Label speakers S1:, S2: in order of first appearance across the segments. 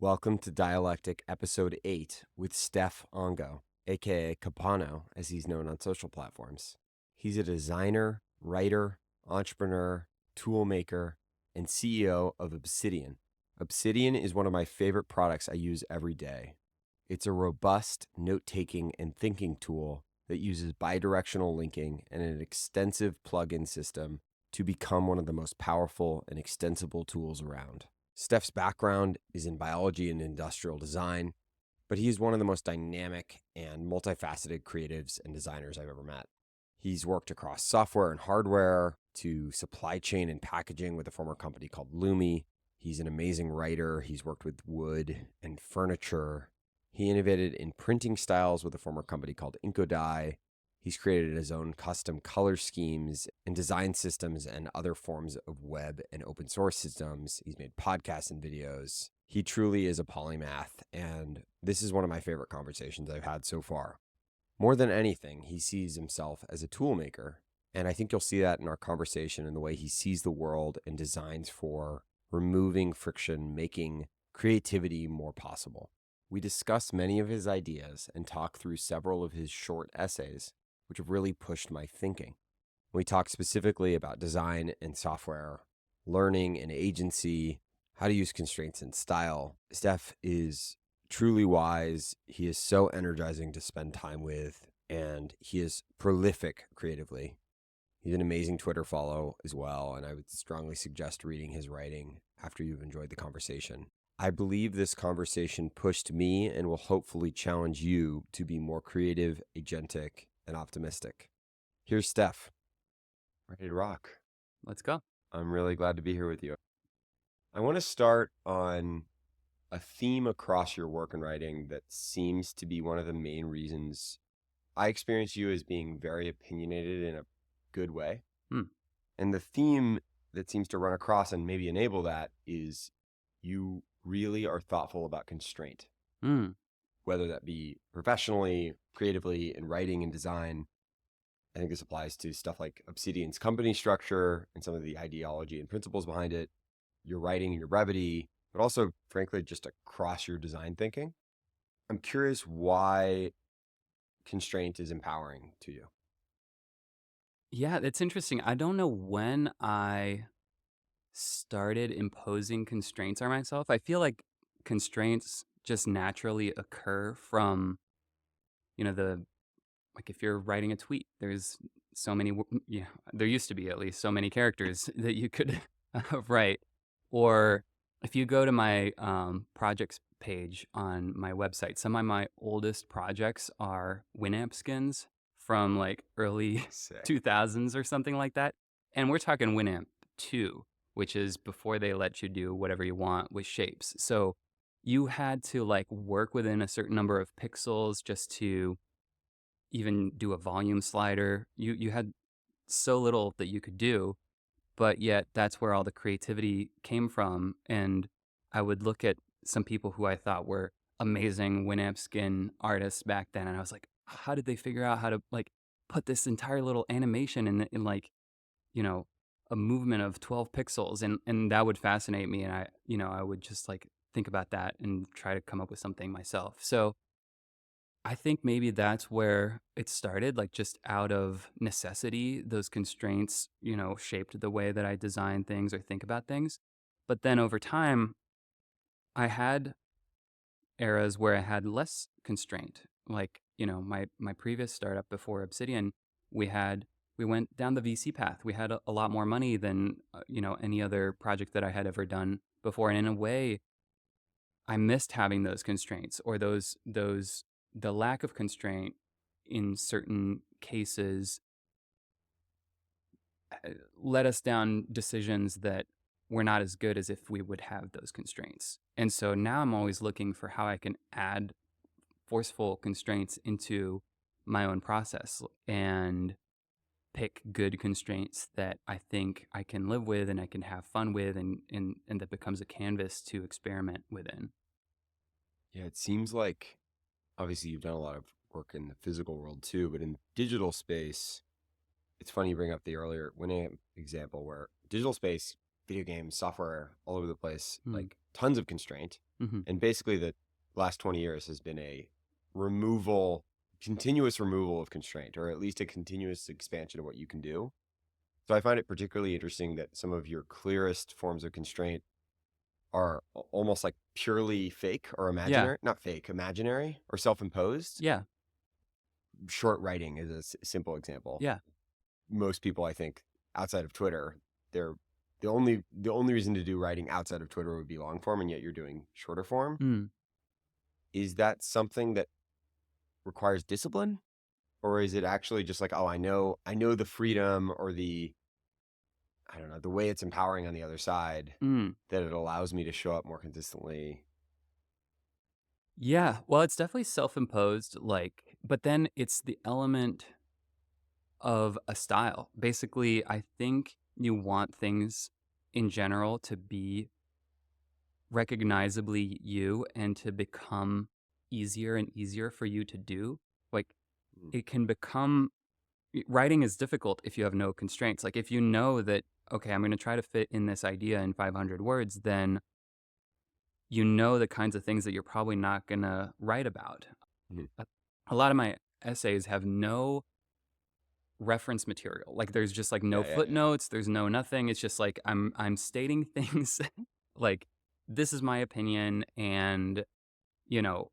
S1: Welcome to Dialectic Episode 8 with Steph Ango, aka Kepano, as he's known on social platforms. He's a designer, writer, entrepreneur, toolmaker, and CEO of Obsidian. Obsidian is one of my favorite products I use every day. It's a robust note-taking and thinking tool that uses bidirectional linking and an extensive plugin system to become one of the most powerful and extensible tools around. Steph's background is in biology and industrial design, but he is one of the most dynamic and multifaceted creatives and designers I've ever met. He's worked across software and hardware to supply chain and packaging with a former company called Lumi. He's an amazing writer. He's worked with wood and furniture. He innovated in printing styles with a former company called Inkodye. He's created his own custom color schemes and design systems and other forms of web and open source systems. He's made podcasts and videos. He truly is a polymath, and this is one of my favorite conversations I've had so far. More than anything, he sees himself as a toolmaker, and I think you'll see that in our conversation in the way he sees the world and designs for removing friction, making creativity more possible. We discuss many of his ideas and talk through several of his short essays, which have really pushed my thinking. We talk specifically about design and software, learning and agency, how to use constraints and style. Steph is truly wise. He is so energizing to spend time with, and he is prolific creatively. He's an amazing Twitter follow as well, and I would strongly suggest reading his writing after you've enjoyed the conversation. I believe this conversation pushed me and will hopefully challenge you to be more creative, agentic, and optimistic. Here's Steph. Ready to rock.
S2: Let's go.
S1: I'm really glad to be here with you. I want to start on a theme across your work and writing that seems to be one of the main reasons I experience you as being very opinionated in a good way. And the theme that seems to run across and maybe enable that is you really are thoughtful about constraint. Whether that be professionally, creatively, in writing and design. I think this applies to stuff like Obsidian's company structure and some of the ideology and principles behind it, your writing and your brevity, but also, frankly, just across your design thinking. I'm curious why constraint is empowering to you.
S2: Yeah, that's interesting. I don't know when I started imposing constraints on myself. I feel like constraints just naturally occur from, like if you're writing a tweet, there's so many, there used to be at least so many characters that you could write. Or if you go to my projects page on my website, some of my oldest projects are Winamp skins from like early 2000s or something like that. And we're talking Winamp 2, which is before they let you do whatever you want with shapes. So you had to like work within a certain number of pixels just to even do a volume slider. You had so little that you could do, but yet that's where all the creativity came from. And I would look at some people who I thought were amazing Winamp skin artists back then, and I was like, how did they figure out how to like put this entire little animation in like, a movement of 12 pixels? And that would fascinate me, and I would just like think about that and try to come up with something myself. So I think maybe that's where it started, like just out of necessity. Those constraints, shaped the way that I design things or think about things. But then over time, I had eras where I had less constraint. Like, my previous startup before Obsidian, we went down the VC path. We had a lot more money than, any other project that I had ever done before. And in a way, I missed having those constraints, or the lack of constraint in certain cases led us down decisions that were not as good as if we would have those constraints. And so now I'm always looking for how I can add forceful constraints into my own process and pick good constraints that I think I can live with and I can have fun with, and that becomes a canvas to experiment within.
S1: Yeah, it seems like obviously you've done a lot of work in the physical world too, but in the digital space, it's funny you bring up the earlier Winamp example where digital space, video games, software, all over the place, like tons of constraint.
S2: Mm-hmm.
S1: And basically the last 20 years has been a continuous removal of constraint, or at least a continuous expansion of what you can do. So I find it particularly interesting that some of your clearest forms of constraint are almost like purely fake or
S2: Yeah.
S1: imaginary, not fake, imaginary or self-imposed.
S2: Yeah.
S1: Short writing is a simple example.
S2: Yeah.
S1: Most people, I think, outside of Twitter, they're the only reason to do writing outside of Twitter would be long form, and yet you're doing shorter form.
S2: Mm.
S1: Is that something that requires discipline, or is it actually just like, oh, I know the freedom or the, I don't know, the way it's empowering on the other side
S2: Mm.
S1: that it allows me to show up more consistently?
S2: Yeah. Well, it's definitely self-imposed, like, but then it's the element of a style. Basically, I think you want things in general to be recognizably you and to become easier and easier for you to do. Like,
S1: Mm.
S2: it can become writing is difficult if you have no constraints. Like, if you know that, okay, I'm going to try to fit in this idea in 500 words, then you know the kinds of things that you're probably not going to write about.
S1: Mhm.
S2: A lot of my essays have no reference material. Like, there's just like no
S1: Yeah.
S2: footnotes, there's no nothing. It's just like I'm stating things like, this is my opinion, and you know,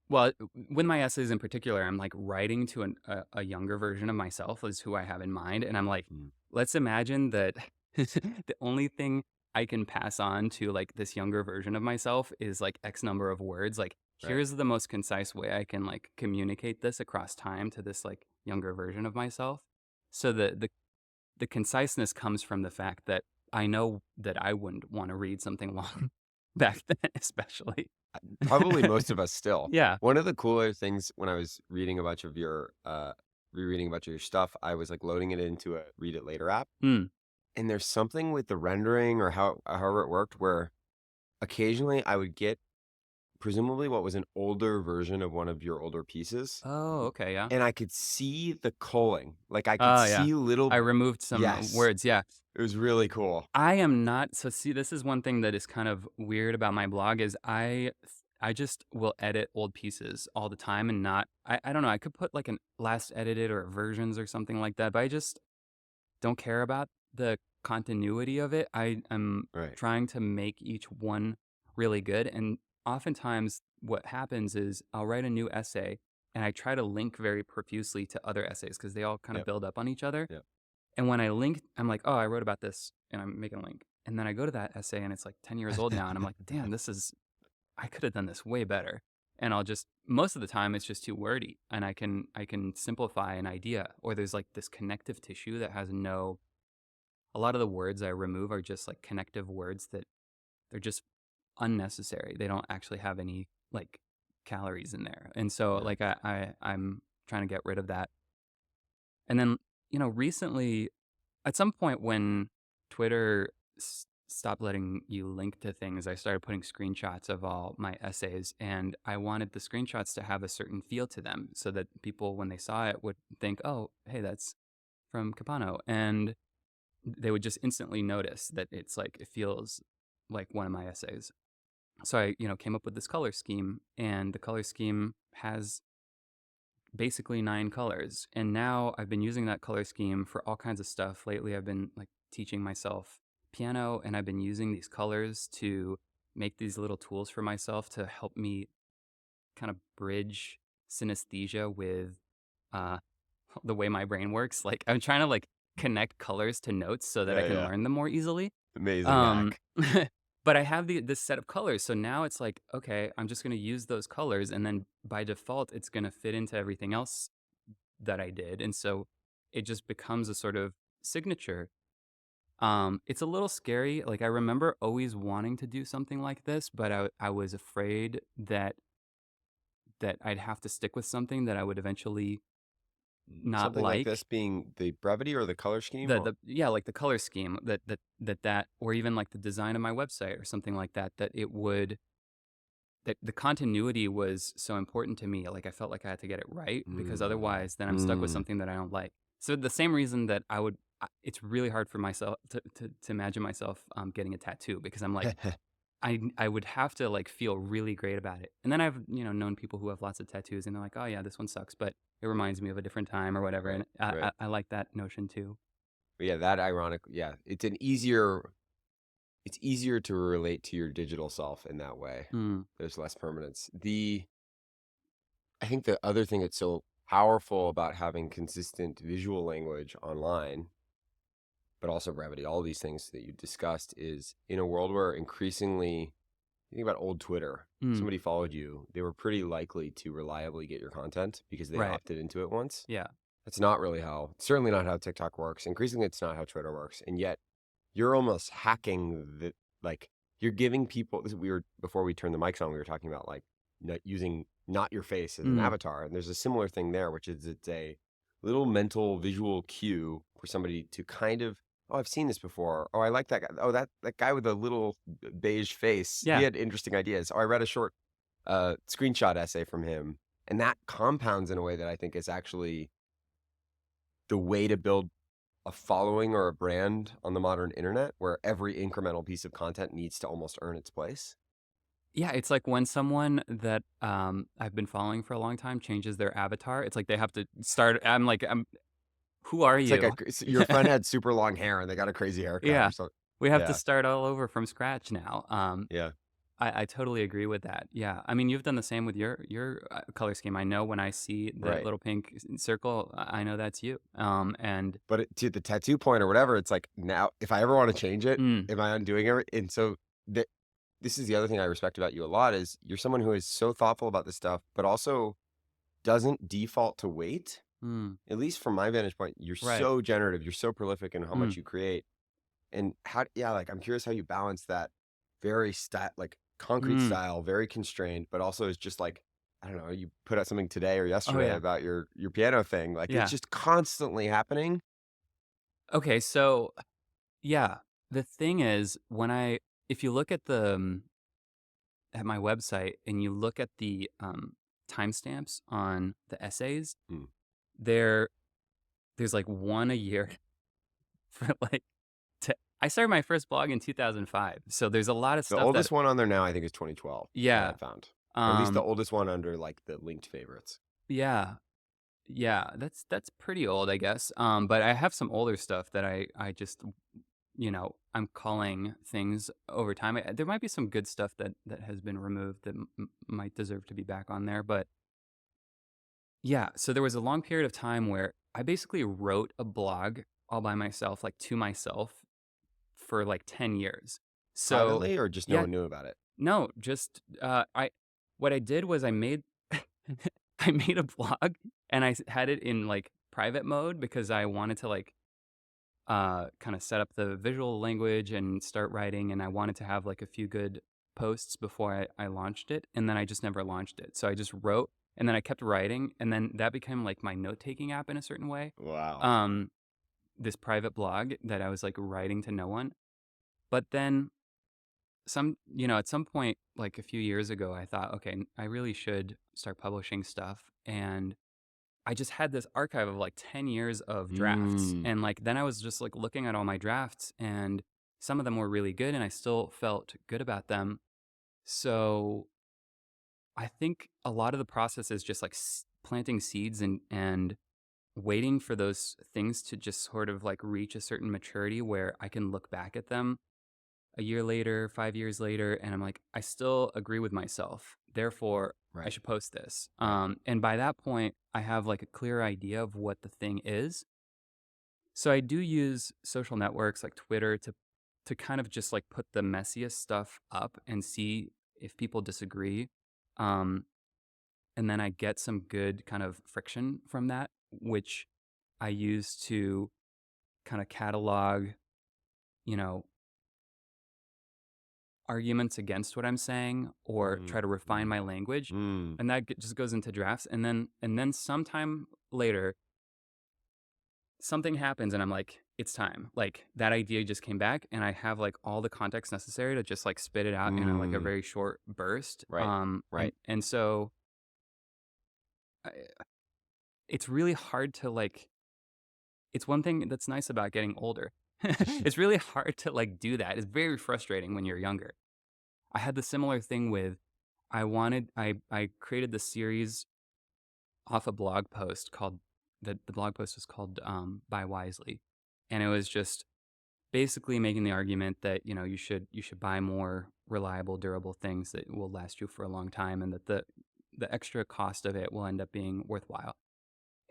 S2: well, with my essays in particular, I'm like writing to a younger version of myself is who I have in mind. And I'm like,
S1: Mm.
S2: let's imagine that the only thing I can pass on to like this younger version of myself is like X number of words. Like,
S1: Right.
S2: here's the most concise way I can like communicate this across time to this like younger version of myself. So the conciseness comes from the fact that I know that I wouldn't want to read something long back then, especially.
S1: Probably most of us still.
S2: Yeah.
S1: One of the cooler things when I was reading rereading a bunch of your stuff, I was like loading it into a read it later app.
S2: Mm.
S1: And there's something with the rendering or however it worked where occasionally I would get presumably what was an older version of one of your older pieces.
S2: Oh, okay, yeah.
S1: And I could see the culling. Like I could
S2: Oh, yeah.
S1: see
S2: I
S1: little,
S2: removed some
S1: yes,
S2: words, yeah.
S1: it was really cool.
S2: I am not so see, this is one thing that is kind of weird about my blog is I just will edit old pieces all the time and not I don't know, I could put like an last edited or versions or something like that, but I just don't care about the continuity of it. I'm
S1: Right.
S2: trying to make each one really good. And oftentimes, what happens is I'll write a new essay and I try to link very profusely to other essays because they all kind of
S1: Yep.
S2: build up on each other.
S1: Yep.
S2: And when I link, I'm like, oh, I wrote about this and I'm making a link. And then I go to that essay and it's like 10 years old now. And I'm like, damn, I could have done this way better. And most of the time it's just too wordy and I can simplify an idea, or there's like this connective tissue that has a lot of the words I remove are just like connective words that they're just unnecessary. They don't actually have any like calories in there. And so
S1: Yeah.
S2: like I'm trying to get rid of that. And then, recently at some point when Twitter stopped letting you link to things, I started putting screenshots of all my essays, and I wanted the screenshots to have a certain feel to them so that people, when they saw it, would think, oh, hey, that's from Kepano. And they would just instantly notice that it feels like one of my essays. So I, came up with this color scheme, and the color scheme has basically 9 colors. And now I've been using that color scheme for all kinds of stuff. Lately, I've been like teaching myself piano, and I've been using these colors to make these little tools for myself to help me kind of bridge synesthesia with uh, the way my brain works. Like, I'm trying to like connect colors to notes so that I can
S1: Yeah.
S2: learn them more easily.
S1: Amazing
S2: Um,
S1: hack.
S2: but I have this set of colors, so now it's like, okay, I'm just going to use those colors, and then by default, it's going to fit into everything else that I did, and so it just becomes a sort of signature. It's a little scary. Like, I remember always wanting to do something like this, but I was afraid that I'd have to stick with something that I would eventually not
S1: Something like this
S2: like.
S1: being the brevity or the color scheme, or
S2: Yeah, like the color scheme that or even like the design of my website or something like that, that the continuity was so important to me. Like, I felt like I had to get it right, because
S1: mm,
S2: otherwise then I'm stuck with
S1: mm.
S2: something that I don't like. So the same reason that it's really hard for myself to imagine myself getting a tattoo, because I'm like, I would have to like feel really great about it. And then I've, known people who have lots of tattoos and they're like, oh yeah, this one sucks, but it reminds me of a different time or whatever.
S1: Right,
S2: And I,
S1: right.
S2: I, I like that notion too.
S1: But yeah, that ironic. Yeah, it's easier to relate to your digital self in that way.
S2: Mm,
S1: There's less permanence. I think the other thing that's so powerful about having consistent visual language online, but also brevity, all these things that you discussed, is in a world where increasingly, you think about old Twitter,
S2: mm,
S1: somebody followed you, they were pretty likely to reliably get your content because they
S2: right.
S1: opted into it once.
S2: Yeah.
S1: That's not really certainly not how TikTok works. Increasingly, it's not how Twitter works. And yet, you're almost hacking like, you're giving people, before we turned the mics on, we were talking about like using not your face as an
S2: Mm,
S1: avatar. And there's a similar thing there, which is it's a little mental visual cue for somebody to kind of, oh, I've seen this before. Oh, I like that guy. Oh, that guy with a little beige face. He
S2: yeah.
S1: had interesting ideas. Oh, I read a short screenshot essay from him. And that compounds in a way that I think is actually the way to build a following or a brand on the modern internet, where every incremental piece of content needs to almost earn its place.
S2: Yeah, it's like when someone that I've been following for a long time changes their avatar. It's like they have to start. I'm like, who are
S1: It's like
S2: you?
S1: your friend had super long hair and they got a crazy haircut
S2: Yeah,
S1: or something.
S2: we have to
S1: Yeah,
S2: start all over from scratch now.
S1: yeah,
S2: I totally agree with that. Yeah, I mean, you've done the same with your color scheme. I know when I see the
S1: right.
S2: little pink circle, I know that's you. And
S1: But to the tattoo point or whatever, it's like, now if I ever want to change it,
S2: mm,
S1: am I undoing it? And so that this is the other thing I respect about you a lot, is you're someone who is so thoughtful about this stuff, but also doesn't default to weight.
S2: mm,
S1: At least from my vantage point, you're
S2: right.
S1: so generative, you're so prolific in how
S2: Mm,
S1: much you create. And yeah, like, I'm curious how you balance that very like concrete
S2: mm.
S1: style, very constrained, but also is just like, I don't know, you put out something today or
S2: Oh
S1: yesterday
S2: yeah,
S1: about your piano thing. Like, it's
S2: yeah.
S1: just constantly happening.
S2: Okay, so yeah, the thing is if you look at at my website and you look at the timestamps on the essays,
S1: Hmm.
S2: there there's like one a year for like I started my first blog in 2005. So there's a lot of
S1: The
S2: stuff that
S1: oldest one on there now, I think, is 2012 that
S2: yeah.
S1: I found, or at least the
S2: Um
S1: oldest one under like the linked favorites.
S2: yeah. Yeah, that's pretty old, I guess. But I have some older stuff that I just I'm culling things over time. There might be some good stuff that has been removed that might deserve to be back on there, but yeah, so there was a long period of time where I basically wrote a blog all by myself, like to myself for like 10 years. So,
S1: Privately, or just no
S2: yeah,
S1: one knew about it?
S2: no, just I what I did was I made I made a blog and had it in like private mode because I wanted to like kind of set up the visual language and start writing, and I wanted to have like a few good posts before I launched it, and then I just never launched it. So I just wrote, and then I kept writing, and then that became like my note taking app in a certain way.
S1: Wow.
S2: Um, this private blog that I was like writing to no one, but then at some point, like a few years ago, I thought, okay, I really should start publishing stuff, and I just had this archive of like 10 years of drafts.
S1: Mm.
S2: And like then I was just like looking at all my drafts and some of them were really good and I still felt good about them. So I think a lot of the process is just like planting seeds and waiting for those things to just sort of like reach a certain maturity where I can look back at them a year later, 5 years later, and I'm like, I still agree with myself. Therefore, I
S1: Right.
S2: should post this.
S1: Right.
S2: And by that point, I have like a clear idea of what the thing is. So I do use social networks like Twitter to kind of just like put the messiest stuff up and see if people disagree. Um, and then I get some good kind of friction from that, which I use to kind of catalog, you know, arguments against what I'm saying or
S1: Mm.
S2: try to refine
S1: Mm.
S2: my language.
S1: Mm.
S2: And that just goes into drafts. And then sometime later, something happens and I'm like, it's time. Like that idea just came back and I have like all the context necessary to just like spit it out in like a
S1: Mm.
S2: very short burst.
S1: Right.
S2: And
S1: Right.
S2: and so I, it's really hard to like it's one thing that's nice about getting older. It's really hard to like do that. It's very frustrating when you're younger. I had the similar thing with I created the series off a blog post called the blog post was called Buy Wisely, and it was just basically making the argument that you should buy more reliable, durable things that will last you for a long time, and that the extra cost of it will end up being worthwhile.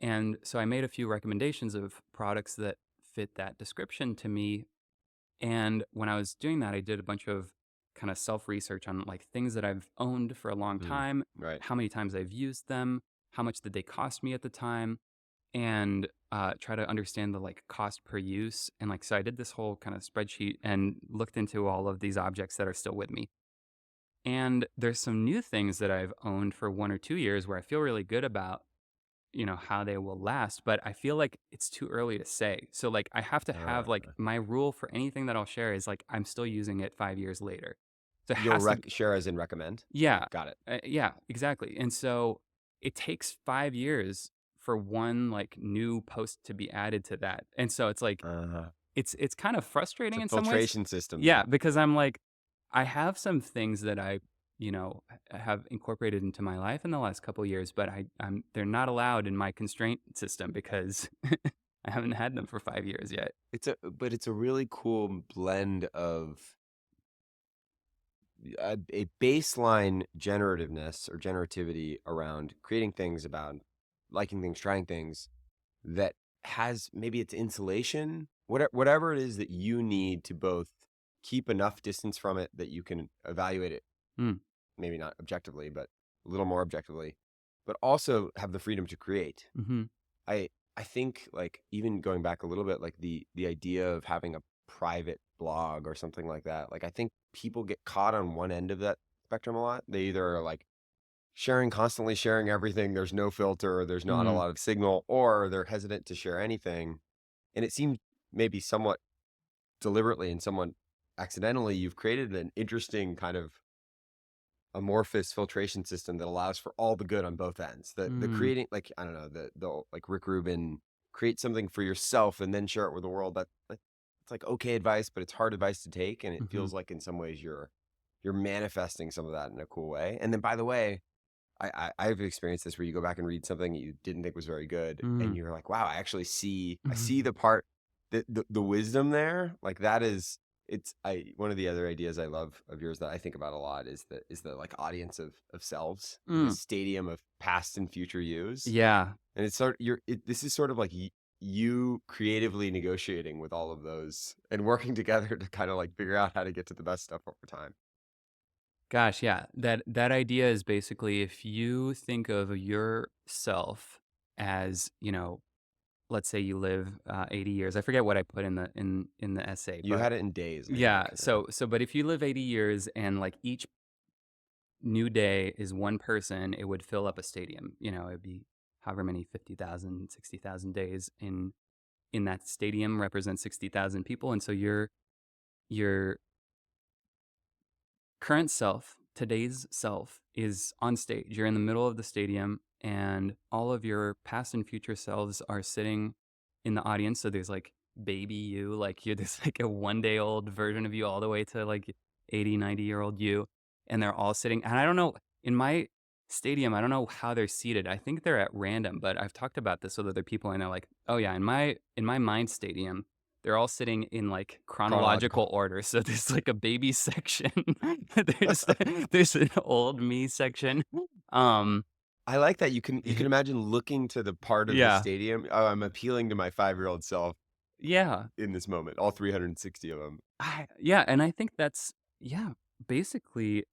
S2: And so I made a few recommendations of products that fit that description to me. And when I was doing that, I did a bunch of kind of self research on like things that I've owned for a long
S1: Mm,
S2: time,
S1: right.
S2: how many times I've used them, how much did they cost me at the time, and try to understand the like cost per use. And like, so I did this whole kind of spreadsheet and looked into all of these objects that are still with me. And there's some new things that I've owned for 1 or 2 years where I feel really good about how they will last, but I feel like it's too early to say. So like I have to have
S1: Uh,
S2: like my rule for anything that I'll share is like I'm still using it 5 years later. So it
S1: you'll
S2: has to be,
S1: share as in recommend.
S2: yeah.
S1: Got it.
S2: Yeah, exactly. And so it takes 5 years for one like new post to be added to that. And so it's like
S1: Uh,
S2: it's kind of
S1: it's
S2: frustrating
S1: a
S2: in some ways.
S1: filtration system
S2: Yeah,
S1: then.
S2: because I'm like, I have some things that have incorporated into my life in the last couple of years, but they're not allowed in my constraint system because I haven't had them for 5 years yet.
S1: But it's a really cool blend of a baseline generativeness or generativity around creating things, about liking things, trying things, that has maybe it's insulation, whatever it is that you need to both keep enough distance from it that you can evaluate it,
S2: Mm,
S1: maybe not objectively, but a little more objectively, but also have the freedom to create.
S2: mm-hmm,
S1: I I think, like, even going back a little bit, like the idea of having a private blog or something like that. Like, I think people get caught on one end of that spectrum a lot. They either are like constantly sharing everything, there's no filter, there's not a
S2: mm,
S1: lot of signal, or they're hesitant to share anything. And it seems maybe somewhat deliberately and somewhat accidentally, you've created an interesting kind of amorphous filtration system that allows for all the good on both ends. The
S2: mm,
S1: creating, like, I don't know, the like Rick Rubin, create something for yourself and then share it with the world. It's like okay advice, but it's hard advice to take, and it
S2: mm-hmm,
S1: feels like in some ways you're manifesting some of that in a cool way. And then, by the way, I've experienced this where you go back and read something that you didn't think was very good, and
S2: mm,
S1: you're like, wow, I actually see
S2: mm-hmm,
S1: the part, the wisdom there. Like, that is, it's I one of the other ideas I love of yours that I think about a lot is the like audience of selves, the
S2: mm.
S1: stadium of past and future yous.
S2: Yeah.
S1: And it's sort this is sort of like you creatively negotiating with all of those and working together to kind of like figure out how to get to the best stuff over time.
S2: Gosh, yeah. That idea is basically if you think of yourself as, let's say you live 80 years. I forget what I put in the essay,
S1: You
S2: but
S1: had it in days, I
S2: yeah.
S1: think.
S2: So but if you live 80 years and like each new day is one person, it would fill up a stadium. It'd be however many 50,000, 60,000 days in that stadium represents 60,000 people, and so your current self, today's self, is on stage. You're in the middle of the stadium, and all of your past and future selves are sitting in the audience. So there's like baby you, like there's like a 1 day old version of you, all the way to like 80, 90-year-old you. And they're all sitting. And I don't know, in my stadium, I don't know how they're seated. I think they're at random, but I've talked about this with other people, and they're like, oh yeah, in my mind stadium, they're all sitting in like
S1: Chronological.
S2: chronological order. So there's like a baby section. there's there's an old me section. Um,
S1: I like that. You can imagine looking to the part of the
S2: yeah,
S1: stadium. Oh, I'm appealing to my 5-year-old self
S2: yeah,
S1: in this moment. All 360 of them.
S2: yeah, and I think that's yeah, basically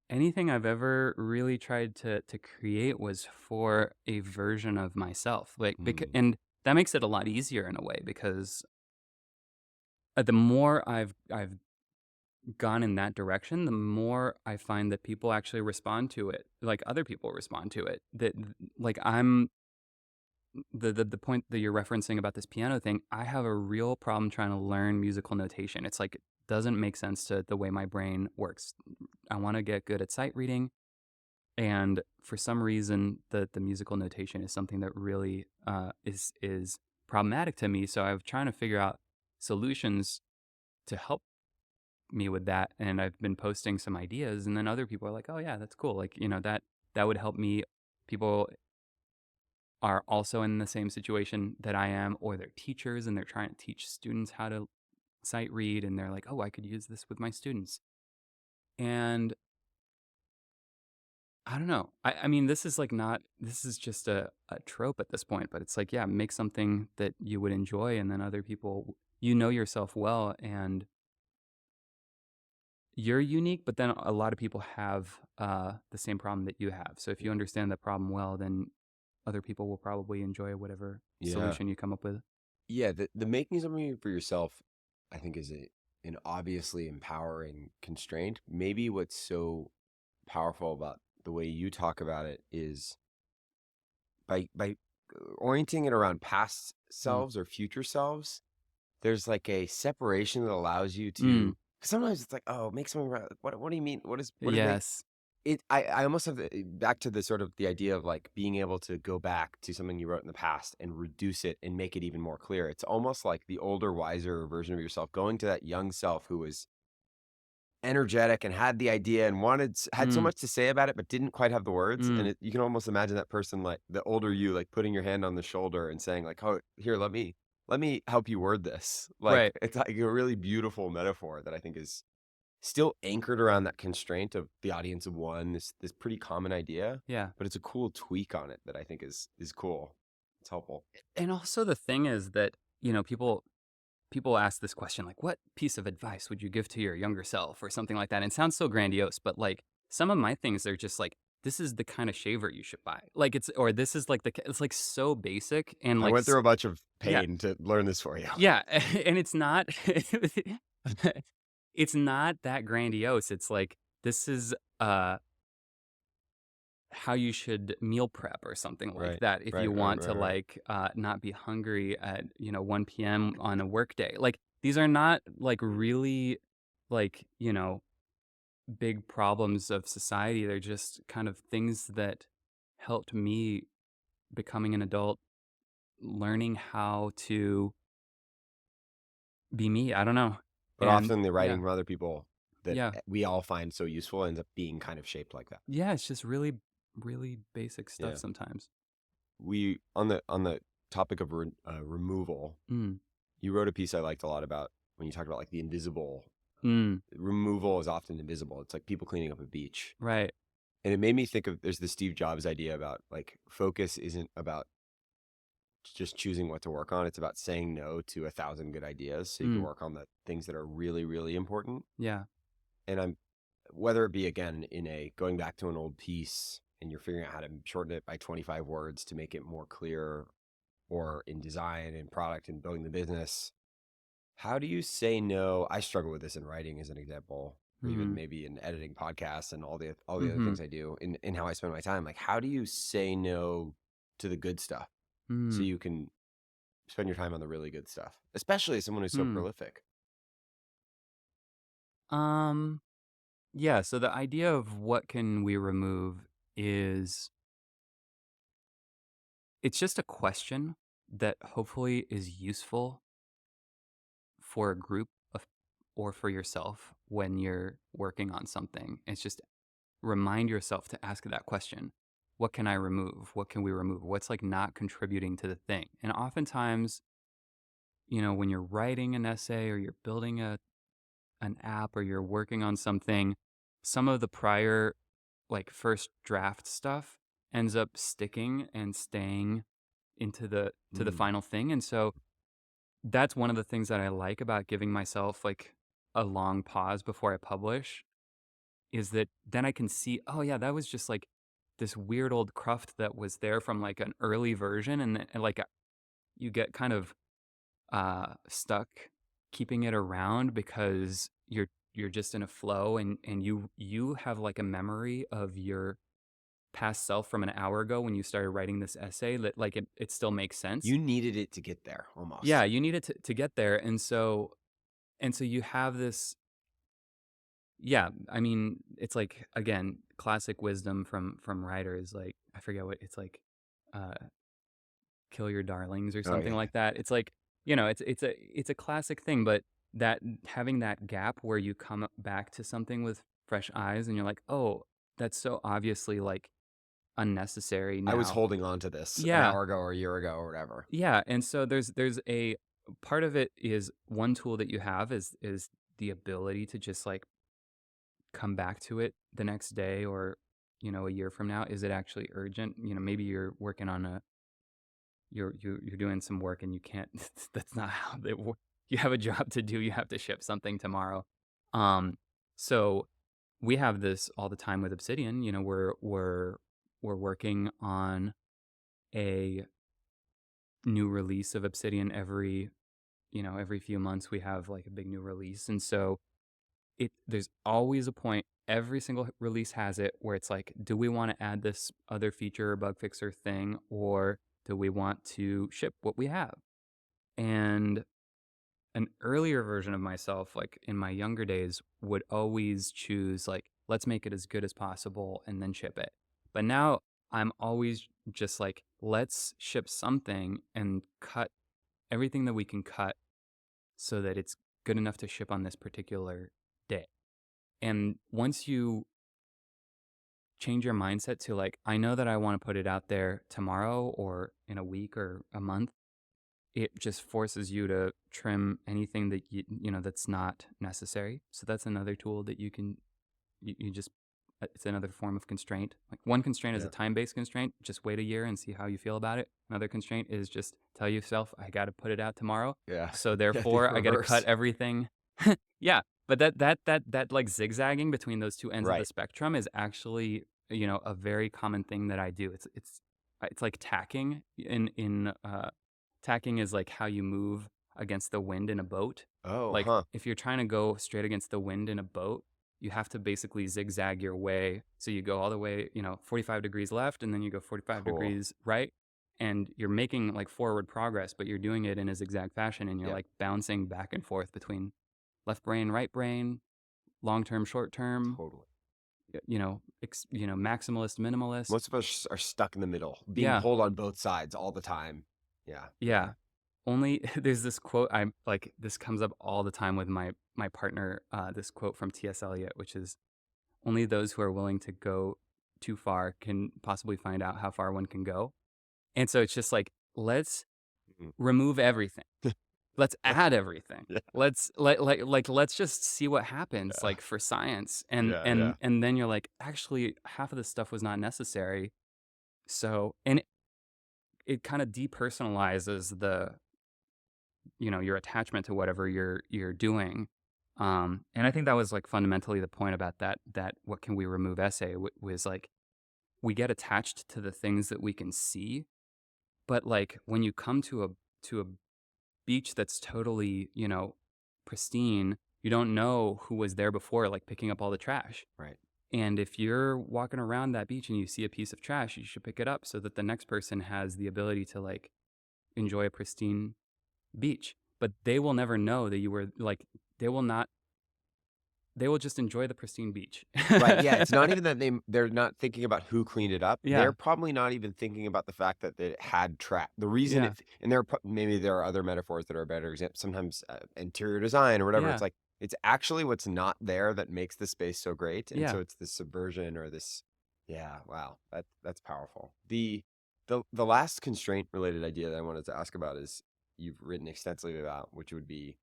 S2: anything I've ever really tried to create was for a version of myself. Like,
S1: Hmm.
S2: and that makes it a lot easier in a way because the more I've gone in that direction, the more I find that people actually respond to it. Like other people respond to it. That like I'm the point that you're referencing about this piano thing, I have a real problem trying to learn musical notation. It's like it doesn't make sense to the way my brain works. I want to get good at sight reading, and for some reason, the musical notation is something that really is problematic to me. So I'm trying to figure out solutions to help me with that, and I've been posting some ideas, and then other people are like, oh yeah, that's cool, like, that would help me. People are also in the same situation that I am, or they're teachers and they're trying to teach students how to sight read, and they're like, oh, I could use this with my students. And I don't know. I mean, this is like not, this is just a trope at this point, but it's like, yeah, make something that you would enjoy, and then other people, yourself well, and you're unique, but then a lot of people have the same problem that you have. So if you understand the problem well, then other people will probably enjoy whatever
S1: Yeah.
S2: solution you come up with.
S1: Yeah, the making something for yourself, I think, is an obviously empowering constraint. Maybe what's so powerful about the way you talk about it is by orienting it around past
S2: Mm.
S1: selves or future selves. There's like a separation that allows you
S2: Mm.
S1: to. Because sometimes it's like, oh, make something. What do you mean? What is make?
S2: Yes.
S1: I almost have back to the sort of the idea of like being able to go back to something you wrote in the past and reduce it and make it even more clear. It's almost like the older, wiser version of yourself going to that young self who was energetic and had the idea and had so
S2: Mm.
S1: much to say about it, but didn't quite have the words. And
S2: Mm.
S1: you can almost imagine that person, like the older you, like putting your hand on the shoulder and saying like, oh, here, let me help you word this. Like
S2: Right.
S1: it's like a really beautiful metaphor that I think is still anchored around that constraint of the audience of one, this pretty common idea,
S2: Yeah.
S1: but it's a cool tweak on it that I think is cool. It's helpful.
S2: And also the thing is that, people ask this question, like, what piece of advice would you give to your younger self or something like that? And it sounds so grandiose, but like some of my things are just like, this is the kind of shaver you should buy. Like or this is like it's like so basic and
S1: I
S2: like,
S1: went through a bunch of
S2: yeah,
S1: pain to learn this for you.
S2: yeah. And it's not, it's not that grandiose. It's like, this is, how you should meal prep or something like
S1: Right,
S2: that if you
S1: right, right,
S2: want to
S1: right, right.
S2: like not be hungry at 1 p.m. on a work day. Like these are not like really like big problems of society. They're just kind of things that helped me becoming an adult, learning how to be me. I don't know.
S1: But
S2: And
S1: often the
S2: yeah,
S1: writing from other people that
S2: yeah,
S1: we all find so useful ends up being kind of shaped like that.
S2: yeah. It's just really, really basic stuff
S1: Yeah.
S2: sometimes.
S1: We on the topic of removal,
S2: Mm,
S1: you wrote a piece I liked a lot about when you talked about like the invisible.
S2: mm,
S1: Removal is often invisible. It's like people cleaning up a beach.
S2: right.
S1: And it made me think of there's the Steve Jobs idea about like focus isn't about just choosing what to work on. It's about saying no to 1,000 good ideas so you can
S2: Mm,
S1: work on the things that are really, really important.
S2: yeah.
S1: And whether it be again in a going back to an old piece and you're figuring out how to shorten it by 25 words to make it more clear, or in design and product and building the business, how do you say no? I struggle with this in writing as an example, or even
S2: Mm,
S1: maybe in editing podcasts and all the other
S2: mm-hmm.
S1: things I do in how I spend my time. Like, how do you say no to the good stuff so
S2: Mm,
S1: you can spend your time on the really good stuff, especially as someone who's so
S2: hmm.
S1: prolific?
S2: Um, yeah, so the idea of what can we remove is it's just a question that hopefully is useful for a group of or for yourself when you're working on something. It's just remind yourself to ask that question. What can I remove? What can we remove? What's like not contributing to the thing? And oftentimes, when you're writing an essay or you're building an app or you're working on something, some of the prior like first draft stuff ends up sticking and staying into the
S1: Mm.
S2: final thing. And so that's one of the things that I like about giving myself like a long pause before I publish is that then I can see, oh yeah, that was just like this weird old cruft that was there from like an early version, and like you get kind of stuck keeping it around because you're just in a flow, and you have like a memory of your past self from an hour ago when you started writing this essay that like it still makes sense.
S1: You needed it to get there
S2: Yeah,
S1: almost.
S2: you need it to get there. And so you have this. Yeah, I mean, it's like again, classic wisdom from writers. Like I forget what it's like, uh, kill your darlings or
S1: Oh
S2: something
S1: yeah.
S2: like that. It's like it's a classic thing, but that having that gap where you come back to something with fresh eyes and you're like, oh, that's so obviously like unnecessary
S1: I was
S2: now.
S1: holding on to this an
S2: Yeah.
S1: hour ago or a year ago or whatever.
S2: Yeah. And so there's a part of it is one tool that you have is the ability to just like come back to it the next day or, a year from now. Is it actually urgent? Maybe you're working on you're doing some work and you can't that's not how they work. You have a job to do, you have to ship something tomorrow. Um so we have this all the time with Obsidian. We're working on a new release of Obsidian every few months. We have like a big new release, and so there's always a point, every single release has it, where it's like, do we want to add this other feature or bug fixer thing, or do we want to ship what we have? And an earlier version of myself, like in my younger days, would always choose like, let's make it as good as possible and then ship it. But now I'm always just like, let's ship something and cut everything that we can cut so that it's good enough to ship on this particular day. And once you change your mindset to like, I know that I want to put it out there tomorrow or in a week or a month, it just forces you to trim anything that that's not necessary. So that's another tool that you just it's another form of constraint. Like one constraint is a
S1: Yeah.
S2: time-based constraint, just wait a year and see how you feel about it. Another constraint is just tell yourself, I got to put it out tomorrow,
S1: Yeah.
S2: so
S1: Yeah, the
S2: therefore I got to cut
S1: reverse.
S2: everything. Yeah, but that like zigzagging between those two ends of the
S1: Right.
S2: spectrum is actually a very common thing that I do. It's like tacking. Tacking is like how you move against the wind in a boat.
S1: Oh,
S2: Like
S1: huh.
S2: if you're trying to go straight against the wind in a boat, you have to basically zigzag your way. So you go all the way, 45 degrees left, and then you go 45
S1: Cool.
S2: degrees right. And you're making like forward progress, but you're doing it in a zigzag fashion, and you're
S1: Yeah,
S2: like bouncing back and forth between left brain, right brain, long term, short term,
S1: totally.
S2: maximalist, minimalist.
S1: Most of us are stuck in the middle, being
S2: Yeah.
S1: pulled on both sides all the time. Yeah. Yeah.
S2: Yeah. Only there's this quote, I'm like, this comes up all the time with my partner, this quote from T.S. Eliot, which is, only those who are willing to go too far can possibly find out how far one can go. And so it's just like, let's
S1: Mhm.
S2: remove everything. Let's add everything.
S1: Yeah.
S2: Let's just see what happens,
S1: Yeah.
S2: like for science. And
S1: Yeah. Yeah.
S2: and and then you're like, actually half of this stuff was not necessary. So, and it kind of depersonalizes your attachment to whatever you're doing. And I think that was like fundamentally the point about that what can we remove essay was like, we get attached to the things that we can see, but like when you come to a beach that's totally, pristine, you don't know who was there before, like picking up all the trash.
S1: Right.
S2: And if you're walking around that beach and you see a piece of trash, you should pick it up so that the next person has the ability to like enjoy a pristine beach. But they will never know that you were like, they will not, they will just enjoy the pristine beach.
S1: Right. Yeah. It's not even that they're not thinking about who cleaned it up. They're
S2: Yeah.
S1: probably not even thinking about the fact that it had trash. The reason
S2: Yeah.
S1: and maybe there are other metaphors that are better examples. Sometimes interior design or whatever. It's
S2: Yeah.
S1: like it's actually what's not there that makes the space so great. And
S2: Yeah.
S1: so it's this subversion or this. Yeah. Wow. That's powerful. The last constraint related idea that I wanted to ask about is you've written extensively about, which would be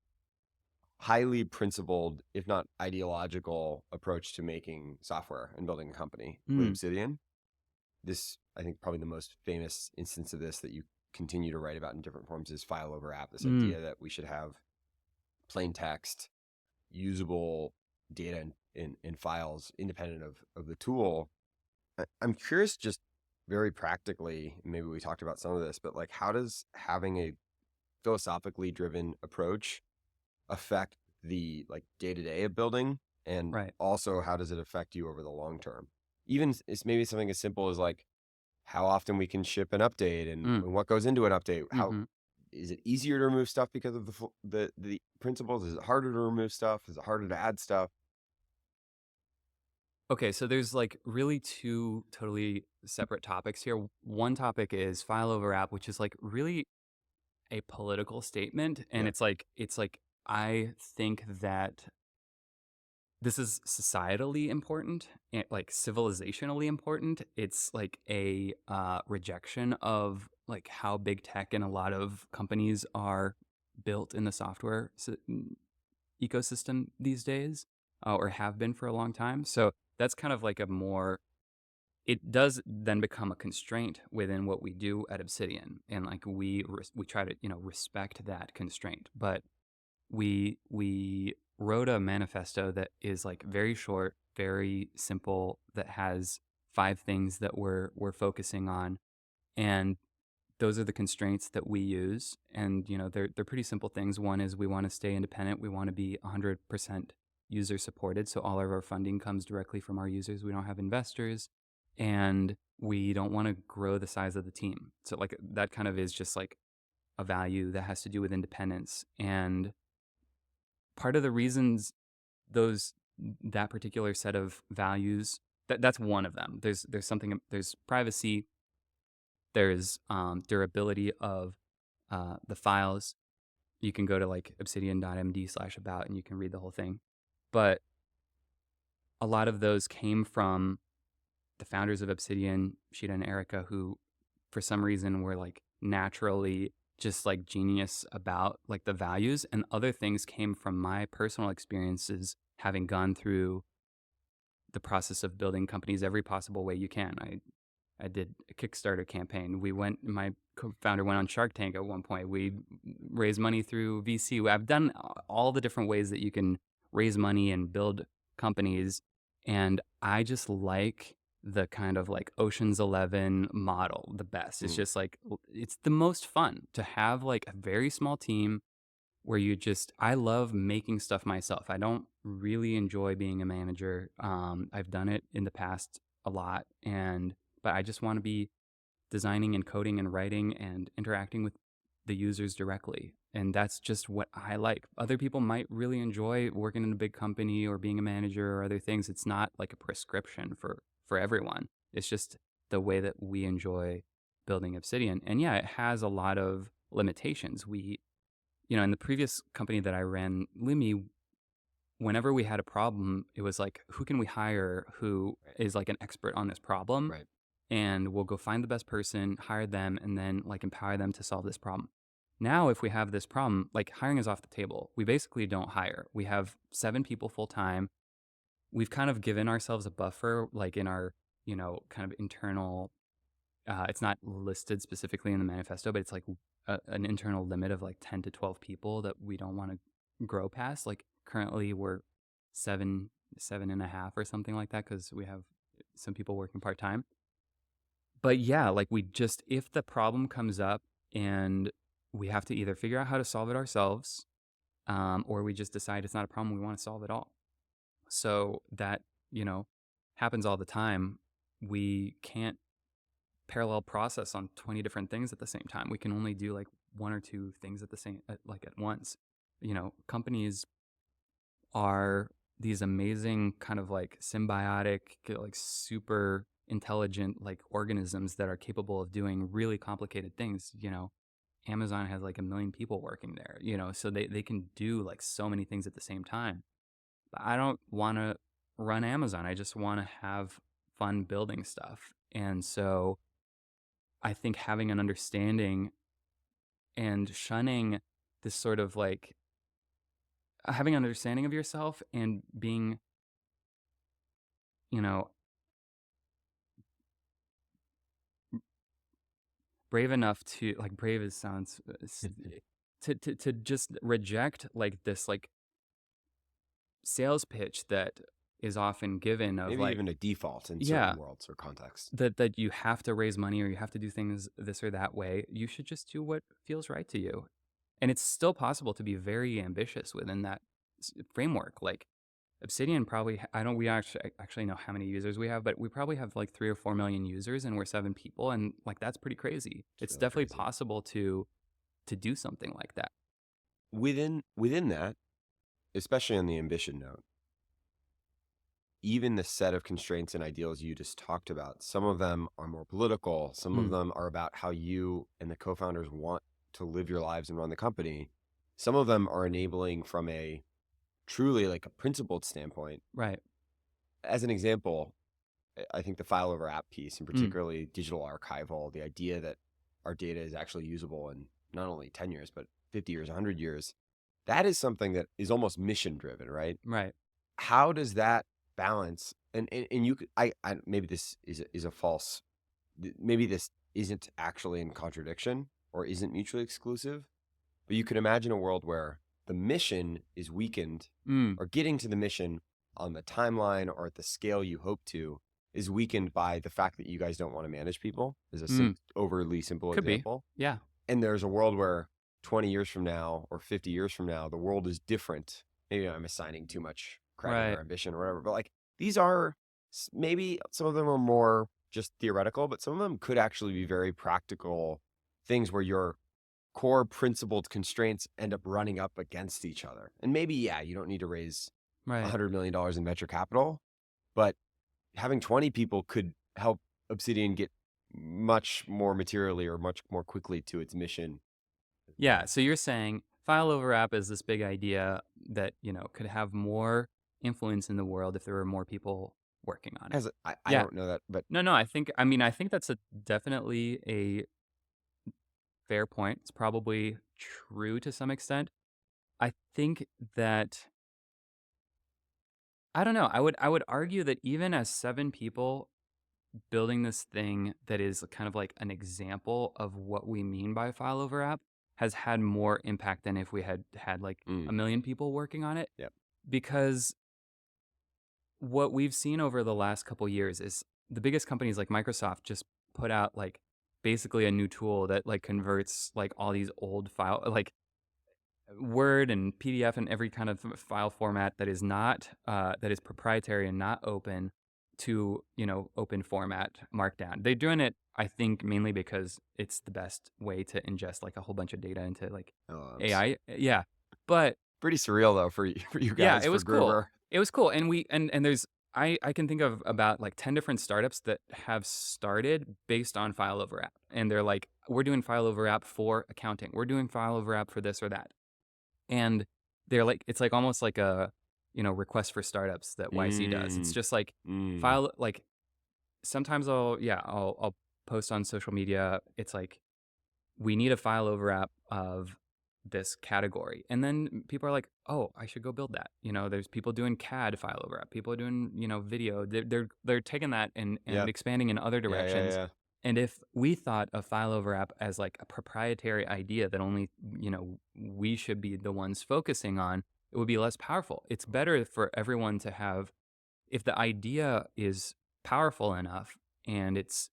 S1: highly principled, if not ideological, approach to making software and building a company with
S2: Mm.
S1: Obsidian. This, I think, probably the most famous instance of this that you continue to write about in different forms is file over app. This
S2: Mm.
S1: idea that we should have plain text, usable data in files independent of the tool. I'm curious, just very practically, maybe we talked about some of this, but like, how does having a philosophically driven approach affect the like day-to-day of building, and
S2: Right.
S1: also how does it affect you over the long term? Even it's maybe something as simple as like how often we can ship an update and
S2: Mm.
S1: what goes into an update. How
S2: Mm-hmm.
S1: is it easier to remove stuff because of the principles? Is it harder to remove stuff? Is it harder to add stuff?
S2: Okay, so there's like really two totally separate topics here. One topic is file over app, which is like really a political statement, and
S1: Yeah.
S2: it's like I think that this is societally important and like civilizationally important. It's like a rejection of like how big tech and a lot of companies are built in the software ecosystem these days, or have been for a long time. So that's kind of like a more, it does then become a constraint within what we do at Obsidian, and like we try to respect that constraint, but we wrote a manifesto that is like very short, very simple, that has 5 things that we're focusing on, and those are the constraints that we use. And they're pretty simple things. One is we want to stay independent. We want to be 100% user supported, so all of our funding comes directly from our users. We don't have investors, and we don't want to grow the size of the team. So like that kind of is just like a value that has to do with independence. And part of the reasons those that particular set of values, that's one of them. There's privacy, there's durability of the files. You can go to like obsidian.md/about and you can read the whole thing. But a lot of those came from the founders of Obsidian, Shida and Erica, who for some reason were like naturally just like genius about like the values, and other things came from my personal experiences having gone through the process of building companies every possible way you can. I did a Kickstarter campaign. My co-founder went on Shark Tank at one point. We raised money through VC. I've done all the different ways that you can raise money and build companies. And I just like the kind of like Ocean's 11 model the best. It's just like, it's the most fun to have like a very small team where I love making stuff myself. I don't really enjoy being a manager. I've done it in the past a lot, but I just want to be designing and coding and writing and interacting with the users directly. And that's just what I like. Other people might really enjoy working in a big company or being a manager or other things. It's not like a prescription for everyone. It's just the way that we enjoy building Obsidian. And yeah, it has a lot of limitations. In the previous company that I ran, Lumi, whenever we had a problem, it was like, who can we hire who is like an expert on this problem?
S1: Right.
S2: And we'll go find the best person, hire them, and then like empower them to solve this problem. Now, if we have this problem, like hiring is off the table. We basically don't hire. We have 7 people full time. We've kind of given ourselves a buffer, like in our, kind of internal, it's not listed specifically in the manifesto, but it's like an internal limit of like 10 to 12 people that we don't want to grow past. Like currently we're 7.5 or something like that, because we have some people working part-time. But yeah, like if the problem comes up and we have to either figure out how to solve it ourselves, or we just decide it's not a problem, we want to solve it all. So that, happens all the time. We can't parallel process on 20 different things at the same time. We can only do like 1 or 2 things at once. Companies are these amazing kind of like symbiotic, like super intelligent like organisms that are capable of doing really complicated things. Amazon has like 1 million people working there, so they can do like so many things at the same time. But I don't want to run Amazon. I just want to have fun building stuff. And so I think having an understanding and shunning this sort of like having an understanding of yourself and being, you know, brave enough to like brave as sounds to just reject like this like sales pitch that is often given of
S1: Maybe
S2: like,
S1: even a default in
S2: yeah,
S1: certain worlds or contexts.
S2: that you have to raise money or you have to do things this or that way. You should just do what feels right to you. And it's still possible to be very ambitious within that framework. Like Obsidian probably, I don't, we actually know how many users we have, but we probably have like 3 or 4 million users and we're 7 people. And like, that's pretty crazy. It's
S1: really
S2: definitely
S1: crazy.
S2: possible to do something like that.
S1: Within that, especially on the ambition note, even the set of constraints and ideals you just talked about, some of them are more political. Some of them are about how you and the co-founders want to live your lives and run the company. Some of them are enabling from a truly like a principled standpoint.
S2: Right.
S1: As an example, I think the file over app piece, and
S2: Mm.
S1: particularly digital archival, the idea that our data is actually usable in not only 10 years, but 50 years, 100 years, that is something that is almost mission driven, right?
S2: Right.
S1: How does that balance? And you could, maybe this is a false, maybe this isn't actually in contradiction or isn't mutually exclusive, but you could imagine a world where the mission is weakened,
S2: Mm.
S1: or getting to the mission on the timeline or at the scale you hope to is weakened by the fact that you guys don't want to manage people, is a
S2: Mm.
S1: overly simple
S2: Could be.
S1: example.
S2: Yeah.
S1: And there's a world where 20 years from now or 50 years from now, the world is different. Maybe I'm assigning too much credit
S2: Right.
S1: or ambition or whatever, but like these are maybe some of them are more just theoretical, but some of them could actually be very practical things where your core principled constraints end up running up against each other. And maybe, yeah, you don't need to raise
S2: Right.
S1: $100 million in venture capital, but having 20 people could help Obsidian get much more materially or much more quickly to its mission.
S2: Yeah. So you're saying file over app is this big idea that, could have more influence in the world if there were more people working on it.
S1: I
S2: Yeah.
S1: don't know that, but
S2: No, I think that's definitely a fair point. It's probably true to some extent. I think that I don't know. I would argue that even as 7 people building this thing that is kind of like an example of what we mean by file over app has had more impact than if we had had like a million people working on it.
S1: Yep.
S2: Because what we've seen over the last couple years is the biggest companies like Microsoft just put out like basically a new tool that like converts like all these old file like Word and PDF and every kind of file format that is not that is proprietary and not open to open format Markdown. They're doing it, I think, mainly because it's the best way to ingest like a whole bunch of data into like AI. Yeah, but
S1: pretty surreal though for for you
S2: yeah,
S1: guys,
S2: it
S1: for
S2: was cool.
S1: Gruber.
S2: It was cool, and there's I can think of about like 10 different startups that have started based on file over app, and they're like, we're doing file over app for accounting, we're doing file over app for this or that. And they're like, it's like almost like a, request for startups that YC does. It's just like file, like sometimes I'll post on social media. It's like, we need a file over app of this category. And then people are like, oh, I should go build that. There's people doing CAD file over app. People are doing, video. They're taking that and
S1: Yep.
S2: expanding in other directions.
S1: Yeah.
S2: And if we thought of file over app as like a proprietary idea that only, we should be the ones focusing on, it would be less powerful. It's better for everyone to have, if the idea is powerful enough and it's,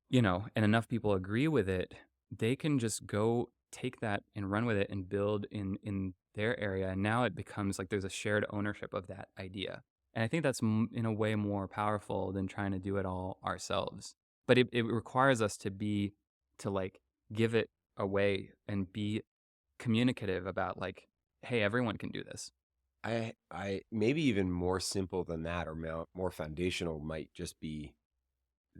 S2: and enough people agree with it, they can just go take that and run with it and build in their area. And now it becomes like there's a shared ownership of that idea. And I think that's in a way more powerful than trying to do it all ourselves. But it requires us to like give it away and be communicative about like, hey, everyone can do this.
S1: I maybe even more simple than that, or more foundational, might just be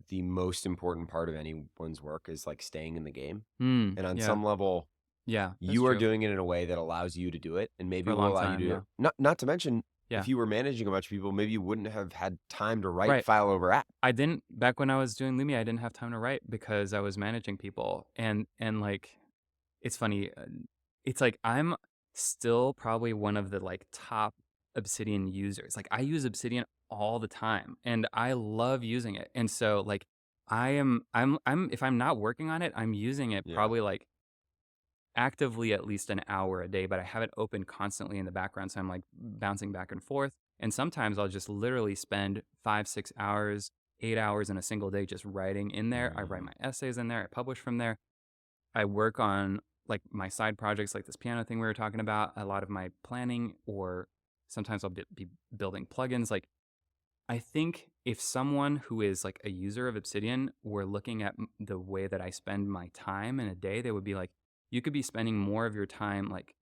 S1: the most important part of anyone's work is like staying in the game. And on
S2: Yeah.
S1: some level,
S2: Yeah,
S1: you are doing it in a way that allows you to do it, and maybe
S2: for a
S1: will
S2: long
S1: allow
S2: time.
S1: you to
S2: Yeah.
S1: not to mention,
S2: Yeah.
S1: if you were managing a bunch of people, maybe you wouldn't have had time to write
S2: Right.
S1: file over app.
S2: I didn't back when I was doing Lumi. I didn't have time to write because I was managing people, and like, it's funny. It's like I'm still probably one of the like top Obsidian users. Like I use Obsidian all the time, and I love using it. And so like I'm if I'm not working on it, I'm using it probably like actively at least an hour a day, but I have it open constantly in the background. So I'm like bouncing back and forth. And sometimes I'll just literally spend 5, 6 hours, 8 hours in a single day just writing in there. I write my essays in there. I publish from there. I work on like my side projects, like this piano thing we were talking about, a lot of my planning, or sometimes I'll be building plugins. Like, I think if someone who is like a user of Obsidian were looking at the way that I spend my time in a day, they would be like, you could be spending more of your time like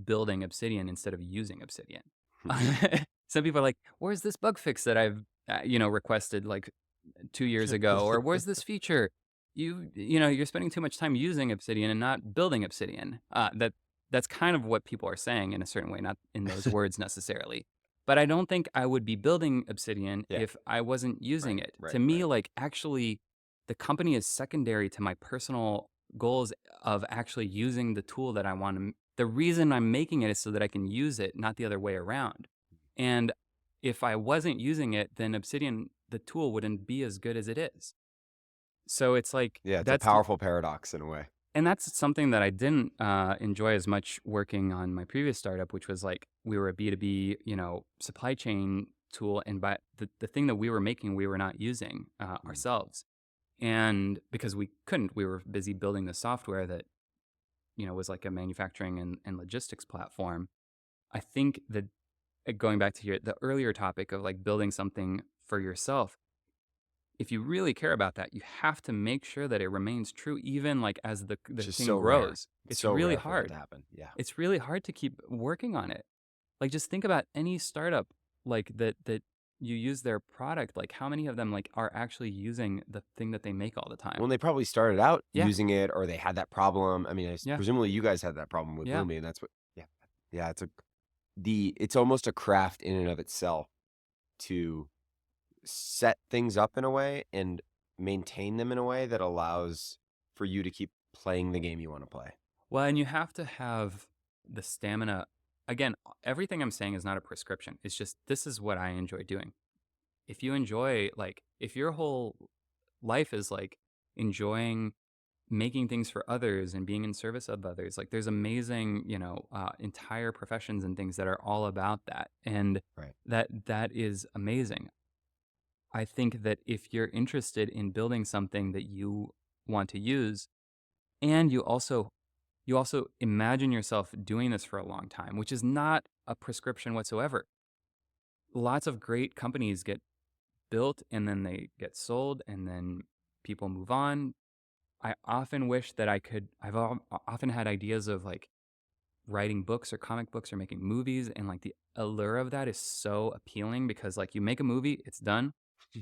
S2: building Obsidian instead of using Obsidian. Some people are like, where's this bug fix that I've requested like 2 years ago, or where's this feature? You're spending too much time using Obsidian and not building Obsidian. that's kind of what people are saying in a certain way, not in those words necessarily. But I don't think I would be building Obsidian
S1: Yeah.
S2: if I wasn't using it.
S1: Right.
S2: To me, like, actually, the company is secondary to my personal goals of actually using the tool that I want to. The reason I'm making it is so that I can use it, not the other way around. And if I wasn't using it, then Obsidian, the tool, wouldn't be as good as it is. So it's like
S1: Yeah, it's a
S2: that's
S1: powerful paradox in a way.
S2: and that's something that I didn't enjoy as much working on my previous startup, which was like we were a B2B, supply chain tool, and by the thing that we were making, we were not using
S1: Mm.
S2: ourselves, and because we couldn't, we were busy building the software that was like a manufacturing and logistics platform. I think that going back to the earlier topic of like building something for yourself, if you really care about that, you have to make sure that it remains true, even like as the
S1: It's just
S2: thing
S1: so rare.
S2: grows.
S1: It's
S2: It's
S1: so
S2: really
S1: rare for that to
S2: hard.
S1: happen. Yeah.
S2: It's really hard to keep working on it. Like, just think about any startup like that you use their product. Like, how many of them like are actually using the thing that they make all the time?
S1: Well, they probably started out
S2: Yeah,
S1: using it, or they had that problem. I mean,
S2: yeah,
S1: presumably you guys had that problem with
S2: yeah.
S1: Lumi, and that's what. Yeah, yeah. It's almost a craft in and of itself to set things up in a way and maintain them in a way that allows for you to keep playing the game you want to play.
S2: Well, and you have to have the stamina. Again, everything I'm saying is not a prescription. It's just this is what I enjoy doing. If you enjoy, like, if your whole life is like enjoying making things for others and being in service of others, like, there's amazing, entire professions and things that are all about that. And
S1: Right.
S2: that is amazing. I think that if you're interested in building something that you want to use, and you also imagine yourself doing this for a long time, which is not a prescription whatsoever. Lots of great companies get built and then they get sold and then people move on. I often wish that often had ideas of like writing books or comic books or making movies, and like the allure of that is so appealing because like you make a movie, it's done,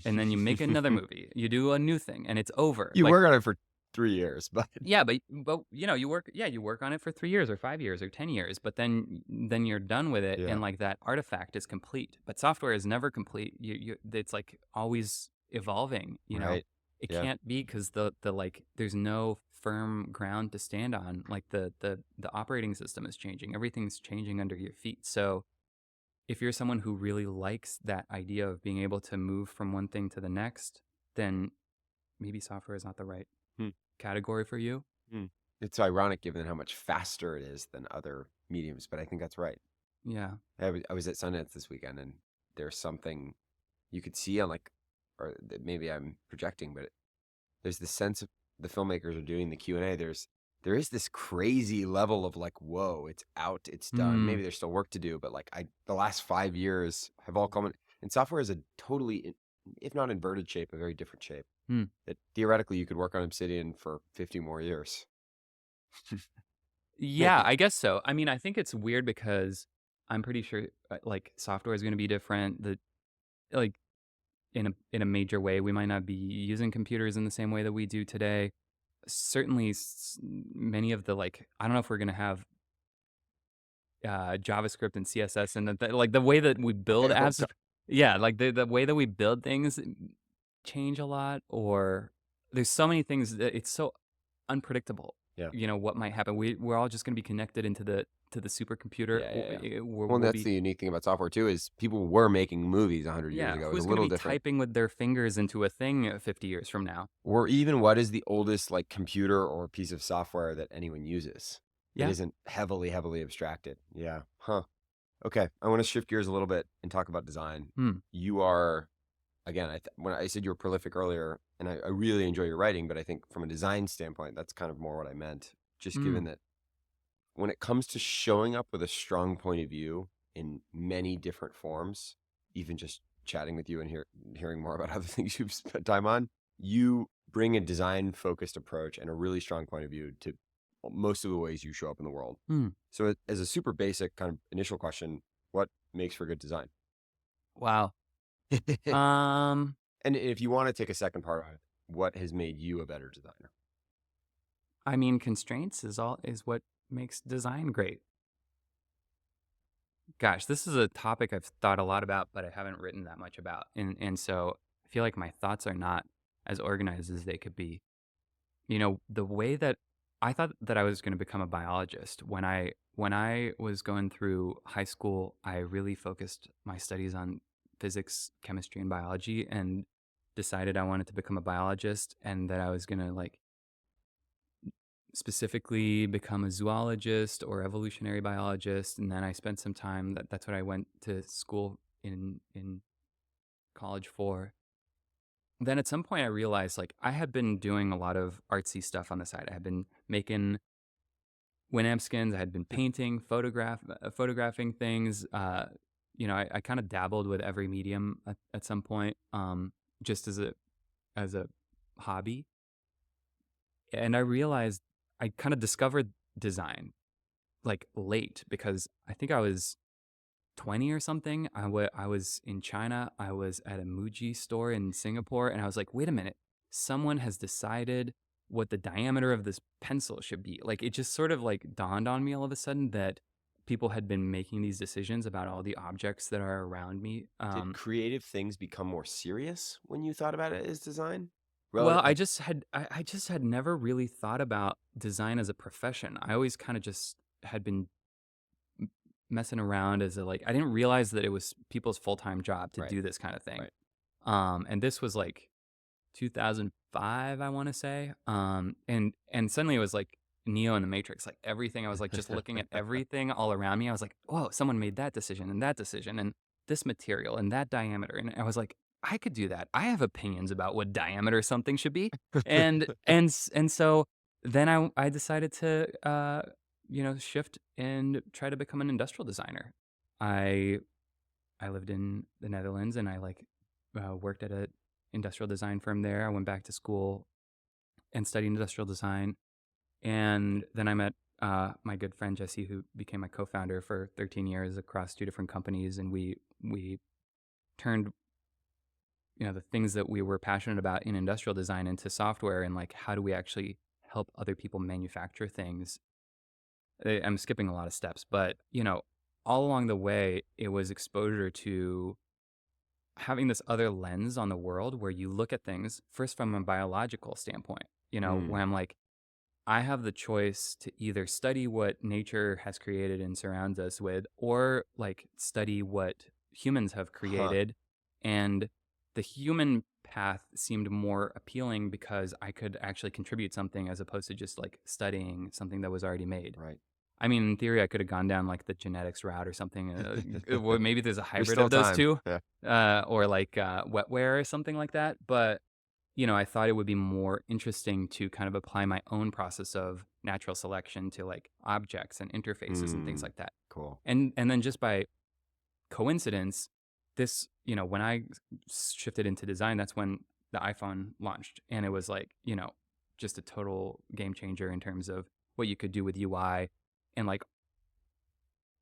S2: and then you make another movie, you do a new thing and it's over.
S1: You
S2: Like,
S1: work on it for 3 years, but
S2: yeah, but you work on it for 3 years or 5 years or 10 years, but then you're done with it,
S1: yeah,
S2: and like that artifact is complete. But software is never complete. It's like always evolving,
S1: right.
S2: It
S1: Yeah.
S2: can't be because the like there's no firm ground to stand on. Like the operating system is changing. Everything's changing under your feet. So if you're someone who really likes that idea of being able to move from one thing to the next, then maybe software is not the right
S1: Hmm.
S2: category for you.
S1: Hmm. It's ironic given how much faster it is than other mediums, but I think that's right.
S2: Yeah.
S1: I was at Sundance this weekend, and there's something you could see on maybe I'm projecting, but there's this sense of the filmmakers are doing the Q&A. There is this crazy level of like, whoa, it's out, it's done.
S2: Mm.
S1: Maybe there's still work to do, but like the last 5 years have all come, and software is a totally, if not inverted shape, a very different shape.
S2: Mm.
S1: That theoretically you could work on Obsidian for 50 more years.
S2: Yeah, I guess so. I mean, I think it's weird because I'm pretty sure like software is going to be different. Like in a major way, we might not be using computers in the same way that we do today. Certainly, many of the like I don't know if we're going to have JavaScript and CSS and like the way that we build
S1: I hope
S2: apps.
S1: so.
S2: Yeah, like the way that we build things change a lot, or there's so many things that it's so unpredictable.
S1: Yeah.
S2: What might happen. We're all just going to be connected into the supercomputer.
S1: Yeah, yeah, yeah.
S2: Where
S1: Well, and
S2: we'll
S1: that's
S2: be.
S1: the unique thing about software too, is people were making movies 100 years
S2: Yeah,
S1: ago. It was
S2: who's
S1: a
S2: going to
S1: little
S2: be
S1: different.
S2: typing with their fingers into a thing 50 years from now?
S1: Or even what is the oldest like computer or piece of software that anyone uses that
S2: Yeah.
S1: isn't heavily, heavily abstracted? Yeah. Huh. Okay. I want to shift gears a little bit and talk about design.
S2: Hmm.
S1: You are, again, when I said you were prolific earlier, and I really enjoy your writing, but I think from a design standpoint, that's kind of more what I meant. Just
S2: Hmm.
S1: given that when it comes to showing up with a strong point of view in many different forms, even just chatting with you and hearing more about other things you've spent time on, you bring a design focused approach and a really strong point of view to most of the ways you show up in the world.
S2: Hmm.
S1: So, as a super basic kind of initial question, what makes for good design?
S2: Wow. Um.
S1: And if you want to take a second part on it, what has made you a better designer?
S2: I mean, constraints is what makes design great? Gosh, this is a topic I've thought a lot about, but I haven't written that much about. And so I feel like my thoughts are not as organized as they could be. The way that I thought that I was going to become a biologist when I was going through high school, I really focused my studies on physics, chemistry, and biology, and decided I wanted to become a biologist, and that I was going to like specifically become a zoologist or evolutionary biologist. And then I spent some time that's what I went to school in college for. Then at some point I realized like I had been doing a lot of artsy stuff on the side. I had been making Winamp skins. I had been painting, photographing things. I kind of dabbled with every medium at some point, just as a hobby. And I realized I kind of discovered design like late, because I think I was 20 or something. I was in China. I was at a Muji store in Singapore, and I was like, wait a minute. Someone has decided what the diameter of this pencil should be. Like, it just sort of like dawned on me all of a sudden that people had been making these decisions about all the objects that are around me.
S1: Did creative things become more serious when you thought about it as design?
S2: Well,
S1: Relative,
S2: I just had never really thought about design as a profession. I always kind of just had been messing around as a like, I didn't realize that it was people's full-time job to
S1: right,
S2: do this kind of thing.
S1: right.
S2: And this was like 2005, I want to say. And suddenly it was like Neo in the Matrix. Like everything, I was like just looking at everything all around me. I was like, whoa, someone made that decision and this material and that diameter. And I was like, I could do that. I have opinions about what diameter something should be. And so then I decided to shift and try to become an industrial designer. I I lived in the Netherlands, and I worked at a industrial design firm there. I went back to school and studied industrial design, and then I met my good friend Jesse, who became my co-founder for 13 years across two different companies, and we turned the things that we were passionate about in industrial design into software, and like how do we actually help other people manufacture things. I'm skipping a lot of steps, but all along the way, it was exposure to having this other lens on the world where you look at things first from a biological standpoint, where I'm like, I have the choice to either study what nature has created and surrounds us with, or like study what humans have
S1: Huh,
S2: created. And the human path seemed more appealing because I could actually contribute something as opposed to just like studying something that was already made.
S1: right.
S2: I mean, in theory, I could have gone down like the genetics route or something. Or maybe there's a
S1: There's
S2: hybrid
S1: still
S2: of those
S1: time.
S2: two,
S1: Yeah.
S2: or like wetware or something like that. But I thought it would be more interesting to kind of apply my own process of natural selection to like objects and interfaces and things
S1: Hmm.
S2: like that.
S1: Cool.
S2: And then just by coincidence, this when I shifted into design, that's when the iPhone launched, and it was like just a total game changer in terms of what you could do with UI. And like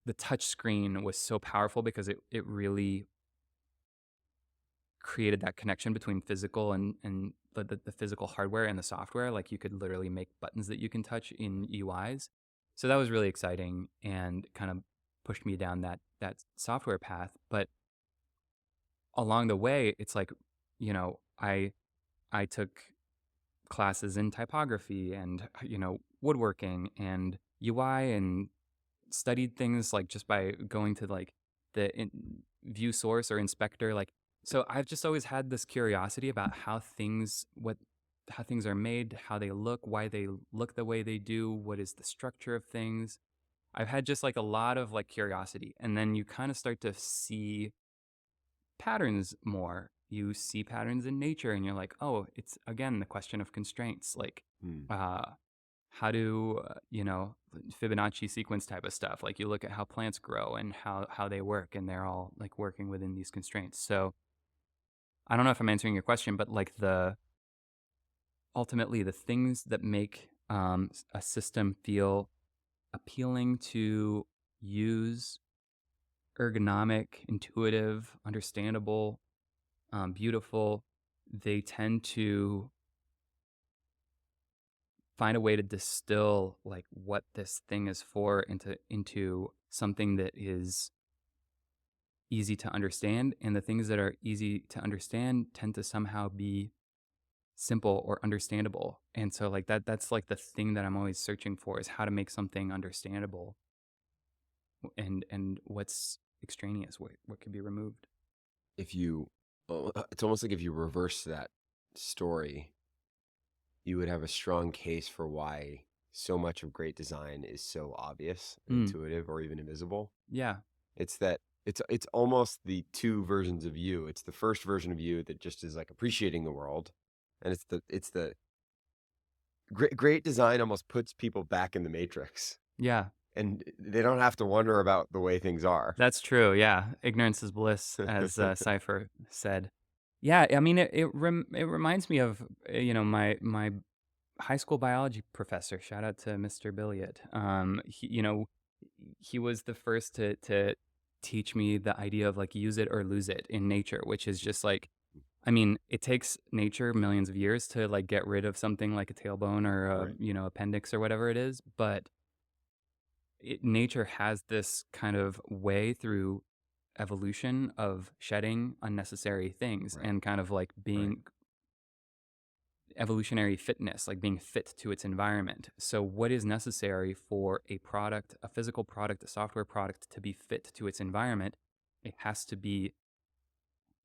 S2: the touch screen was so powerful because it really created that connection between physical and the physical hardware and the software. Like you could literally make buttons that you can touch in UIs. So that was really exciting and kind of pushed me down that software path. But along the way, it's like, I took classes in typography and woodworking and UI, and studied things like just by going to like view source or inspector. Like, so I've just always had this curiosity about how things are made, how they look, why they look the way they do, what is the structure of things. I've had just like a lot of like curiosity, and then you kind of start to see patterns more. You see patterns in nature, and you're like, oh, it's again the question of constraints. Like,
S1: Hmm.
S2: uh, how do Fibonacci sequence type of stuff? Like you look at how plants grow and how they work, and they're all like working within these constraints. So I don't know if I'm answering your question, but like the ultimately the things that make a system feel appealing to use, ergonomic, intuitive, understandable, beautiful, they tend to find a way to distill like what this thing is for into something that is easy to understand, and the things that are easy to understand tend to somehow be simple or understandable. And so like that's like the thing that I'm always searching for, is how to make something understandable, and what's extraneous, what could be removed.
S1: If you, it's almost like if you reverse that story, you would have a strong case for why so much of great design is so obvious and
S2: Mm,
S1: intuitive or even invisible.
S2: yeah.
S1: It's that it's almost the two versions of you. It's the first version of you that just is like appreciating the world, and it's the great design almost puts people back in the matrix,
S2: Yeah,
S1: and they don't have to wonder about the way things are.
S2: that's true. Yeah, ignorance is bliss, as Cypher said. Yeah, I mean, it reminds me of my high school biology professor. Shout out to Mr. Billiot. He was the first to teach me the idea of like use it or lose it in nature, which is just like, I mean, it takes nature millions of years to like get rid of something like a tailbone or a
S1: Right,
S2: appendix or whatever it is, but nature has this kind of way through evolution of shedding unnecessary things
S1: right,
S2: and kind of like
S1: right,
S2: being evolutionary fitness, like being fit to its environment. So, what is necessary for a product, a physical product, a software product to be fit to its environment? It has to be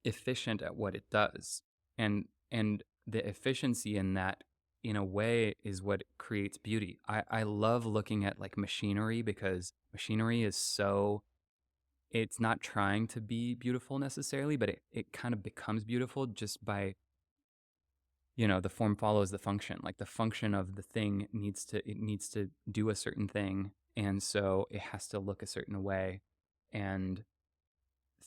S2: efficient at what it does. And the efficiency in that, in a way, is what creates beauty. I love looking at like machinery, because machinery is so, it's not trying to be beautiful necessarily, but it kind of becomes beautiful just by, the form follows the function. Like the function of the thing needs to do a certain thing, and so it has to look a certain way. And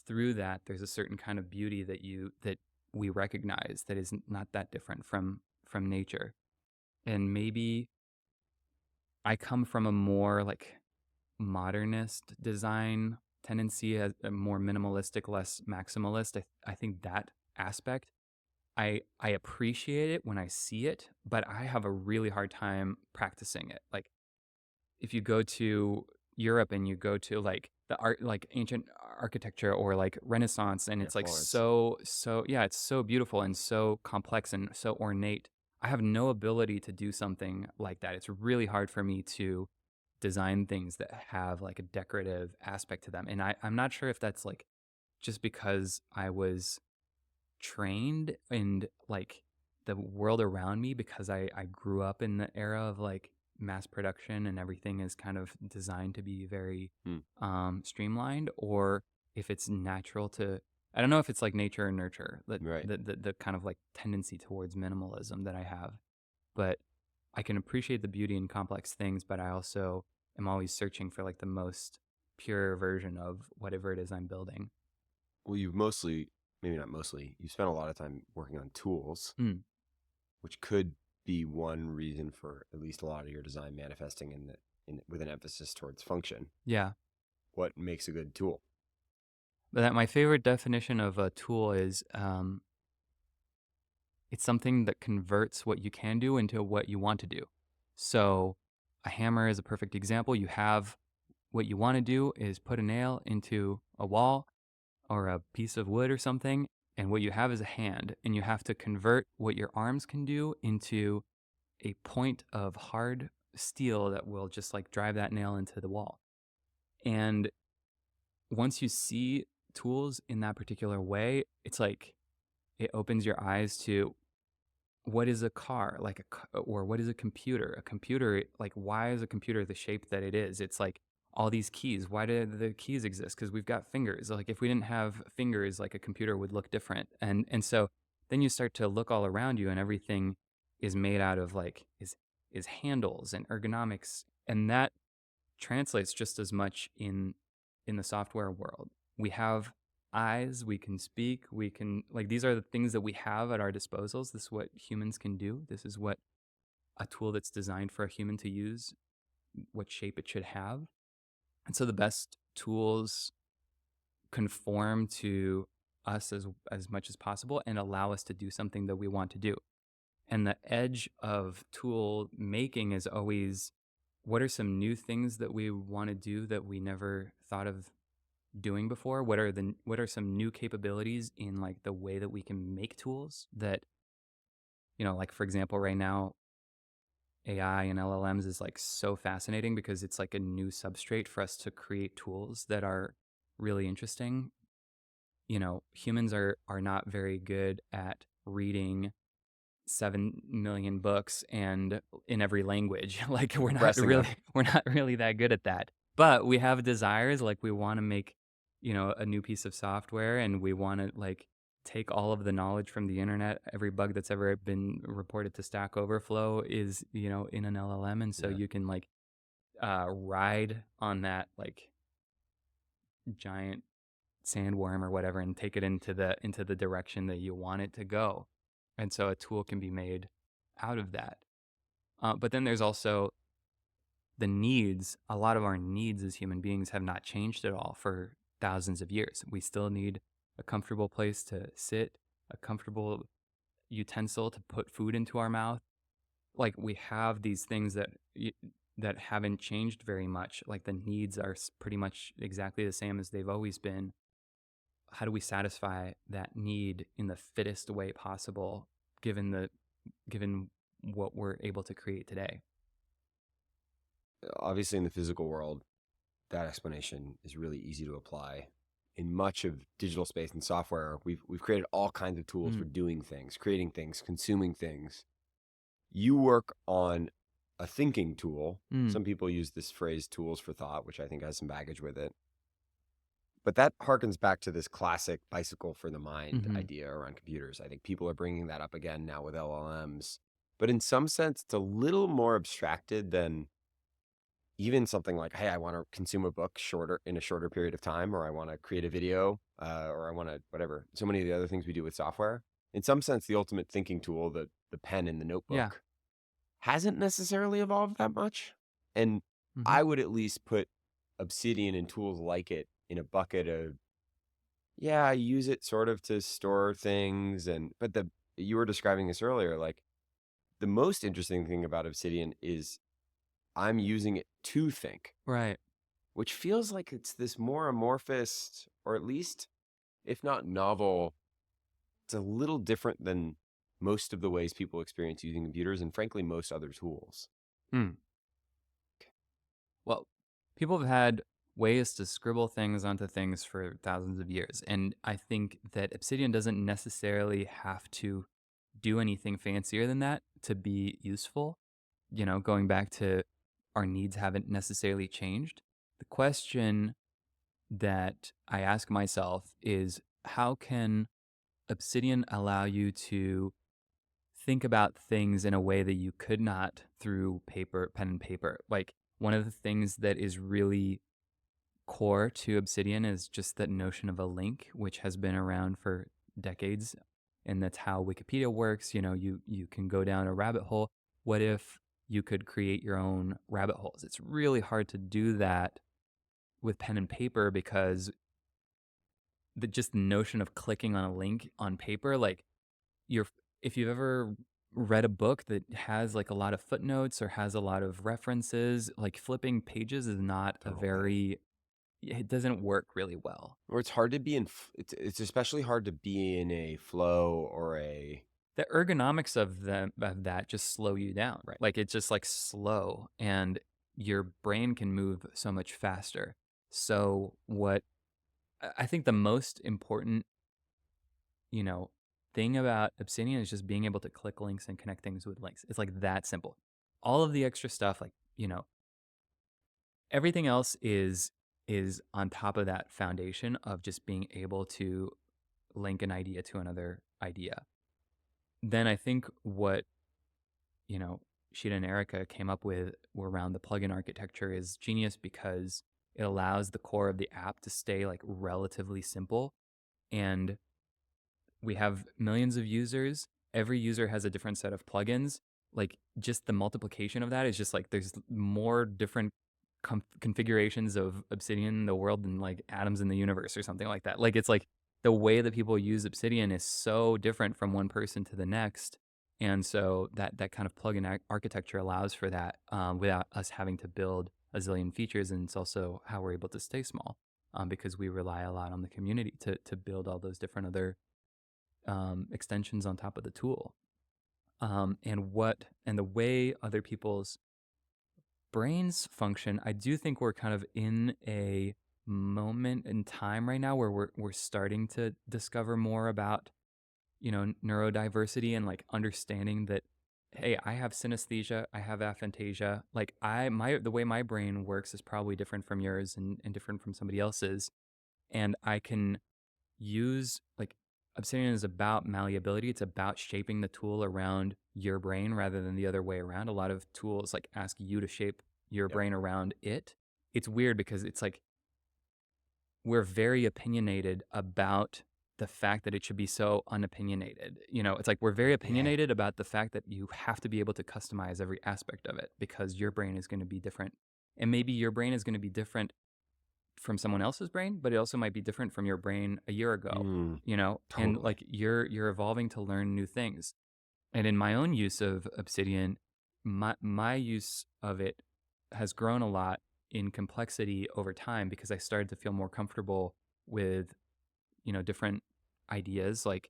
S2: through that, there's a certain kind of beauty that we recognize that is not that different from nature. And maybe I come from a more like modernist design tendency, a more minimalistic, less maximalist. I think that aspect, I appreciate it when I see it, but I have a really hard time practicing it. Like if you go to Europe and you go to like the art, like ancient architecture or like Renaissance, and
S1: yeah,
S2: it's like
S1: Florence.
S2: so yeah, it's so beautiful and so complex and so ornate. I have no ability to do something like that. It's really hard for me to design things that have like a decorative aspect to them. And I'm not sure if that's like just because I was trained in like the world around me, because I grew up in the era of like mass production and everything is kind of designed to be very
S1: Hmm.
S2: streamlined, or if it's natural to, I don't know if it's like nature or nurture, that
S1: Right.
S2: the kind of like tendency towards minimalism that I have. But I can appreciate the beauty in complex things, but I also am always searching for like the most pure version of whatever it is I'm building.
S1: Well, you've mostly, maybe not mostly, you spent a lot of time working on tools,
S2: Mm,
S1: which could be one reason for at least a lot of your design manifesting with an emphasis towards function.
S2: yeah.
S1: What makes a good tool?
S2: But that my favorite definition of a tool is, it's something that converts what you can do into what you want to do. So a hammer is a perfect example. You have what you want to do is put a nail into a wall or a piece of wood or something, and what you have is a hand, and you have to convert what your arms can do into a point of hard steel that will just like drive that nail into the wall. And once you see tools in that particular way, it's like it opens your eyes to what is a car, like or what is a computer. A computer, like why is a computer the shape that it is? It's like all these keys. Why do the keys exist? Because we've got fingers. Like if we didn't have fingers, like a computer would look different. And so then you start to look all around you, and everything is made out of like is handles and ergonomics, and that translates just as much in the software world. We have eyes, we can speak, we can, like, these are the things that we have at our disposals. This is what humans can do. This is what a tool that's designed for a human to use, what shape it should have. And so the best tools conform to us as much as possible and allow us to do something that we want to do. And the edge of tool making is always, what are some new things that we want to do that we never thought of doing before? What are some new capabilities in like the way that we can make tools that, like for example, right now AI and LLMs is like so fascinating because it's like a new substrate for us to create tools that are really interesting. Humans are not very good at reading 7 million books and in every language. Like
S1: Compressing them.
S2: we're not really that good at that. But we have desires, like we want to make, a new piece of software, and we want to like take all of the knowledge from the internet. Every bug that's ever been reported to Stack Overflow is, in an LLM, and so
S1: Yeah.
S2: you can like ride on that like giant sandworm or whatever and take it into the direction that you want it to go. And so a tool can be made out of that. But then there's also the needs. A lot of our needs as human beings have not changed at all for thousands of years. We still need a comfortable place to sit, a comfortable utensil to put food into our mouth. Like we have these things that haven't changed very much. Like the needs are pretty much exactly the same as they've always been. How do we satisfy that need in the fittest way possible, given what we're able to create today?
S1: Obviously, in the physical world, that explanation is really easy to apply. In much of digital space and software, we've created all kinds of tools for doing things, creating things, consuming things. You work on a thinking tool. Some people use this phrase tools for thought, which I think has some baggage with it. But that harkens back to this classic bicycle for the mind idea around computers. I think people are bringing that up again now with LLMs. But in some sense, it's a little more abstracted than even something like, hey, I want to consume a book in a shorter period of time, or I want to create a video, or I want to whatever. So many of the other things we do with software. In some sense, the ultimate thinking tool, the pen in the
S2: Yeah.
S1: notebook, hasn't necessarily evolved that much. And I would at least put Obsidian and tools like it in a bucket of, yeah, I use it sort of to store things. But you were describing this earlier, like the most interesting thing about Obsidian is I'm using it to think,
S2: Right.
S1: which feels like it's this more amorphous, or at least, if not novel, it's a little different than most of the ways people experience using computers and frankly, most other tools.
S2: Well, people have had ways to scribble things onto things for thousands of years. And I think that Obsidian doesn't necessarily have to do anything fancier than that to be useful. Going back to our needs haven't necessarily changed. The question that I ask myself is, how can Obsidian allow you to think about things in a way that you could not through pen and paper? Like one of the things that is really core to Obsidian is just that notion of a link, which has been around for decades. And that's how Wikipedia works. You can go down a rabbit hole. What if you could create your own rabbit holes? It's really hard to do that with pen and paper because just the notion of clicking on a link on paper, like if you've ever read a book that has like a lot of footnotes or has a lot of references, like flipping pages is not it doesn't work really well.
S1: Or it's hard to be it's especially hard to be in a flow or a.
S2: The ergonomics of that just slow you down.
S1: Right.
S2: Like it's just like slow, and your brain can move so much faster. So what I think the most important, thing about Obsidian is just being able to click links and connect things with links. It's like that simple. All of the extra stuff, like, everything else is on top of that foundation of just being able to link an idea to another idea. Then I think what, Shida and Erica came up with around the plugin architecture is genius because it allows the core of the app to stay like relatively simple. And we have millions of users. Every user has a different set of plugins. Like just the multiplication of that is just like there's more different configurations of Obsidian in the world than like atoms in the universe or something like that. Like it's like the way that people use Obsidian is so different from one person to the next. And so that kind of plugin architecture allows for that without us having to build a zillion features. And it's also how we're able to stay small because we rely a lot on the community to build all those different other extensions on top of the tool. And the way other people's brains function, I do think we're kind of in a moment in time right now where we're starting to discover more about, you know, neurodiversity and like understanding that, hey, I have synesthesia, I have aphantasia. Like the way my brain works is probably different from yours and different from somebody else's. And I can use like Obsidian is about malleability. It's about shaping the tool around your brain rather than the other way around. A lot of tools like ask you to shape your
S1: Yep.
S2: brain around it. It's weird because it's like we're very opinionated about the fact that it should be so unopinionated. You know, it's like we're very
S1: Yeah.
S2: opinionated about the fact that you have to be able to customize every aspect of it because your brain is going to be different. And maybe your brain is going to be different from someone else's brain, but it also might be different from your brain a year ago, you know? And
S1: Totally.
S2: like you're evolving to learn new things. And in my own use of Obsidian, my use of it has grown a lot in complexity over time because I started to feel more comfortable with, you know, different ideas. Like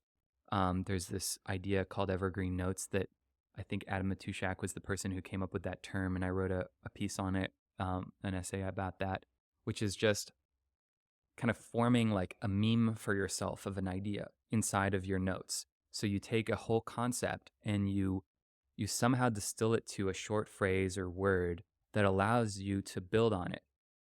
S2: there's this idea called evergreen notes that I think Adam Matushak was the person who came up with that term, and I wrote a piece on it, an essay about that, which is just kind of forming like a meme for yourself of an idea inside of your notes. So you take a whole concept and you somehow distill it to a short phrase or word that allows you to build on it.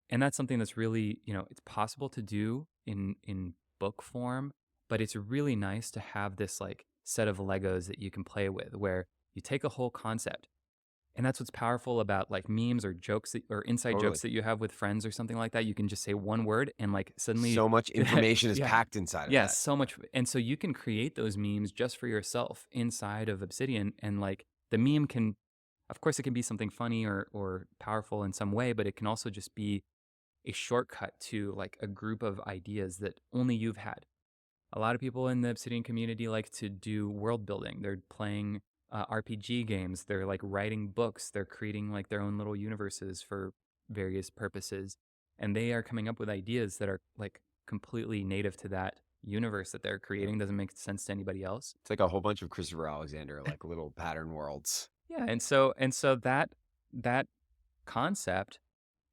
S2: And that's something that's really, you know, it's possible to do in book form, but it's really nice to have this like set of Legos that you can play with where you take a whole concept. And that's what's powerful about like memes or jokes or inside
S1: Totally.
S2: jokes that you have with friends or something like that. You can just say one word and like suddenly
S1: So much information is
S2: yeah,
S1: packed inside of
S2: yeah,
S1: that.
S2: so much. And so you can create those memes just for yourself inside of Obsidian. And like the meme can, of course, it can be something funny or powerful in some way, but it can also just be a shortcut to like a group of ideas that only you've had. A lot of people in the Obsidian community like to do world building. They're playing RPG games. They're like writing books. They're creating like their own little universes for various purposes. And they are coming up with ideas that are like completely native to that universe that they're
S1: Yep.
S2: creating. Doesn't make sense to anybody else.
S1: It's like a whole bunch of Christopher Alexander, like little pattern worlds.
S2: Yeah. And so that concept,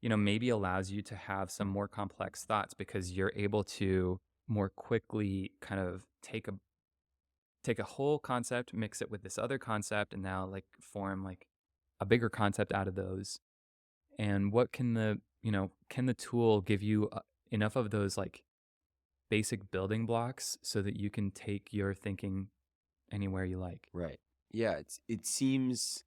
S2: you know, maybe allows you to have some more complex thoughts because you're able to more quickly kind of take a whole concept, mix it with this other concept, and now like form like a bigger concept out of those. And what can can the tool give you enough of those like basic building blocks so that you can take your thinking anywhere you like?
S1: Right. Yeah, it seems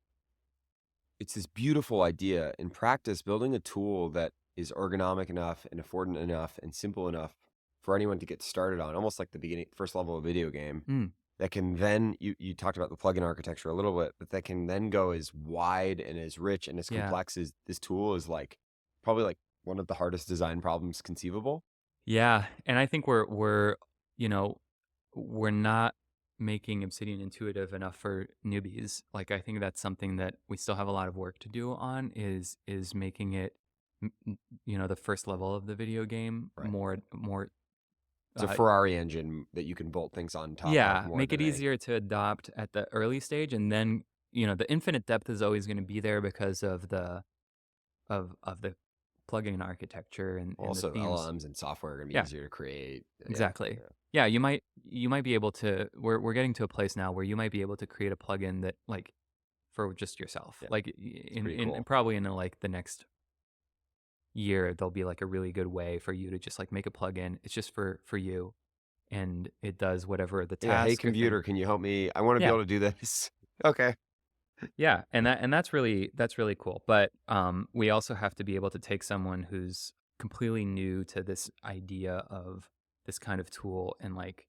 S1: it's this beautiful idea. In practice, building a tool that is ergonomic enough and affordant enough and simple enough for anyone to get started on, almost like the beginning first level of a video game,
S2: Mm,
S1: that can then you talked about the plugin architecture a little bit, but that can then go as wide and as rich and as
S2: yeah.
S1: complex as this tool is like probably like one of the hardest design problems conceivable.
S2: Yeah, and I think you know, we're not making Obsidian intuitive enough for newbies. Like I think that's something that we still have a lot of work to do on is making it you know, the first level of the video game
S1: Right.
S2: more
S1: It's a
S2: uh
S1: Ferrari engine that you can bolt things on top of
S2: yeah,
S1: more
S2: make it
S1: than a
S2: easier to adopt at the early stage, and then, you know, the infinite depth is always going to be there because of the plugin architecture and the
S1: also
S2: themes.
S1: LLMs and software are going to be
S2: Yeah.
S1: easier to create. Yeah.
S2: Exactly.
S1: Yeah.
S2: Yeah, you might be able to we're getting to a place now where you might be able to create a plugin that like for just yourself.
S1: Yeah.
S2: Like
S1: It's pretty
S2: in
S1: cool.
S2: probably in like the next year there'll be like a really good way for you to just like make a plugin. It's just for you and it does whatever the
S1: Yeah. Hey,
S2: task or thing.
S1: computer, can you help me? I want to be
S2: Yeah.
S1: able to do this. Okay.
S2: Yeah, and that's really cool. But we also have to be able to take someone who's completely new to this idea of this kind of tool and like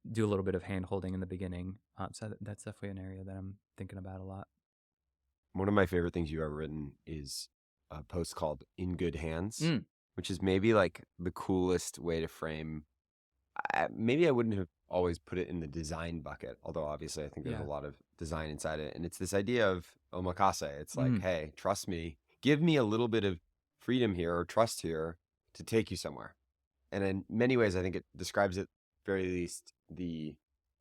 S2: do a little bit of hand holding in the beginning. So that's definitely an area that I'm thinking about a lot.
S1: One of my favorite things you've ever written is a post called In Good Hands,
S2: Mm,
S1: which is maybe like the coolest way to frame. Maybe I wouldn't have always put it in the design bucket, although obviously I think there's
S2: Yeah.
S1: a lot of design inside it. And it's this idea of omakase. It's like,
S2: Mm.
S1: hey, trust me, give me a little bit of freedom here or trust here to take you somewhere. And in many ways, I think it describes at very least the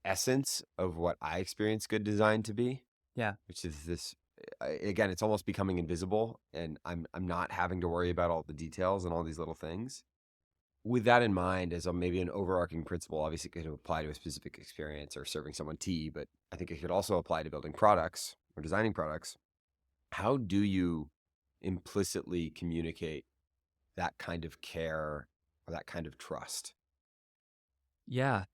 S1: essence of what I experience good design to be,
S2: Yeah.
S1: which is this. Again, it's almost becoming invisible, and I'm not having to worry about all the details and all these little things. With that in mind, as maybe an overarching principle, obviously it could apply to a specific experience or serving someone tea, but I think it could also apply to building products or designing products. How do you implicitly communicate that kind of care or that kind of trust?
S2: Yeah.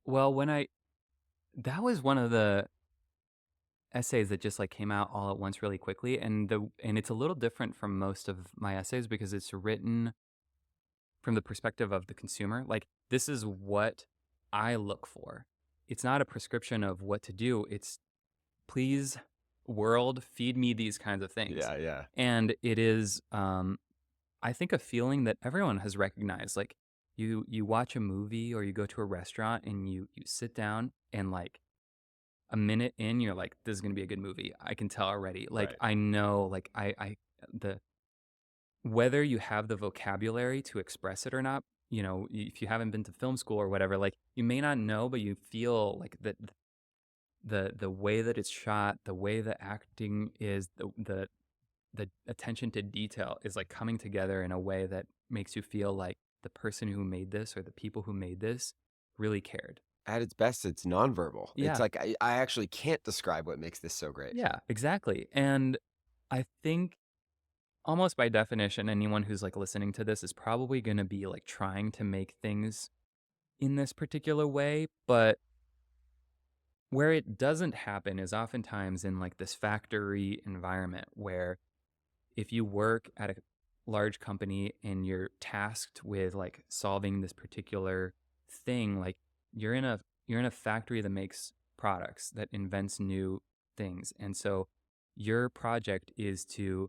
S2: Well, that was one of the essays that just like came out all at once really quickly, and it's a little different from most of my essays because it's written from the perspective of the consumer. Like, this is what I look for. It's not a prescription of what to do. It's, please, world, feed me these kinds of things.
S1: Yeah, yeah.
S2: And it is, I think, a feeling that everyone has recognized. Like, you watch a movie or you go to a restaurant and you sit down and like a minute in, you're like, this is gonna be a good movie. I can tell already. Like,
S1: Right.
S2: I know, like the whether you have the vocabulary to express it or not, if you haven't been to film school or whatever, like, you may not know, but you feel like the way that it's shot, the way the acting is, the attention to detail is like coming together in a way that makes you feel like the person who made this or the people who made this really cared.
S1: At its best, it's nonverbal. It's
S2: Yeah.
S1: like I actually can't describe what makes this so great.
S2: Yeah, exactly. And I think almost by definition, anyone who's like listening to this is probably going to be like trying to make things in this particular way. But where it doesn't happen is oftentimes in like this factory environment where if you work at a large company and you're tasked with like solving this particular thing, like you're in a factory that makes products, that invents new things. And so your project is to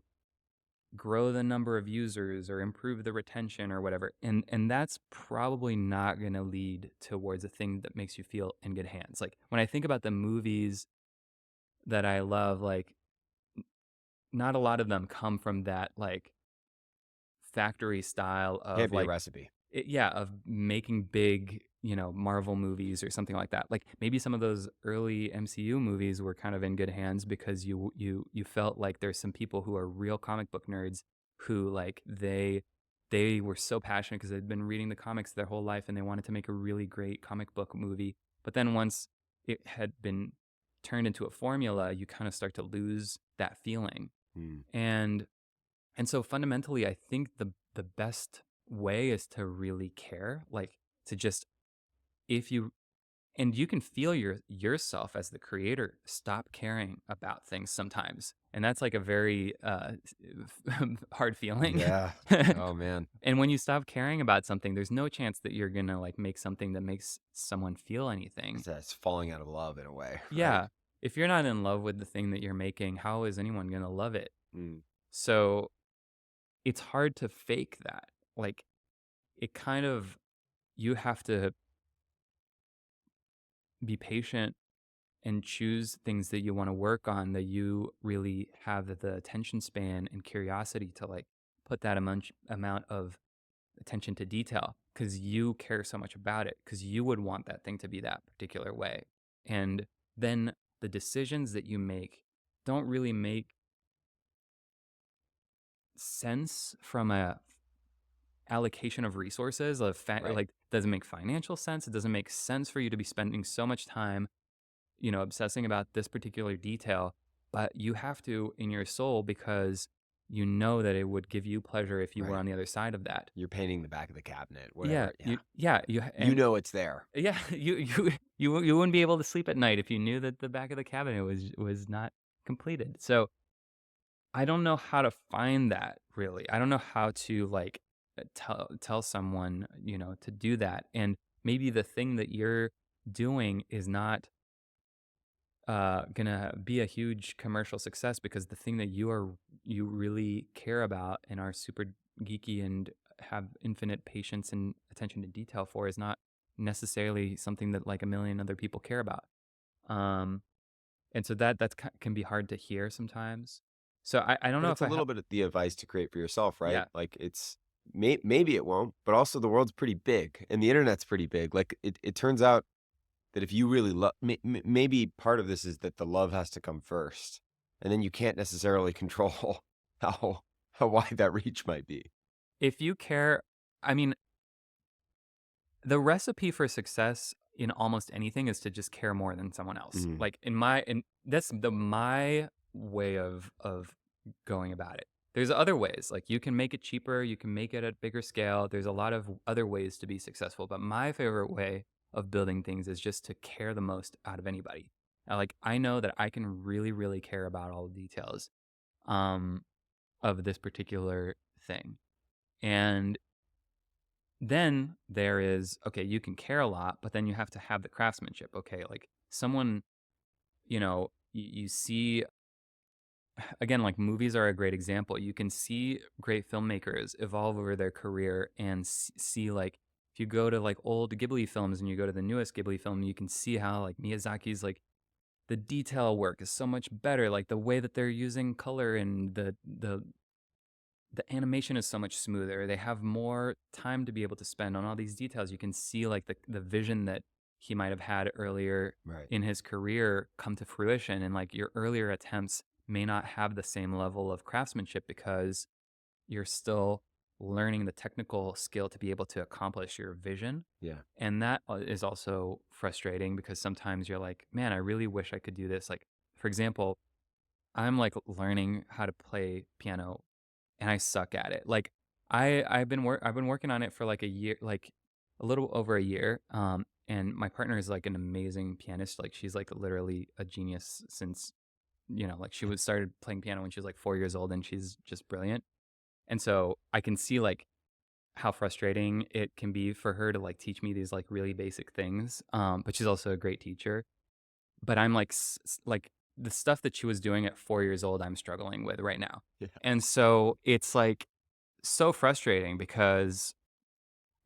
S2: grow the number of users or improve the retention or whatever. And that's probably not going to lead towards a thing that makes you feel in good hands. Like, when I think about the movies that I love, like, not a lot of them come from that like factory style
S1: Can't
S2: of
S1: be a
S2: like
S1: recipe.
S2: of making big, Marvel movies or something like that. Like, maybe some of those early MCU movies were kind of in good hands because you felt like there's some people who are real comic book nerds who like they were so passionate because they'd been reading the comics their whole life and they wanted to make a really great comic book movie. But then once it had been turned into a formula, you kind of start to lose that feeling.
S1: Hmm.
S2: And so fundamentally, I think the best way is to really care, like, to just, if you and you can feel yourself as the creator stop caring about things sometimes. And that's like a very hard feeling.
S1: Yeah. Oh man.
S2: And when you stop caring about something, there's no chance that you're going to like make something that makes someone feel anything.
S1: It's falling out of love in a way, right?
S2: Yeah. If you're not in love with the thing that you're making, how is anyone going to love it?
S1: Mm.
S2: So it's hard to fake that. Like, it kind of, you have to be patient and choose things that you want to work on, that you really have the attention span and curiosity to like put that amount of attention to detail because you care so much about it, because you would want that thing to be that particular way. And then the decisions that you make don't really make sense from a allocation of resources
S1: Right.
S2: like, doesn't make financial sense. It doesn't make sense for you to be spending so much time, obsessing about this particular detail, but you have to in your soul because you know that it would give you pleasure if you were
S1: Right.
S2: on the other side of that.
S1: You're painting the back of the cabinet,
S2: Yeah,
S1: whatever. Yeah. You
S2: and
S1: know it's there.
S2: yeah, you wouldn't be able to sleep at night if you knew that the back of the cabinet was not completed. So I don't know how to find that, really. I don't know how to like tell someone, to do that. And maybe the thing that you're doing is not gonna be a huge commercial success because the thing that you really care about and are super geeky and have infinite patience and attention to detail for is not necessarily something that like a million other people care about. Um, and so can be hard to hear sometimes. So I don't
S1: But
S2: know
S1: it's
S2: if
S1: a
S2: I have.
S1: little bit of the advice to create for yourself, right?
S2: Yeah.
S1: Like it's maybe it won't, but also the world's pretty big and the internet's pretty big. Like it turns out that if you really love, maybe part of this is that the love has to come first, and then you can't necessarily control how wide that reach might be.
S2: If you care, I mean, the recipe for success in almost anything is to just care more than someone else.
S1: Mhm.
S2: Like in that's my way of going about it. There's other ways. Like you can make it cheaper, you can make it at bigger scale. There's a lot of other ways to be successful, but my favorite way of building things is just to care the most out of anybody. Like I know that I can really care about all the details um of this particular thing. And then there is, okay, you can care a lot, but then you have to have the craftsmanship. Okay, like someone, you see, again, like movies are a great example. You can see great filmmakers evolve over their career and see, like, if you go to like old Ghibli films and you go to the newest Ghibli film, you can see how like Miyazaki's like the detail work is so much better. Like the way that they're using color and the animation is so much smoother. They have more time to be able to spend on all these details. You can see like the vision that he might have had earlier
S1: Right.
S2: in his career come to fruition, and like your earlier attempts may not have the same level of craftsmanship because you're still learning the technical skill to be able to accomplish your vision.
S1: Yeah.
S2: And that is also frustrating because sometimes you're like, man, I really wish I could do this. Like, for example, I'm like learning how to play piano and I suck at it. Like I've been working on it for like a year, like a little over a year. And my partner is like an amazing pianist. Like she's like literally a genius since, like she was started playing piano when she was like 4 years old, and she's just brilliant. And so I can see like how frustrating it can be for her to like teach me these like really basic things. But she's also a great teacher. But I'm like like the stuff that she was doing at 4 years old, I'm struggling with right now.
S1: Yeah.
S2: And so it's like so frustrating because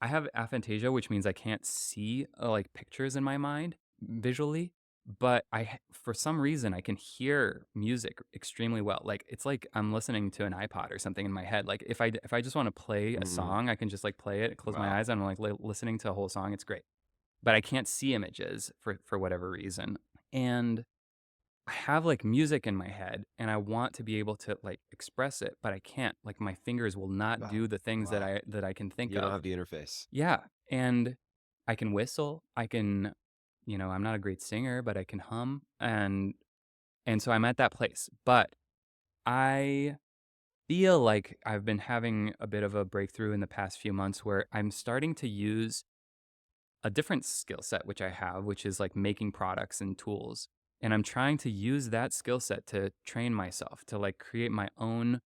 S2: I have aphantasia, which means I can't see like pictures in my mind visually, but for some reason I can hear music extremely well. Like it's like I'm listening to an iPod or something in my head. Like if I just want to play a
S1: Mhm.
S2: song, I can just like play it, close my
S1: Wow.
S2: eyes, and I'm like listening to a whole song. It's great. But I can't see images for whatever reason. And I have like music in my head and I want to be able to like express it, but I can't. Like my fingers will not
S1: Wow.
S2: do the things that
S1: Wow.
S2: I can think
S1: You don't
S2: of.
S1: have the interface.
S2: Yeah. And I can whistle. I can, I'm not a great singer, but I can hum. And so I'm at that place. But I feel like I've been having a bit of a breakthrough in the past few months where I'm starting to use a different skill set which I have, which is like making products and tools. And I'm trying to use that skill set to train myself to like create my own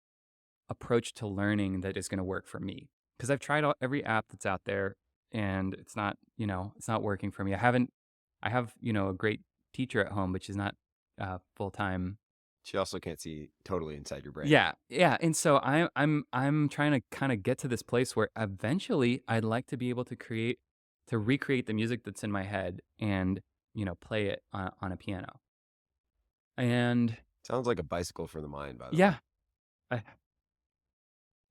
S2: approach to learning that is going to work for me. Because I've tried every app that's out there and it's not working for me. I have, a great teacher at home, but she's not full time.
S1: She also can't see totally inside your brain.
S2: Yeah, yeah, and so I'm trying to kind of get to this place where eventually I'd like to be able to recreate the music that's in my head and play it on a piano. And
S1: Sounds like a bicycle for the mind, by the way.
S2: yeah, I,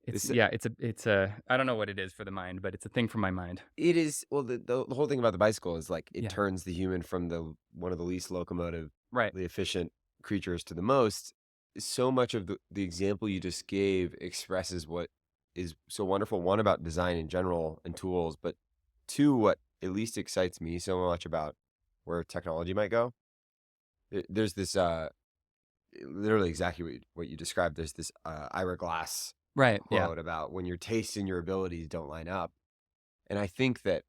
S1: This
S2: it's a I don't know what it is for the mind, but it's a thing for my mind.
S1: It is well, the whole thing about the bicycle is like it
S2: Yeah,
S1: turns the human from the one of the least locomotively
S2: right.
S1: efficient creatures to the most. So much of the example you just gave expresses what is so wonderful. One, about design in general and tools, but two, what at least excites me so much about where technology might go. There's this literally exactly what you described. There's this Ira Glass
S2: Right. Yeah.
S1: quote about when your tastes and your abilities don't line up. And I think that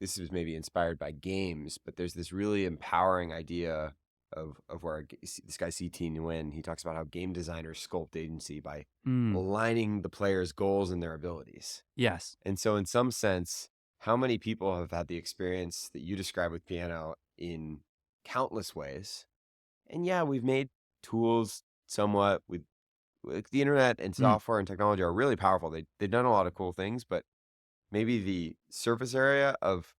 S1: this was maybe inspired by games, but there's this really empowering idea of where this guy C.T. Nguyen, he talks about how game designers sculpt agency by
S2: Mm,
S1: aligning the player's goals and their abilities.
S2: yes.
S1: And so in some sense, how many people have had the experience that you describe with piano in countless ways? And yeah, we've made tools somewhat with the internet, and
S2: Mm,
S1: software and technology are really powerful. They've done a lot of cool things, but maybe the surface area of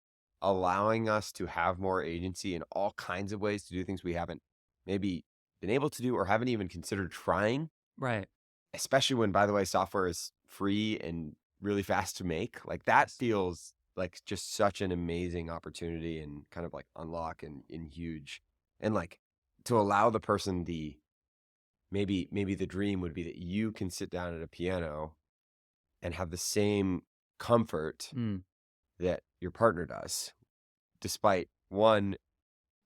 S1: allowing us to have more agency in all kinds of ways to do things we haven't maybe been able to do or haven't even considered trying,
S2: Right.
S1: especially when, by the way, software is free and really fast to make. Like that
S2: Yes.
S1: feels like just such an amazing opportunity and kind of like unlock and huge. And like to allow the person maybe the dream would be that you can sit down at a piano and have the same comfort
S2: Mm.
S1: that your partner does, despite one,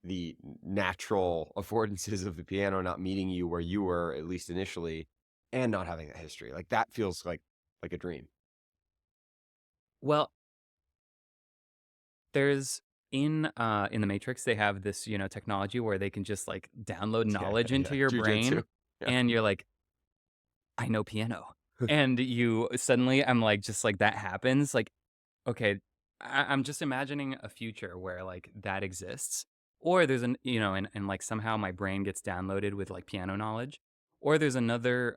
S1: the natural affordances of the piano not meeting you where you were, at least initially, and not having that history. Like that feels like a dream.
S2: Well, there's in the Matrix, they have this, technology where they can just like download
S1: Yeah,
S2: knowledge
S1: yeah.
S2: into your
S1: Jujitsu.
S2: brain,
S1: Yeah.
S2: and you're like, I know piano. And you suddenly, I'm like, just like that happens. Like, okay, I'm just imagining a future where like that exists. Or there's and like somehow my brain gets downloaded with like piano knowledge. Or there's another,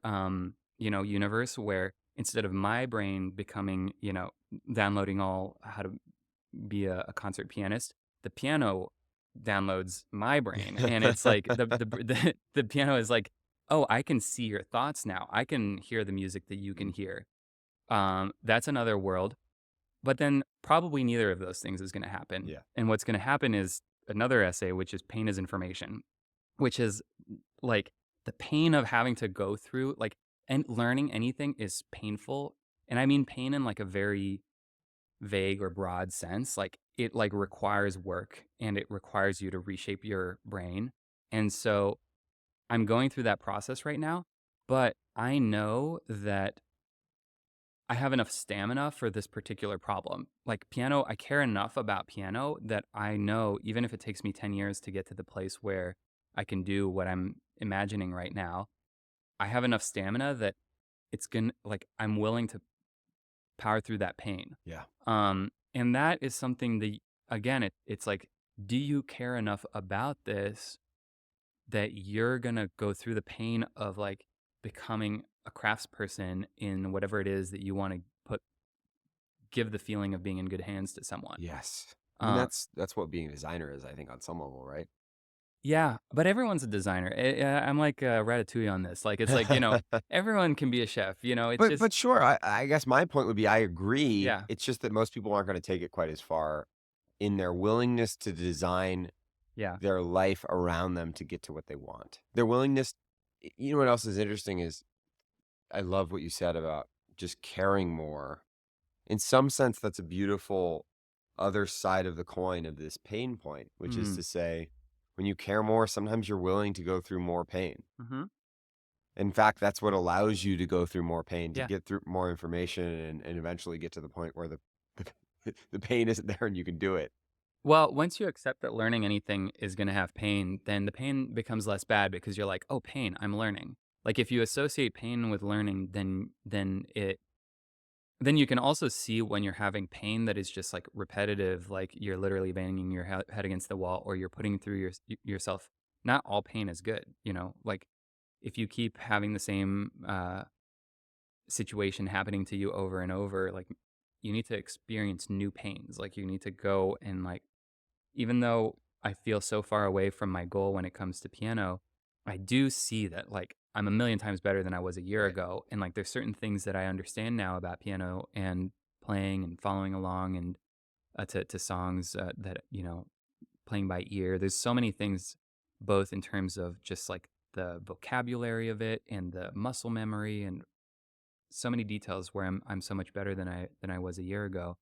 S2: universe where instead of my brain becoming, downloading all how to be a concert pianist, the piano downloads my brain, and it's like the piano is like, oh, I can see your thoughts now. I can hear the music that you can
S1: Mm,
S2: hear. That's another world. But then probably neither of those things is going to happen.
S1: yeah.
S2: And what's going to happen is another essay, which is pain is information, which is like the pain of having to go through like and learning anything is painful. And I mean pain in like a very vague or broad sense. Like it like requires work and it requires you to reshape your brain. And so I'm going through that process right now, but I know that I have enough stamina for this particular problem. Like piano, I care enough about piano that I know even if it takes me 10 years to get to the place where I can do what I'm imagining right now, I have enough stamina that it's going to like I'm willing to power through that pain.
S1: Yeah.
S2: And that is something that again, it's like, do you care enough about this that you're gonna go through the pain of like becoming a craftsperson in whatever it is that you want to give the feeling of being in good hands to someone.
S1: Yes. I mean,
S2: Uh,
S1: that's what being a designer is, I think, on some level, right?
S2: yeah, but everyone's a designer. I'm like Ratatouille on this. Like it's like everyone can be a chef. It's just
S1: But sure, I guess my point would be I agree.
S2: yeah,
S1: It's just that most people aren't going to take it quite as far in their willingness to design
S2: yeah.
S1: their life around them to get to what they want. Their willingness, you know what else is interesting is I love what you said about just caring more. In some sense, that's a beautiful other side of the coin of this pain point, which is
S2: Mm-hmm.
S1: to say, when you care more, sometimes you're willing to go through more pain.
S2: Mm-hmm.
S1: In fact, that's what allows you to go through more pain, to
S2: Yeah.
S1: get through more information and eventually get to the point where the pain isn't there and you can do it.
S2: Well, once you accept that learning anything is going to have pain, then the pain becomes less bad because you're like, "Oh, pain, I'm learning." Like if you associate pain with learning, then you can also see when you're having pain that is just like repetitive, like you're literally banging your head against the wall or you're putting through yourself. Not all pain is good, Like if you keep having the same situation happening to you over and over, like you need to experience new pains. Like you need to go and like even though I feel so far away from my goal when it comes to piano, I do see that like I'm a million times better than I was a year
S1: Right.
S2: ago. And like there's certain things that I understand now about piano and playing and following along and to songs that, playing by ear. There's so many things, both in terms of just like the vocabulary of it and the muscle memory and so many details where I'm so much better than I was a year ago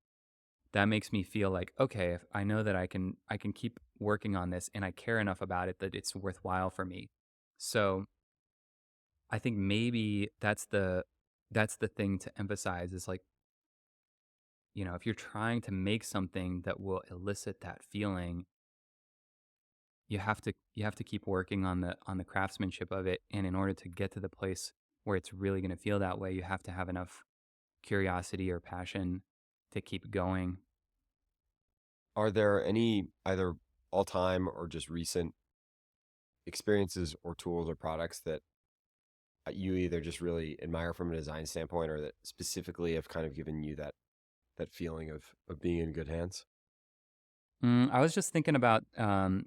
S2: that makes me feel like okay if I know that I can keep working on this and I care enough about it that it's worthwhile for me. So I think maybe that's the thing to emphasize is like if you're trying to make something that will elicit that feeling, you have to keep working on the craftsmanship of it, and in order to get to the place where it's really going to feel that way you have to have enough curiosity or passion to keep going.
S1: Are there any either all time or just recent experiences or tools or products that you either just really admire from a design standpoint or that specifically have kind of given you that feeling of being in good hands?
S2: I was just thinking about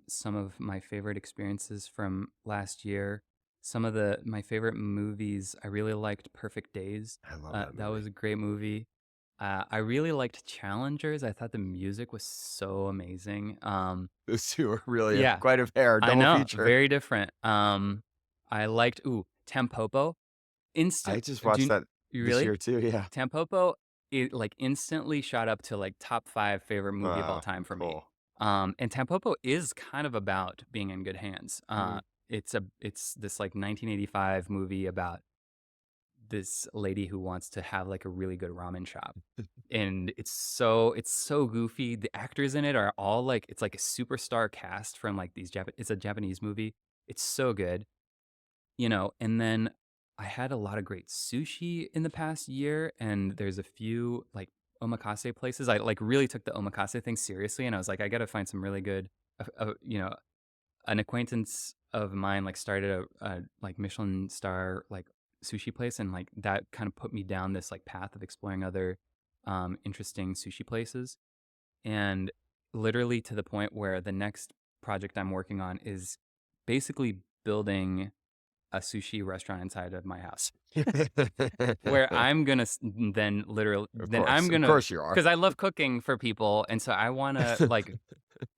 S2: some of my favorite experiences from last year. Some of my favorite movies. I really liked Perfect Days.
S1: I love that
S2: That
S1: movie.
S2: was a great movie. I really liked Challengers. I thought the music was so amazing.
S1: Those two are really
S2: Yeah,
S1: quite a pair,
S2: I
S1: double
S2: know,
S1: feature.
S2: very different. I liked Tampopo.
S1: I
S2: Instant.
S1: just
S2: Do
S1: watched
S2: you,
S1: that
S2: you
S1: this
S2: really?
S1: year too. Yeah.
S2: Tampopo, it like instantly shot up to like top 5 favorite movie of all
S1: Wow.
S2: time for me.
S1: Cool.
S2: And Tampopo is kind of about being in good hands.
S1: Mm.
S2: It's this like 1985 movie about this lady who wants to have like a really good ramen shop. And it's so goofy. The actors in it are all like it's like a superstar cast from like it's a Japanese movie. It's so good, and then I had a lot of great sushi in the past year, and there's a few like omakase places. I like really took the omakase thing seriously, and I was like, I got to find some really good, an acquaintance of mine like started a like Michelin star like sushi place, and like that kind of put me down this like path of exploring other interesting sushi places, and literally to the point where the next project I'm working on is basically building a sushi restaurant inside of my house where I'm gonna then literally then I'm
S1: Of
S2: gonna
S1: course you are.
S2: because I love cooking for people, and so I want to like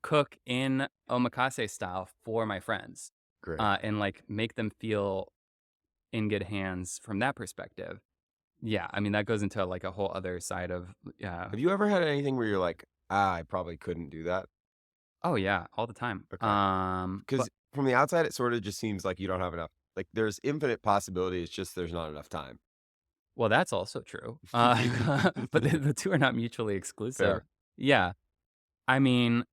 S2: cook in omakase style for my friends,
S1: Great.
S2: and like make them feel in good hands from that perspective. Yeah, I mean that goes into like a whole other side of yeah.
S1: Have you ever had anything where you're like, I probably couldn't do that?
S2: Oh yeah, all the time.
S1: Okay.
S2: But
S1: Because from the outside, it sort of just seems like you don't have enough. Like there's infinite possibility. It's just there's not enough time.
S2: well, that's also true. But the two are not mutually exclusive.
S1: Fair.
S2: Yeah, I mean,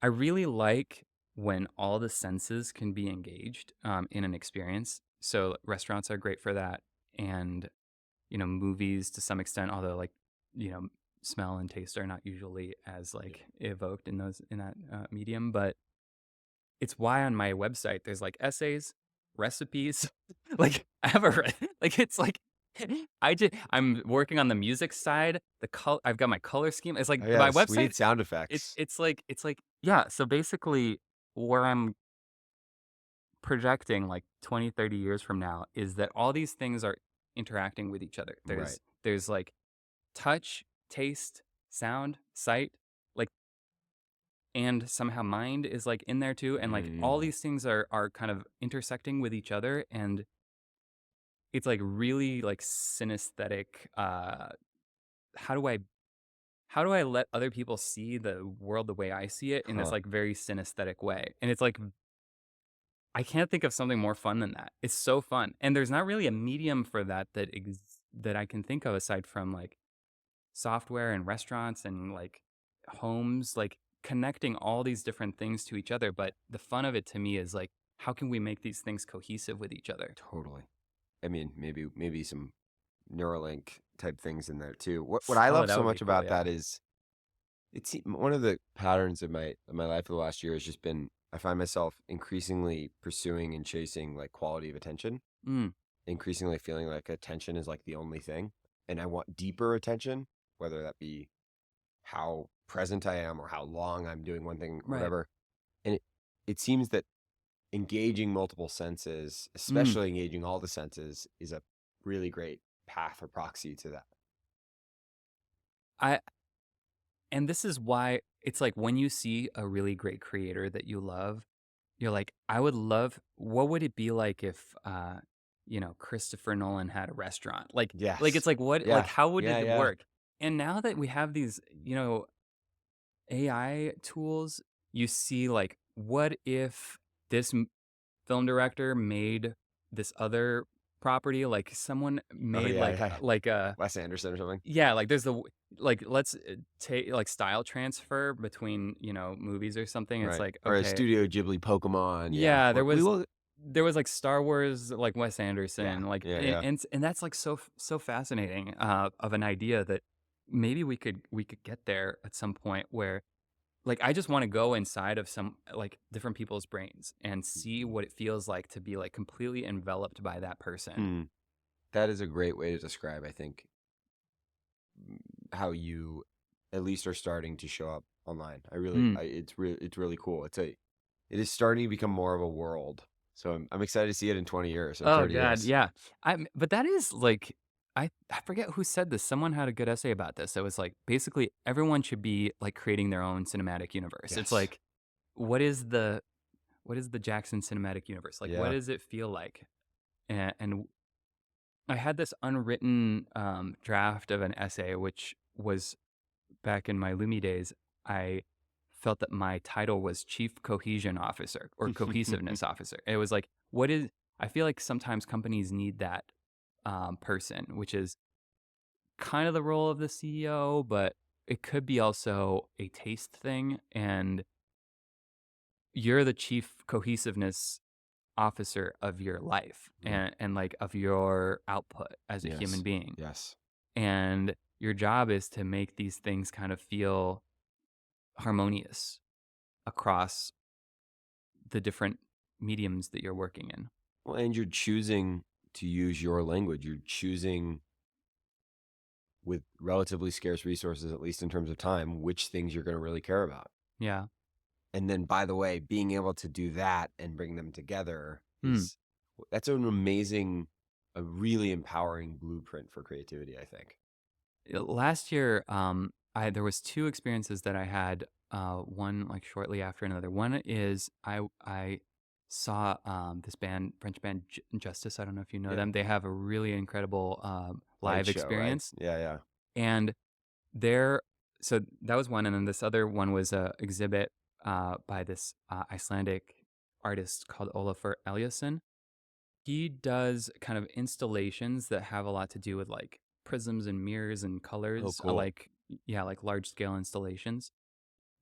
S2: I really like when all the senses can be engaged in an experience. So restaurants are great for that, and movies to some extent. Although like you know, smell and taste are not usually as
S1: Yeah.
S2: like evoked in that medium. But it's why on my website there's like essays, recipes. Like I have like it's like I'm working on the music side. I've got my color scheme. It's like
S1: Oh yeah,
S2: my
S1: the
S2: website
S1: sweet sound
S2: it's
S1: effects.
S2: it's like it's like yeah, so basically where I'm projecting like 20, 30 years from now is that all these things are interacting with each other.
S1: Right.
S2: There's like touch, taste, sound, sight, like and somehow mind is like in there too, and like all
S1: Mm.
S2: these things are kind of intersecting with each other, and it's like really like synesthetic. How do I how do I let other people see the world the way I see it in this
S1: Huh.
S2: like very synesthetic way? And it's like I can't think of something more fun than that. It's so fun. And there's not really a medium for that I can think of aside from like software and restaurants and like homes, like connecting all these different things to each other. But the fun of it to me is like, how can we make these things cohesive with each other?
S1: Totally. I mean, maybe some Neuralink type things in there too. What I
S2: Oh,
S1: love
S2: that
S1: so
S2: would be
S1: much
S2: cool.
S1: about
S2: Yeah.
S1: that is one of the patterns of my life for the last year has just been I find myself increasingly pursuing and chasing like quality of attention,
S2: Mm,
S1: increasingly feeling like attention is like the only thing, and I want deeper attention, whether that be how present I am or how long I'm doing one thing or
S2: right.
S1: whatever. And it seems that engaging multiple senses,
S2: Mm.
S1: especially engaging all the senses, is a really great path or proxy to that.
S2: I and this is why it's like when you see a really great creator that you love, you're like, I would love what would it be like if Christopher Nolan had a restaurant? Like it's
S1: Yes.
S2: like what like
S1: Yeah.
S2: how would
S1: Yeah.
S2: it
S1: Yeah.
S2: work? And now that we have these, AI tools, you see like what if this film director made this other property like someone
S1: Oh
S2: made
S1: yeah.
S2: like
S1: Yeah.
S2: like a
S1: Wes Anderson or something.
S2: yeah, like there's like let's take like style transfer between, movies or something. It's
S1: Right.
S2: like,
S1: Or a
S2: okay,
S1: Studio Ghibli Pokemon. Yeah.
S2: yeah,
S1: We will.
S2: there was like Star Wars like Wes
S1: Yeah.
S2: Anderson, like
S1: Yeah. Yeah.
S2: and that's like so fascinating of an idea that maybe we could get there at some point where like I just want to go inside of some like different people's brains and see what it feels like to be like completely enveloped by that person.
S1: Hmm. That is a great way to describe, I think, how you at least are starting to show up online. It's really cool. It is starting to become more of a world. So I'm excited to see it in 20 years or
S2: Oh
S1: 30
S2: God,
S1: years.
S2: yeah. But that is like I forget who said this. Someone had a good essay about this. It was like basically everyone should be like creating their own cinematic universe. It's
S1: Yes.
S2: like what is the Jackson cinematic universe? Like what
S1: Yeah.
S2: does it feel like? And I had this unwritten draft of an essay, which was back in my Lumi days. I felt that my title was Chief Cohesion Officer or Cohesiveness Officer. It was like, what is, I feel like sometimes companies need that person, which is kind of the role of the CEO, but it could be also a taste thing. And you're the chief cohesiveness officer of your life
S1: Mm.
S2: and like of your output as a human
S1: Yes.
S2: being.
S1: Yes.
S2: And your job is to make these things kind of feel harmonious across the different mediums that you're working in.
S1: Well, and you're choosing to use your language. You're choosing with relatively scarce resources, at least in terms of time, which things you're going to really care about.
S2: Yeah.
S1: And then, by the way, being able to do that and bring them together
S2: Hmm.
S1: that's an amazing, a really empowering blueprint for creativity, I think.
S2: Last year, there was two experiences that I had. One like shortly after another. One is I saw this band, French band Justice. I don't know if you know
S1: Yeah.
S2: them. They have a really incredible
S1: Light
S2: live
S1: show, right?
S2: experience,
S1: Yeah, yeah.
S2: and they're so that was one, and then this other one was a exhibit by this Icelandic artist called Olafur Eliasson. He does kind of installations that have a lot to do with like prisms and mirrors and
S1: Oh,
S2: colors,
S1: cool.
S2: like yeah, like large scale installations.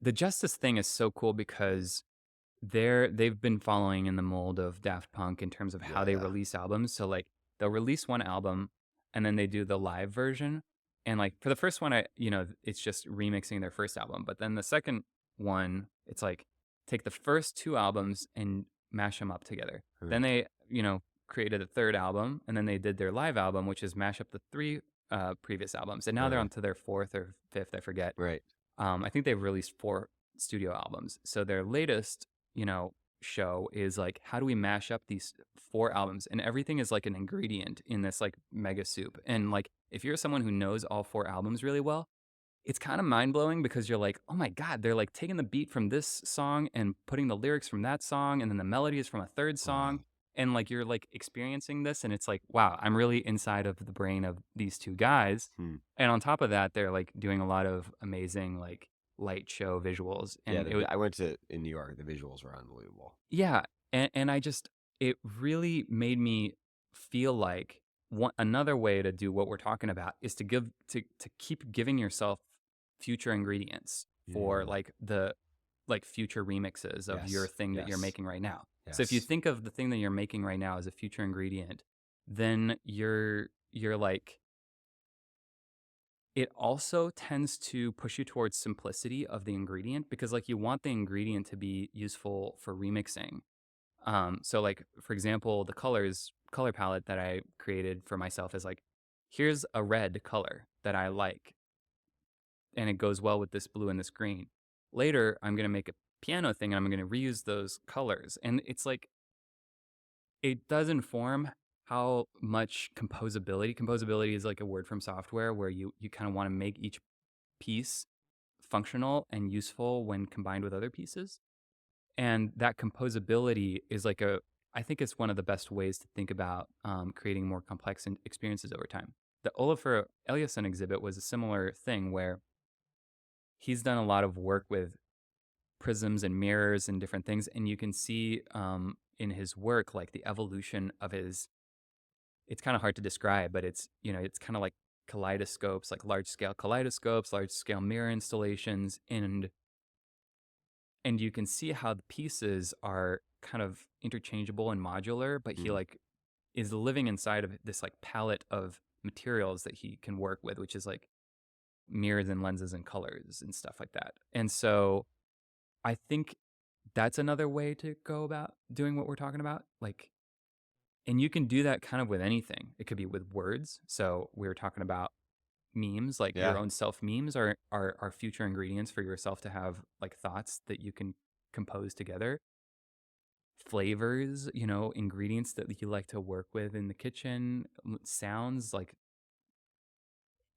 S2: The Justice thing is so cool because they've been following in the mold of Daft Punk in terms of how
S1: Yeah,
S2: they
S1: yeah.
S2: release albums. So like they'll release one album and then they do the live version. And like for the first one, it's just remixing their first album. But then the second one, it's like take the first two albums and mash them up together.
S1: Hmm.
S2: Then they, created a third album and then they did their live album, which is mash up the three previous albums. And now they're
S1: Uh-huh.
S2: on to their fourth or fifth, I forget.
S1: Right.
S2: I think they've released four studio albums. So their latest, show is like, how do we mash up these four albums? And everything is like an ingredient in this like mega soup. And like, if you're someone who knows all four albums really well, it's kind of mind blowing because you're like, oh my God, they're like taking the beat from this song and putting the lyrics from that song. And then the melody is from a third song.
S1: Wow.
S2: And like, you're like experiencing this. And it's like, wow, I'm really inside of the brain of these two guys.
S1: Hmm.
S2: And on top of that, they're like doing a lot of amazing, like, light show visuals.
S1: Yeah,
S2: And it was,
S1: I went to in New York. The visuals were unbelievable.
S2: yeah. And I just, it really made me feel like another way to do what we're talking about is to to keep giving yourself future ingredients for
S1: Mm.
S2: like the like future remixes of your
S1: Yes.
S2: thing that you're
S1: Yes.
S2: making right now. So if you
S1: Yes.
S2: think of the thing that you're making right now as a future ingredient, then you're like, it also tends to push you towards simplicity of the ingredient because like you want the ingredient to be useful for remixing. So like for example, the color palette that I created for myself is like, here's a red color that I like and it goes well with this blue and this green. Later, I'm going to make a piano thing and I'm going to reuse those colors. And it's like it does inform how much composability is like a word from software where you kind of want to make each piece functional and useful when combined with other pieces. And that composability is like I think it's one of the best ways to think about creating more complex experiences over time. The Olafur Eliasson exhibit was a similar thing where he's done a lot of work with prisms and mirrors and different things. And you can see in his work, like the evolution of it's kind of hard to describe, but it's kind of like kaleidoscopes, like large scale kaleidoscopes, large scale mirror installations. And you can see how the pieces are kind of interchangeable and modular, but he
S1: Mm.
S2: like is living inside of this like palette of materials that he can work with, which is like mirrors and lenses and colors and stuff like that. And so I think that's another way to go about doing what we're talking about. Like, and you can do that kind of with anything. It could be with words. So we were talking about memes, like your
S1: Yeah.
S2: own self memes are future ingredients for yourself to have like thoughts that you can compose together. Flavors, ingredients that you like to work with in the kitchen, sounds like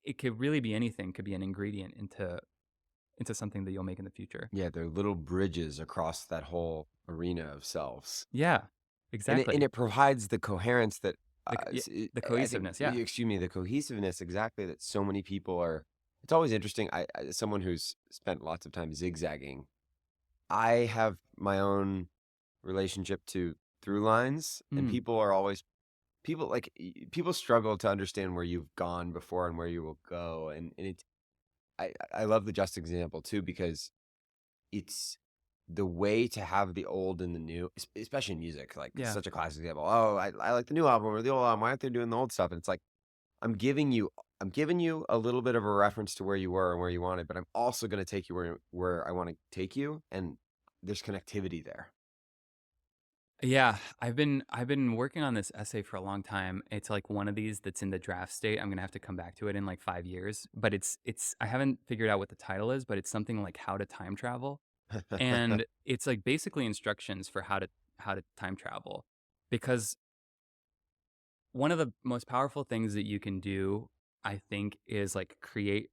S2: it could really be anything, could be an ingredient into something that you'll make in the future.
S1: Yeah, they're little bridges across that whole arena of selves.
S2: Yeah,
S1: And
S2: exactly.
S1: it provides the coherence that
S2: Yeah, the
S1: I think,
S2: cohesiveness. Yeah.
S1: excuse me, the cohesiveness exactly that so many people are. It's always interesting. As someone who's spent lots of time zigzagging, I have my own relationship to through lines, and
S2: Mm,
S1: people struggle to understand where you've gone before and where you will go, and it's I love the just example too, because it's the way to have the old and the new, especially in music. Like, it's
S2: yeah.
S1: such a classic example. Oh, I like the new album or the old album. Why aren't they doing the old stuff? And it's like, I'm giving you I'm giving you a little bit of a reference to where you were and where you wanted, but I'm also going to take you where I want to take you, and there's connectivity there.
S2: Yeah, I've been working on this essay for a long time. It's like one of these that's in the draft state. I'm gonna have to come back to it in like 5 years. But it's I haven't figured out what the title is, but it's something like how to time travel. And it's like basically instructions for how to time travel. Because one of the most powerful things that you can do, I think, is like create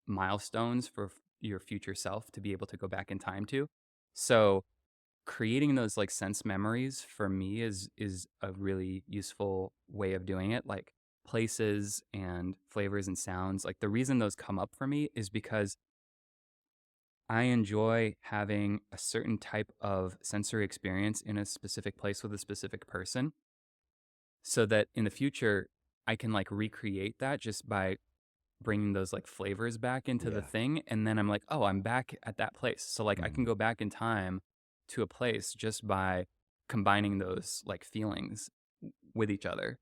S2: milestones for your future self to be able to go back in time to. So creating those like sense memories for me is a really useful way of doing it, like places and flavors and sounds. Like the reason those come up for me is because I enjoy having a certain type of sensory experience in a specific place with a specific person, so that in the future I can like recreate that just by bringing those like flavors back into the
S1: Yeah.
S2: thing, and then I'm like, oh, I'm back at that place, so like I can
S1: Mhm.
S2: go back in time to a place just by combining those like feelings with each other.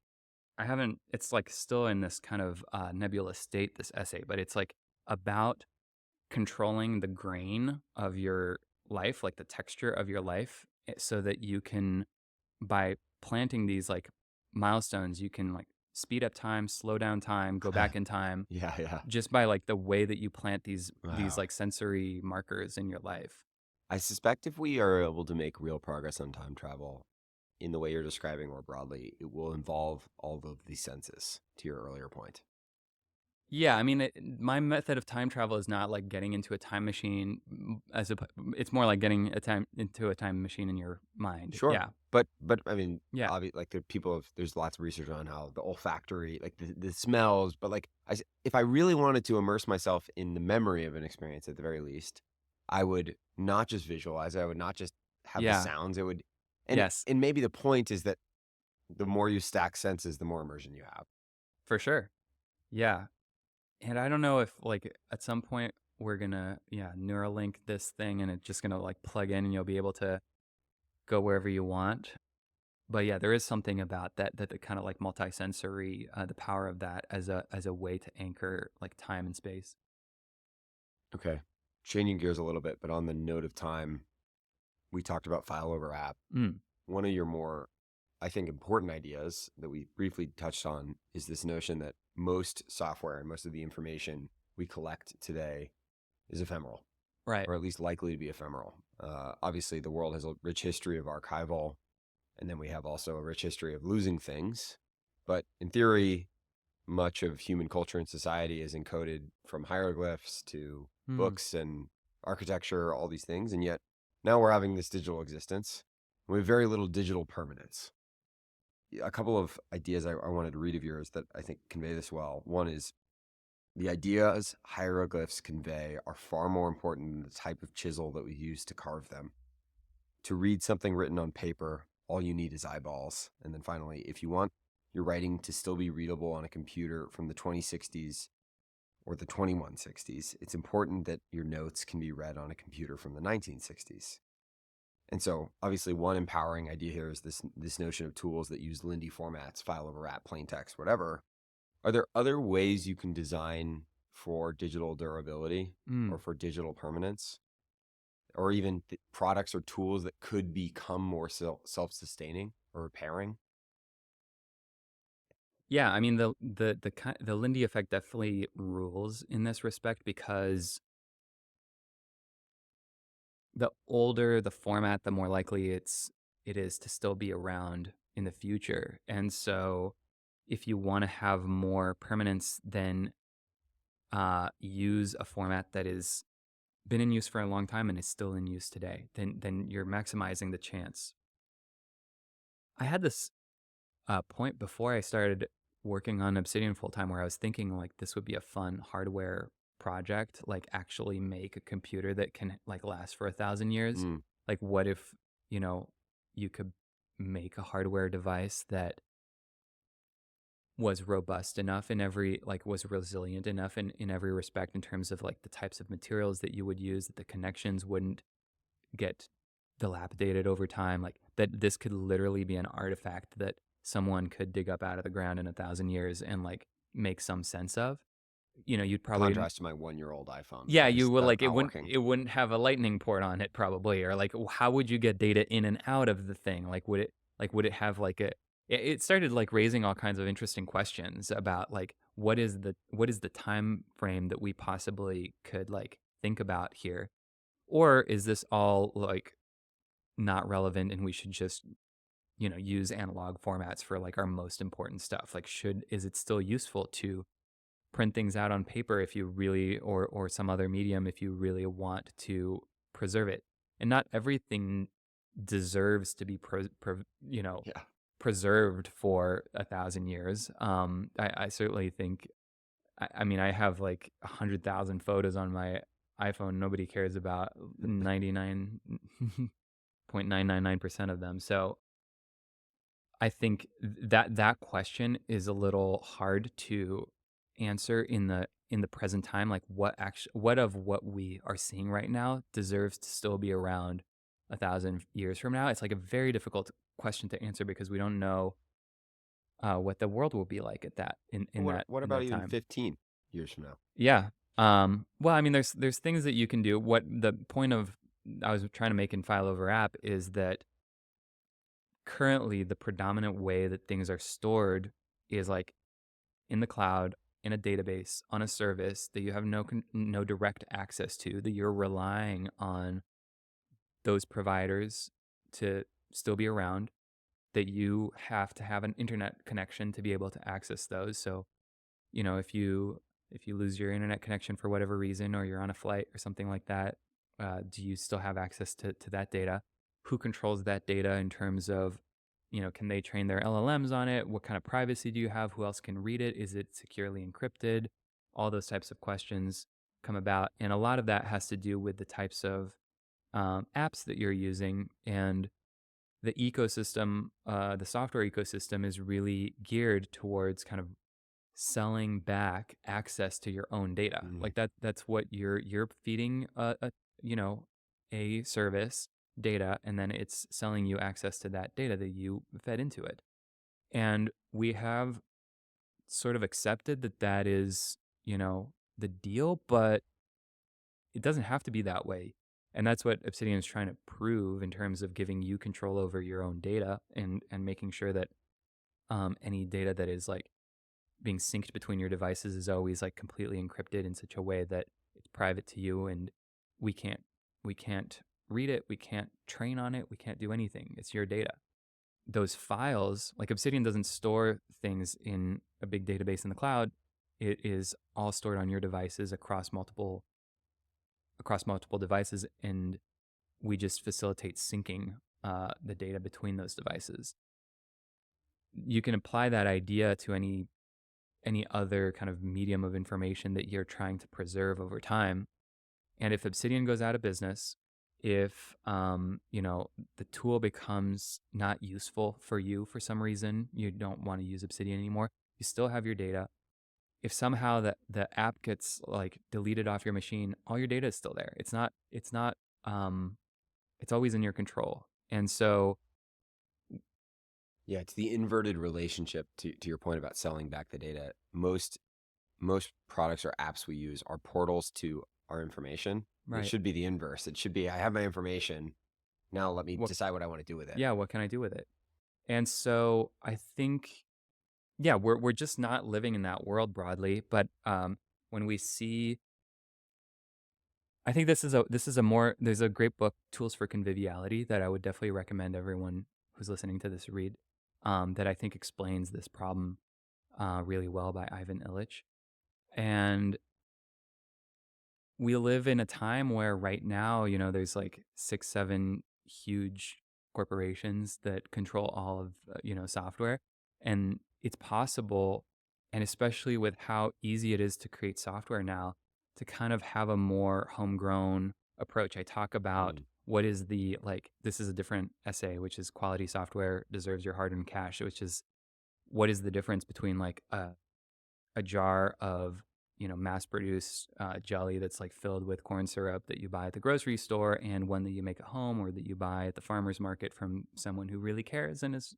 S2: I haven't It's like still in this kind of nebulous state, this essay, but it's like about controlling the grain of your life, like the texture of your life, so that you can, by planting these like milestones, you can like speed up time, slow down time, go back in time,
S1: Yeah, yeah.
S2: just by like the way that you plant these
S1: Wow.
S2: like sensory markers in your life.
S1: I suspect if we are able to make real progress on time travel in the way you're describing more broadly, it will involve all of these senses, to your earlier point.
S2: Yeah, I mean, my method of time travel is not like getting into a time machine, it's more like getting into a time machine in your mind.
S1: Sure.
S2: Yeah.
S1: But I mean,
S2: Yeah.
S1: like there's lots of research on how the olfactory, like the smells, but like if I really wanted to immerse myself in the memory of an experience at the very least, I would not just visualize it, I would not just have the
S2: Yeah.
S1: sounds, it would, and
S2: Yes,
S1: and maybe the point is that the more you stack senses, the more immersion you have.
S2: for sure. Yeah. And I don't know if like at some point we're gonna, yeah, Neuralink this thing and it's just gonna like plug in and you'll be able to go wherever you want. But yeah, there is something about that the kind of like multisensory, the power of that as a way to anchor like time and space.
S1: Okay. Changing gears a little bit, but on the note of time, we talked about file over app.
S2: Mm,
S1: One of your more, I think, important ideas that we briefly touched on is this notion that most software and most of the information we collect today is ephemeral,
S2: right.
S1: or at least likely to be ephemeral. Obviously, the world has a rich history of archival, and then we have also a rich history of losing things. But in theory, much of human culture and society is encoded from hieroglyphs to
S2: Mm,
S1: books and architecture, all these things. And yet now we're having this digital existence. We have very little digital permanence. A couple of ideas I wanted to read of yours that I think convey this well. One is the ideas hieroglyphs convey are far more important than the type of chisel that we use to carve them. To read something written on paper, all you need is eyeballs. And then finally, if you want your writing to still be readable on a computer from the 2060s or the 2160s, it's important that your notes can be read on a computer from the 1960s. And so, obviously, one empowering idea here is this notion of tools that use Lindy formats, file over app, plain text, whatever. Are there other ways you can design for digital durability or
S2: mm.
S1: for digital permanence, or even products or tools that could become more self-sustaining or repairing?
S2: Yeah, I mean the Lindy effect definitely rules in this respect, because the older the format, the more likely it is to still be around in the future. And so if you want to have more permanence, then use a format that is been in use for a long time and is still in use today. Then you're maximizing the chance. I had this point before I started working on Obsidian full time where I was thinking like this would be a fun hardware project, like actually make a computer that can like last for 1,000 years.
S1: Mm.
S2: Like what if, you know, you could make a hardware device that was robust enough in every, like was resilient enough in every respect in terms of like the types of materials that you would use, that the connections wouldn't get dilapidated over time, like that this could literally be an artifact that someone could dig up out of the ground in 1,000 years and like make some sense of. You know, you'd probably,
S1: Contrast to my 1-year-old iPhone,
S2: yeah, you
S1: because
S2: would
S1: that's
S2: like
S1: not working.
S2: it wouldn't have a lightning port on it probably, or like how would you get data in and out of the thing? Like would it have like it started like raising all kinds of interesting questions about like what is the time frame that we possibly could like think about here? Or is this all like not relevant and we should just, you know, use analog formats for like our most important stuff? Like is it still useful to print things out on paper if you really, or some other medium if you really want to preserve it? And not everything deserves to be you know,
S1: Yeah.
S2: preserved for 1,000 years. I certainly think, I mean, I have like 100,000 photos on my iPhone. Nobody cares about 99.999% of them. So I think that question is a little hard to answer in the present time. Like what of what we are seeing right now deserves to still be around 1,000 years from now? It's like a very difficult question to answer because we don't know what the world will be like at that
S1: What
S2: in
S1: about
S2: that
S1: even
S2: time.
S1: 15 years from now?
S2: Yeah. Well, I mean, there's things that you can do. What the point of I was trying to make in file over app is that currently the predominant way that things are stored is like in the cloud, in a database, on a service that you have no direct access to, that you're relying on those providers to still be around, that you have to have an internet connection to be able to access those. So, you know, if you lose your internet connection for whatever reason, or you're on a flight or something like that, do you still have access to that data? Who controls that data in terms of, you know, can they train their LLMs on it? What kind of privacy do you have? Who else can read it? Is it securely encrypted? All those types of questions come about, and a lot of that has to do with the types of apps that you're using. And the ecosystem, the software ecosystem, is really geared towards kind of selling back access to your own data.
S1: Mm.
S2: Like that's what you're feeding you know, a service data, and then it's selling you access to that data that you fed into it. And we have sort of accepted that that is, you know, the deal, but it doesn't have to be that way. And that's what Obsidian is trying to prove in terms of giving you control over your own data, and making sure that any data that is like being synced between your devices is always like completely encrypted in such a way that it's private to you, and we can't we can't read it, we can't train on it, we can't do anything. It's your data. Those files, like Obsidian doesn't store things in a big database in the cloud. It is all stored on your devices across multiple devices, and we just facilitate syncing the data between those devices. You can apply that idea to any other kind of medium of information that you're trying to preserve over time. And if Obsidian goes out of business, if you know, the tool becomes not useful for you for some reason, you don't want to use Obsidian anymore, you still have your data. If somehow the app gets like deleted off your machine, all your data is still there. It's not um it's always in your control. And so
S1: Yeah, it's the inverted relationship to your point about selling back the data. Most products or apps we use are portals to our information. And it
S2: right,
S1: should be the inverse. It should be, I have my information. Now let me
S2: what
S1: decide what I want to do with it.
S2: yeah, what can I do with it? And so I think yeah, we're just not living in that world broadly. But when we see, I think this is a more there's a great book, Tools for Conviviality, that I would definitely recommend everyone who's listening to this read. That I think explains this problem really well, by Ivan Illich. And we live in a time where right now, there's like 6, 7 huge corporations that control all of, software. And it's possible, and especially with how easy it is to create software now, to kind of have a more homegrown approach. I talk about
S1: Mm.
S2: what is this is a different essay, which is quality software deserves your hard earned cash, which is what is the difference between like a jar of mass produced jelly that's like filled with corn syrup that you buy at the grocery store, and one that you make at home or that you buy at the farmer's market from someone who really cares and is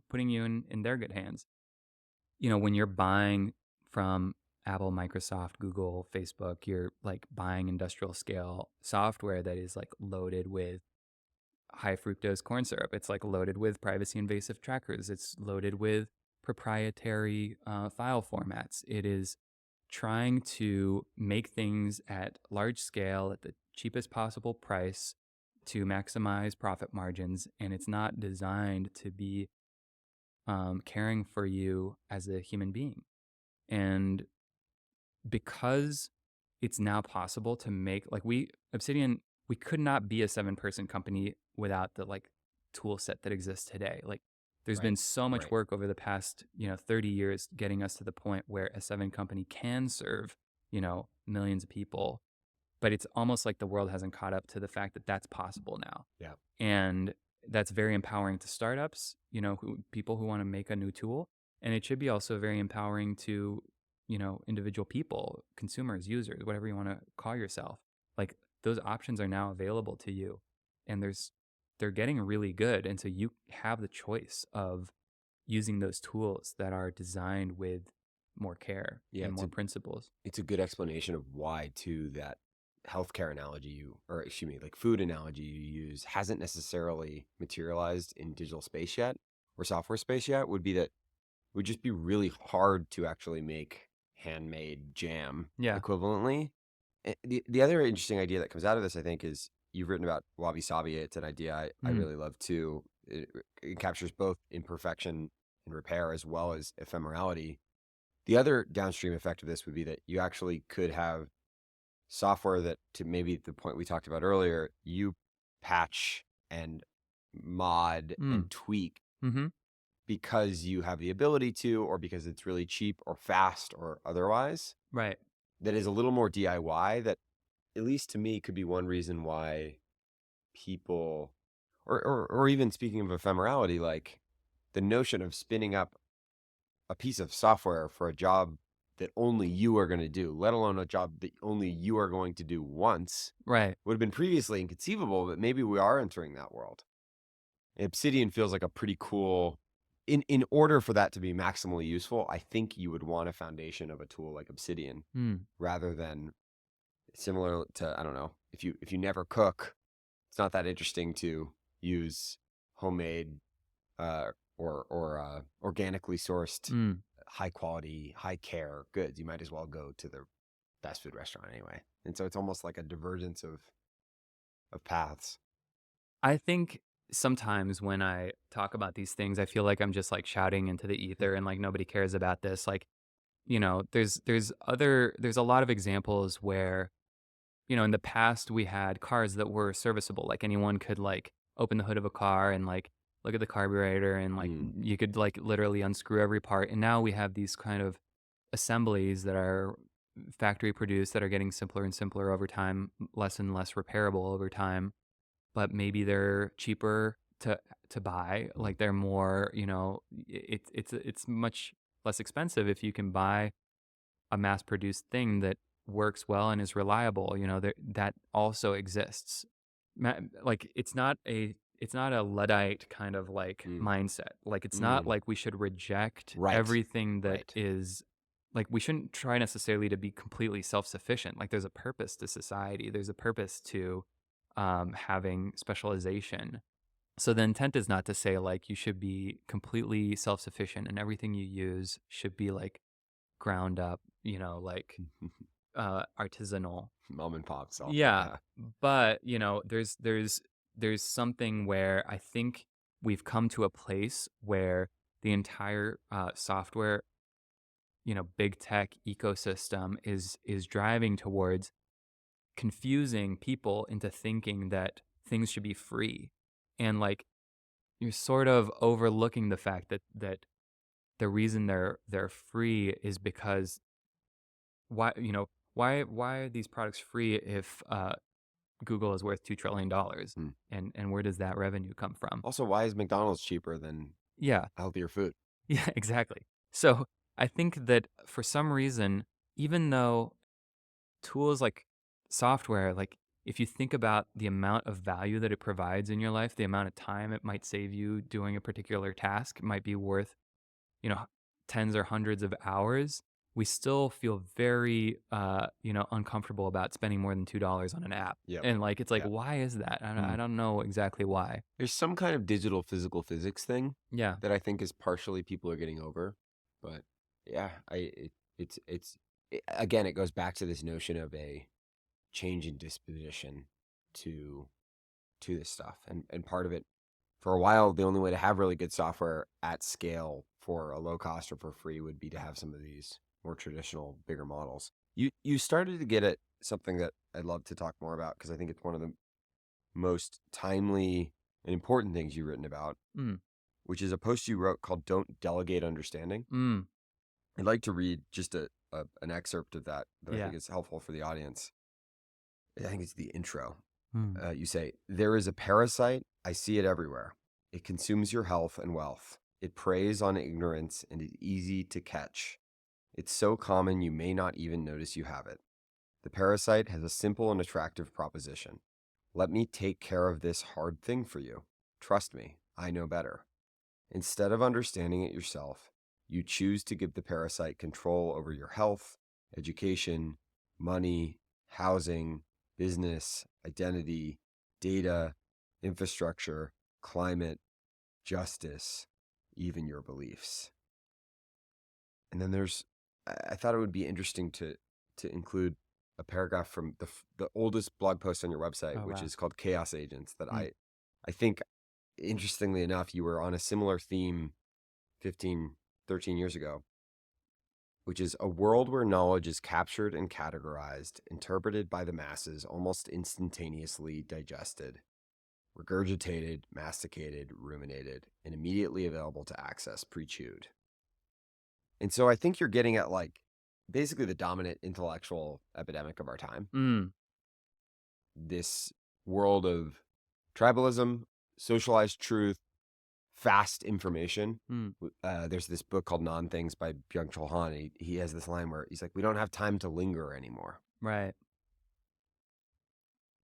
S2: putting you in their good hands. When you're buying from Apple, Microsoft, Google, Facebook, you're like buying industrial scale software that is like loaded with high fructose corn syrup. It's like loaded with privacy invasive trackers. It's loaded with proprietary file formats. It is trying to make things at large scale at the cheapest possible price to maximize profit margins. And it's not designed to be caring for you as a human being. And because it's now possible to make like Obsidian, we could not be a 7-person company without the like tool set that exists today. Like there's
S1: Right.
S2: been so much
S1: Right.
S2: work over the past 30 years getting us to the point where a 7 company can serve millions of people, but it's almost like the world hasn't caught up to the fact that that's possible now.
S1: Yeah.
S2: And that's very empowering to startups, people who want to make a new tool. And it should be also very empowering to, individual people, consumers, users, whatever you want to call yourself. Like those options are now available to you, and they're getting really good. And so you have the choice of using those tools that are designed with more care
S1: Yeah.
S2: and more principles.
S1: It's a good explanation of why too that healthcare analogy or excuse me, like food analogy you use hasn't necessarily materialized in digital space yet or software space yet. Would be that it would just be really hard to actually make handmade jam
S2: Yeah.
S1: equivalently. The other interesting idea that comes out of this, I think, is you've written about wabi sabi. It's an idea I
S2: Mm.
S1: really love too. It captures both imperfection and repair as well as ephemerality. The other downstream effect of this would be that you actually could have software that, to maybe the point we talked about earlier, you patch and mod
S2: Mm.
S1: and tweak
S2: Mm-hmm.
S1: because you have the ability to, or because it's really cheap or fast or otherwise,
S2: Right.
S1: that is a little more DIY. That, at least to me, could be one reason why people, or even speaking of ephemerality, like the notion of spinning up a piece of software for a job that only you are going to do, let alone a job that only you are going to do once,
S2: Right.
S1: would have been previously inconceivable, but maybe we are entering that world. Obsidian feels like a pretty cool, in order for that to be maximally useful, I think you would want a foundation of a tool like Obsidian
S2: Mm.
S1: rather than similar to, I don't know, if you never cook, it's not that interesting to use homemade or organically sourced,
S2: Mm.
S1: high quality, high care goods. You might as well go to the fast food restaurant anyway. And so it's almost like a divergence of paths.
S2: I think sometimes when I talk about these things, I feel like I'm just like shouting into the ether and like nobody cares about this. Like, there's a lot of examples where, in the past we had cars that were serviceable. Like anyone could like open the hood of a car and like look at the carburetor and like
S1: Mm.
S2: you could like literally unscrew every part. And now we have these kind of assemblies that are factory produced that are getting simpler and simpler over time, less and less repairable over time, but maybe they're cheaper to buy. Like they're more, it's much less expensive if you can buy a mass produced thing that works well and is reliable. That also exists. Like it's not a Luddite kind of like
S1: Mm.
S2: mindset. Like it's not
S1: Mm.
S2: like we should reject
S1: Right.
S2: everything that
S1: Right.
S2: is, like we shouldn't try necessarily to be completely self-sufficient. Like there's a purpose to society. There's a purpose to having specialization. So the intent is not to say like you should be completely self-sufficient and everything you use should be like ground up, like artisanal.
S1: Mom and pop software.
S2: Yeah,
S1: Yeah.
S2: but there's something where I think we've come to a place where the entire software, big tech ecosystem is driving towards confusing people into thinking that things should be free, and like you're sort of overlooking the fact that the reason they're free is because why are these products free if Google is worth $2 trillion,
S1: Hmm.
S2: and where does that revenue come from?
S1: Also, why is McDonald's cheaper than
S2: Yeah,
S1: healthier food?
S2: yeah, exactly. So I think that for some reason, even though tools like software, like if you think about the amount of value that it provides in your life, the amount of time it might save you doing a particular task might be worth, you know, tens or hundreds of hours, we still feel very, uncomfortable about spending more than $2 on an app.
S1: Yep.
S2: And like, it's like,
S1: Yeah.
S2: why is that?
S1: Hmm.
S2: I don't know exactly why.
S1: There's some kind of digital physical physics thing
S2: Yeah.
S1: that I think is partially people are getting over, but yeah, again, it goes back to this notion of a change in disposition to this stuff, and part of it, for a while, the only way to have really good software at scale for a low cost or for free would be to have some of these more traditional, bigger models. You started to get at something that I'd love to talk more about because I think it's one of the most timely and important things you've written about,
S2: Mm.
S1: which is a post you wrote called "Don't Delegate Understanding."
S2: Mm.
S1: I'd like to read just an excerpt of that I
S2: Yeah.
S1: think is helpful for the audience. I think it's the intro.
S2: Mm.
S1: You say, "There is a parasite. I see it everywhere. It consumes your health and wealth. It preys on ignorance and is easy to catch. It's so common you may not even notice you have it. The parasite has a simple and attractive proposition. Let me take care of this hard thing for you. Trust me, I know better. Instead of understanding it yourself, you choose to give the parasite control over your health, education, money, housing, business, identity, data, infrastructure, climate, justice, even your beliefs." And then I thought it would be interesting to include a paragraph from the oldest blog post on your website,
S2: Oh,
S1: which
S2: wow.
S1: is called Chaos Agents, that
S2: Mm.
S1: I think, interestingly enough, you were on a similar theme 15, 13 years ago, which is a world where knowledge is captured and categorized, interpreted by the masses, almost instantaneously digested, regurgitated, masticated, ruminated, and immediately available to access, pre-chewed. And so I think you're getting at like basically the dominant intellectual epidemic of our time.
S2: Mm.
S1: This world of tribalism, socialized truth, fast information.
S2: Mm.
S1: There's this book called Non Things by Byung-Chul Han. He has this line where he's like, "We don't have time to linger anymore."
S2: Right.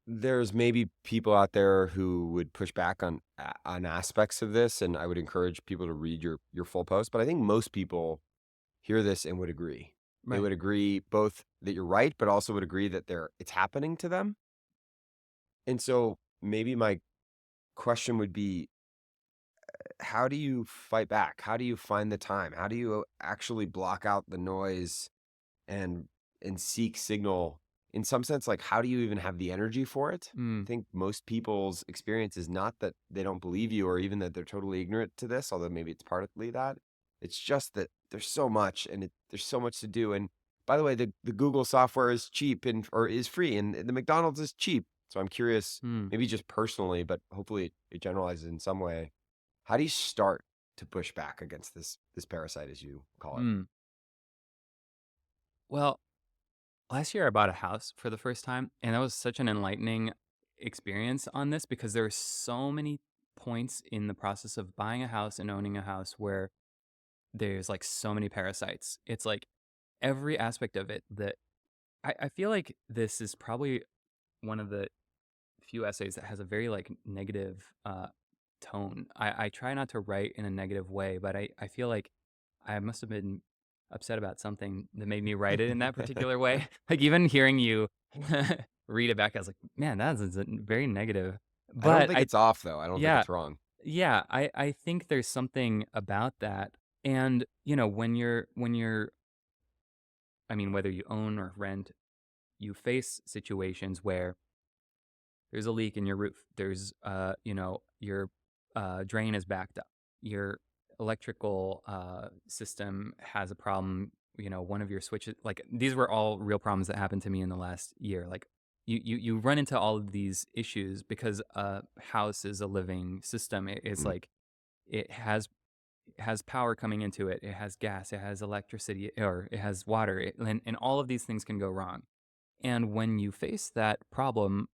S1: There's maybe people out there who would push back on aspects of this, and I would encourage people to read your full post. But I think most people hear this and would agree. They
S2: Right.
S1: would agree both that you're right, but also would agree that it's happening to them. And so maybe my question would be, how do you fight back? How do you find the time? How do you actually block out the noise and seek signal? In some sense, like, how do you even have the energy for it? I
S2: Mm.
S1: think most people's experience is not that they don't believe you or even that they're totally ignorant to this, although maybe it's partly that. It's just that there's so much and there's so much to do. And by the way, the Google software is cheap or is free, and the McDonald's is cheap. So I'm curious,
S2: Mm.
S1: maybe just personally, but hopefully it generalizes in some way. How do you start to push back against this parasite, as you call it?
S2: Mm. Well, last year I bought a house for the first time, and that was such an enlightening experience on this because there were so many points in the process of buying a house and owning a house where there's like so many parasites. It's like every aspect of it that I feel like this is probably one of the few essays that has a very like negative tone. I try not to write in a negative way, but I feel like I must have been upset about something that made me write it in that particular way. Like even hearing you read it back, I was like, man, that is a very negative
S1: I don't
S2: But
S1: think it's off though. I don't think
S2: yeah,
S1: it's wrong.
S2: yeah, I think there's something about that. And, I mean, whether you own or rent, you face situations where there's a leak in your roof. There's, your drain is backed up. Your electrical system has a problem. One of your switches, like these were all real problems that happened to me in the last year. Like you run into all of these issues because a house is a living system. It's
S1: Mm.
S2: like it has power coming into it. It has gas. It has electricity, or it has water. And all of these things can go wrong. And when you face that problem,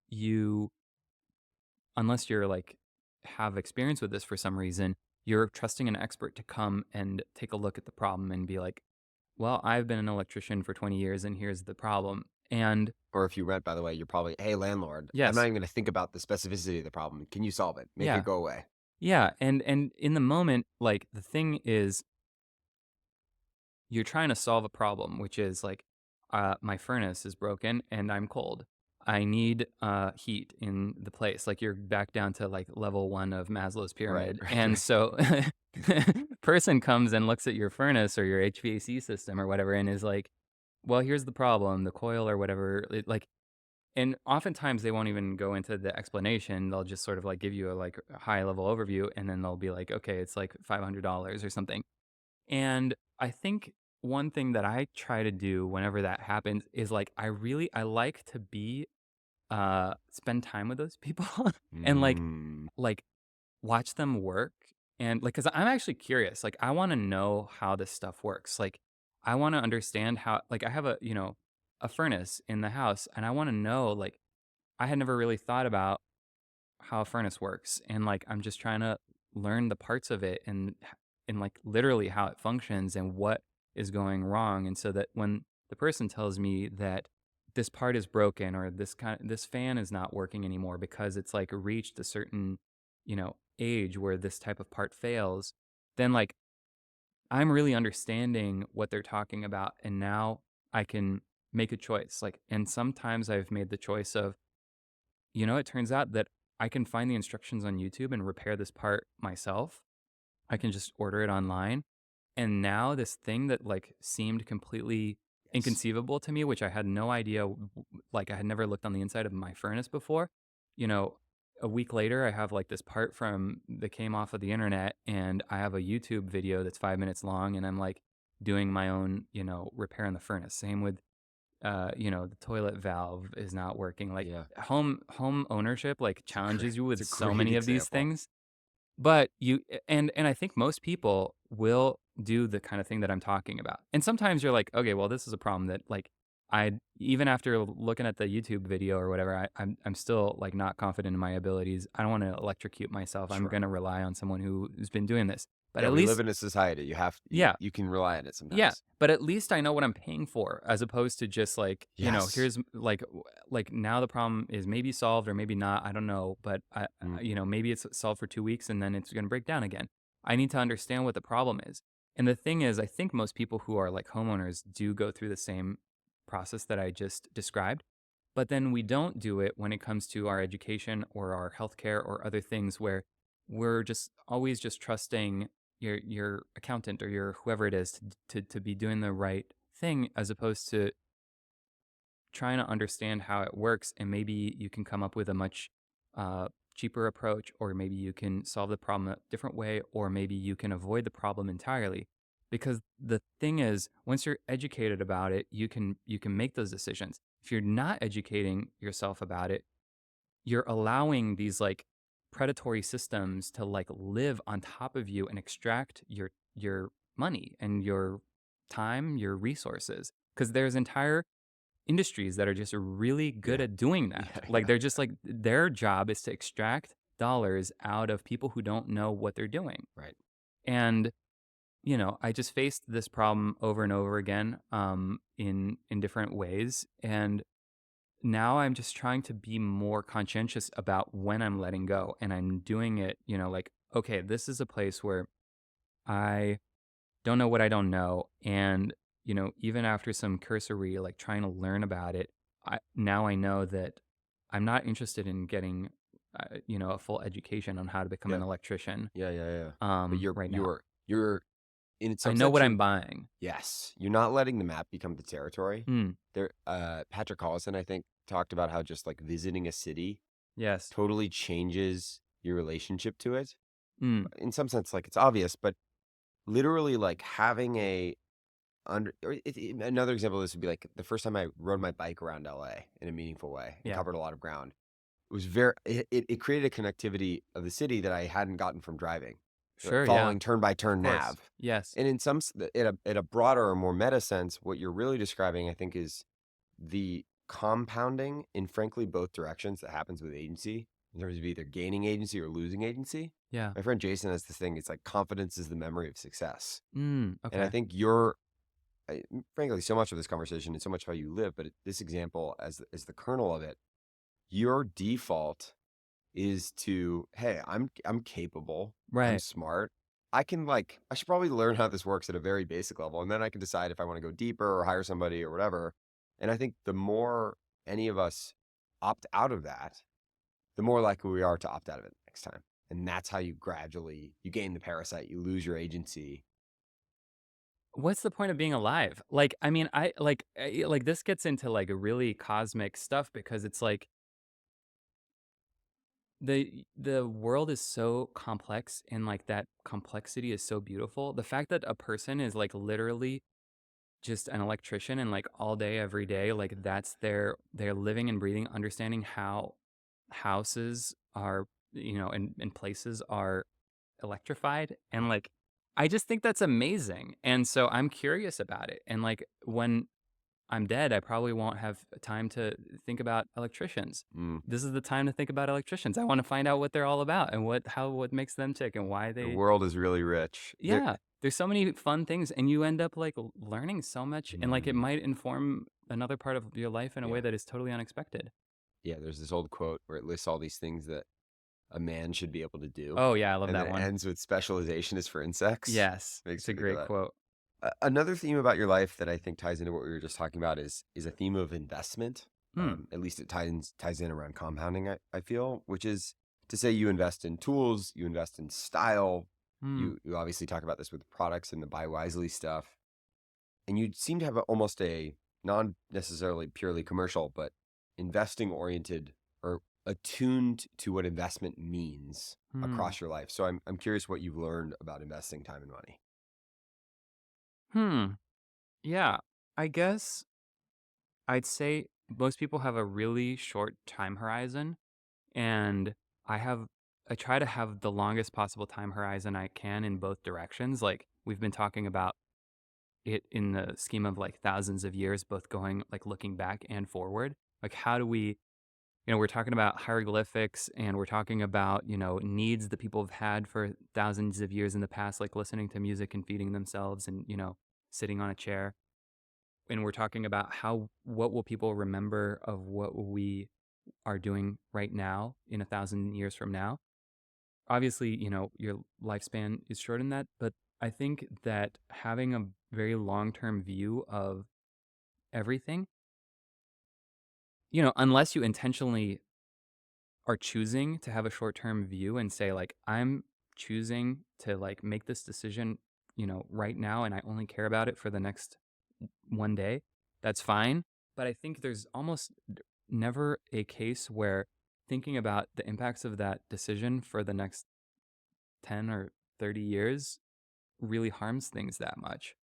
S2: unless you're like have experience with this for some reason, you're trusting an expert to come and take a look at the problem and be like, well, I've been an electrician for 20 years and here's the problem. And
S1: Or if you rent, by the way, you're probably, hey, landlord, I'm not
S2: yes,
S1: even going to think about the specificity of the problem. Can you solve it? Make it
S2: yeah,
S1: go away.
S2: yeah. And in the moment, like the thing is, you're trying to solve a problem, which is like, my furnace is broken and I'm cold. I need heat in the place. Like you're back down to like level one of Maslow's
S1: Right,
S2: pyramid.
S1: right,
S2: And
S1: right.
S2: so person comes and looks at your furnace or your HVAC system or whatever and is like, well, here's the problem, the coil or whatever. And oftentimes they won't even go into the explanation. They'll just sort of like give you a like high level overview and then they'll be like, okay, it's like $500 or something. And I think one thing that I try to do whenever that happens is like I like to be spend time with those people and
S1: Mm,
S2: like watch them work and like cuz I'm actually curious. Like I want to know how this stuff works. Like I want to understand how like I have a furnace in the house and I want to know like I had never really thought about how a furnace works and like I'm just trying to learn the parts of it and like literally how it functions and what is going wrong and so that when the person tells me that this part is broken or this fan is not working anymore because it's like reached a certain age where this type of part fails, then like I'm really understanding what they're talking about and now I can make a choice. Like and sometimes I've made the choice of it turns out that I can find the instructions on YouTube and repair this part myself. I can just order it online. And now this thing that like seemed completely
S1: yes.
S2: inconceivable to me, which I had no idea, like I had never looked on the inside of my furnace before. You know, a week later, I have like this part from that came off of the internet, and I have a YouTube video that's 5 minutes long, and I'm like doing my own, repair in the furnace. Same with the toilet valve is not working. Like
S1: Yeah.
S2: home ownership like challenges you
S1: It's
S2: with
S1: a
S2: so
S1: great
S2: many of these
S1: example.
S2: things. But and I think most people will do the kind of thing that I'm talking about. And sometimes you're like, okay, well, this is a problem that like I even after looking at the YouTube video or whatever, I'm still like not confident in my abilities. I don't want to electrocute myself. I'm
S1: Sure.
S2: gonna rely on someone who's been doing this. But
S1: Yeah,
S2: at
S1: we live
S2: least,
S1: in a society.
S2: yeah,
S1: You can rely on it
S2: yeah,
S1: sometimes.
S2: but at least I know what I'm paying for as opposed to just like,
S1: Yes.
S2: here's like now the problem is maybe solved or maybe not. I don't know, but
S1: Mm,
S2: maybe it's solved for 2 weeks and then it's going to break down again. I need to understand what the problem is. And the thing is, I think most people who are like homeowners do go through the same process that I just described. But then we don't do it when it comes to our education or our healthcare or other things where we're just always just trusting your accountant or your whoever it is to be doing the right thing as opposed to trying to understand how it works and maybe you can come up with a much cheaper approach or maybe you can solve the problem a different way or maybe you can avoid the problem entirely because the thing is once you're educated about it you can make those decisions. If you're not educating yourself about it, you're allowing these like predatory systems to like live on top of you and extract your money and your time, your resources. Because there's entire industries that are just really good
S1: yeah.
S2: at doing
S1: Yeah.
S2: that. Like
S1: Yeah.
S2: they're just like their job is to extract dollars out of people who don't know what they're doing.
S1: Right.
S2: And I just faced this problem over and over again in different ways. And now I'm just trying to be more conscientious about when I'm letting go and I'm doing it, like, okay, this is a place where I don't know what I don't know. And, even after some cursory, like trying to learn about it, now I know that I'm not interested in getting a full education on how to become
S1: Yeah.
S2: an electrician.
S1: Yeah. But
S2: Right now,
S1: you're in
S2: I
S1: some
S2: know
S1: sense
S2: what
S1: you're
S2: I'm buying.
S1: yes, you're not letting the map become the territory.
S2: Mm,
S1: There, Patrick Collison, I think, talked about how just like visiting a city
S2: yes.
S1: totally changes your relationship to it.
S2: Mm,
S1: In some sense, like it's obvious, but literally, like having another example of this would be like the first time I rode my bike around LA in a meaningful way and
S2: yeah.
S1: covered a lot of ground. It was it created a connectivity of the city that I hadn't gotten from driving,
S2: Sure. Yeah.
S1: following turn by
S2: Of
S1: turn
S2: course.
S1: nav.
S2: Yes.
S1: And in at a broader or more meta sense, what you're really describing, I think, is the compounding in frankly both directions that happens with agency in terms of either gaining agency or losing agency.
S2: Yeah.
S1: My friend Jason has this thing. It's like confidence is the memory of success. And I
S2: Okay.
S1: think frankly, so much of this conversation and so much of how you live, but this example as the kernel of it, your default is to, hey, I'm capable, I'm
S2: Right.
S1: smart. I should probably learn how this works at a very basic level, and then I can decide if I want to go deeper or hire somebody or whatever. And I think the more any of us opt out of that, the more likely we are to opt out of it next time. And that's how you gradually you gain the parasite, you lose your agency.
S2: What's the point of being alive? Like, I mean, like this gets into like a really cosmic stuff because it's like the world is so complex and like that complexity is so beautiful. The fact that a person is like literally just an electrician and like all day every day, like that's they're living and breathing, understanding how houses are, and places are electrified, and like I just think that's amazing. And so I'm curious about it. And like when I'm dead, I probably won't have time to think about electricians.
S1: Mm,
S2: This is the time to think about electricians. I want to find out what they're all about and what makes them tick and why
S1: the
S2: they.
S1: world is really rich.
S2: Yeah, there's so many fun things, and you end up like learning so much, and like it
S1: Mm,
S2: might inform another part of your life in a way
S1: yeah.
S2: that is totally unexpected.
S1: Yeah, there's this old quote where it lists all these things that a man should be able to do,
S2: Oh yeah, I love
S1: and then
S2: that
S1: it
S2: one.
S1: ends with specialization is for insects.
S2: Yes,
S1: Makes
S2: it's a
S1: me think of
S2: great
S1: that.
S2: quote.
S1: Another theme about your life that I think ties into what we were just talking about is a theme of investment.
S2: Hmm.
S1: At least it ties in around compounding. I feel, which is to say you invest in tools, you invest in style.
S2: Hmm.
S1: You obviously talk about this with products and the buy wisely stuff, and you seem to have almost a non necessarily purely commercial, but investing oriented or attuned to what investment means
S2: Hmm.
S1: across your life. So I'm curious what you've learned about investing time and money.
S2: Hmm. Yeah. I guess I'd say most people have a really short time horizon, and I have I try to have the longest possible time horizon I can in both directions. Like we've been talking about it in the scheme of like thousands of years, both going like looking back and forward. Like how do we, we're talking about hieroglyphics and we're talking about, needs that people have had for thousands of years in the past, like listening to music and feeding themselves and, sitting on a chair. And we're talking about what will people remember of what we are doing right now in 1,000 years from now. Obviously, your lifespan is short in that, but I think that having a very long-term view of everything, unless you intentionally are choosing to have a short-term view and say like I'm choosing to like make this decision, right now and I only care about it for the next one day, that's fine. But I think there's almost never a case where thinking about the impacts of that decision for the next 10 or 30 years really harms things that much.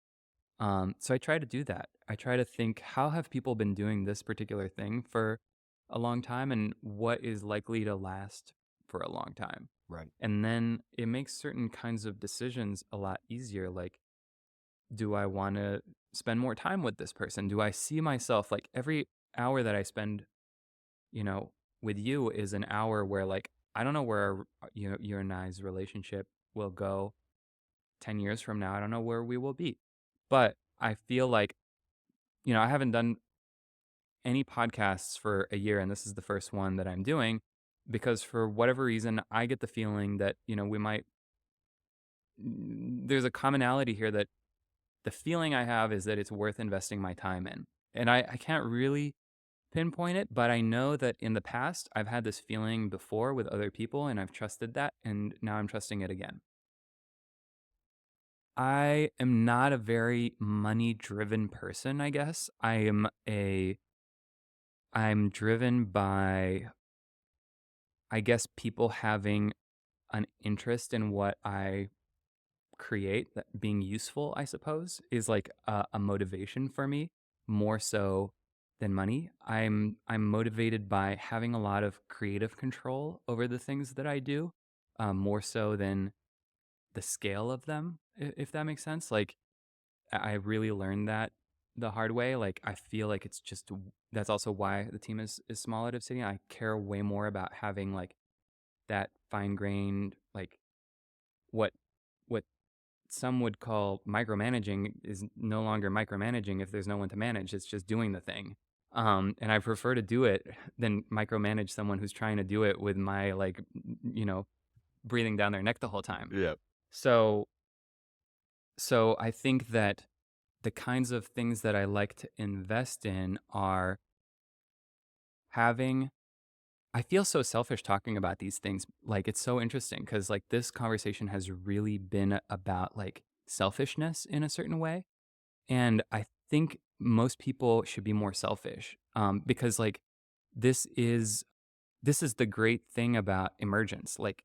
S2: So I try to do that. I try to think, how have people been doing this particular thing for a long time and what is likely to last for a long time?
S1: Right.
S2: And then it makes certain kinds of decisions a lot easier. Like, do I want to spend more time with this person? Do I see myself like every hour that I spend, you know, with you is an hour where like I don't know where you and I's relationship will go 10 years from now. I don't know where we will be. But I feel like, I haven't done any podcasts for a year, and this is the first one that I'm doing because for whatever reason, I get the feeling that, there's a commonality here that the feeling I have is that it's worth investing my time in. And I can't really pinpoint it, but I know that in the past I've had this feeling before with other people and I've trusted that, and now I'm trusting it again. I am not a very money driven person, I guess. I'm driven by, I guess, people having an interest in what I create, that being useful, I suppose, is like a motivation for me more so than money. I'm motivated by having a lot of creative control over the things that I do, more so than the scale of them, if that makes sense. Like I really learned that the hard way. Like I feel like it's just that's also why the team is small at Obsidian. I care way more about having like that fine grained, like what what some would call micromanaging is no longer micromanaging if there's no one to manage. It's just doing the thing. And I prefer to do it than micromanage someone who's trying to do it with my like, breathing down their neck the whole time.
S1: Yeah.
S2: So, so I think that the kinds of things that I like to invest in are having. I feel so selfish talking about these things. Like it's so interesting because like this conversation has really been about like selfishness in a certain way. And I think most people should be more selfish, because like this is this is the great thing about emergence. Like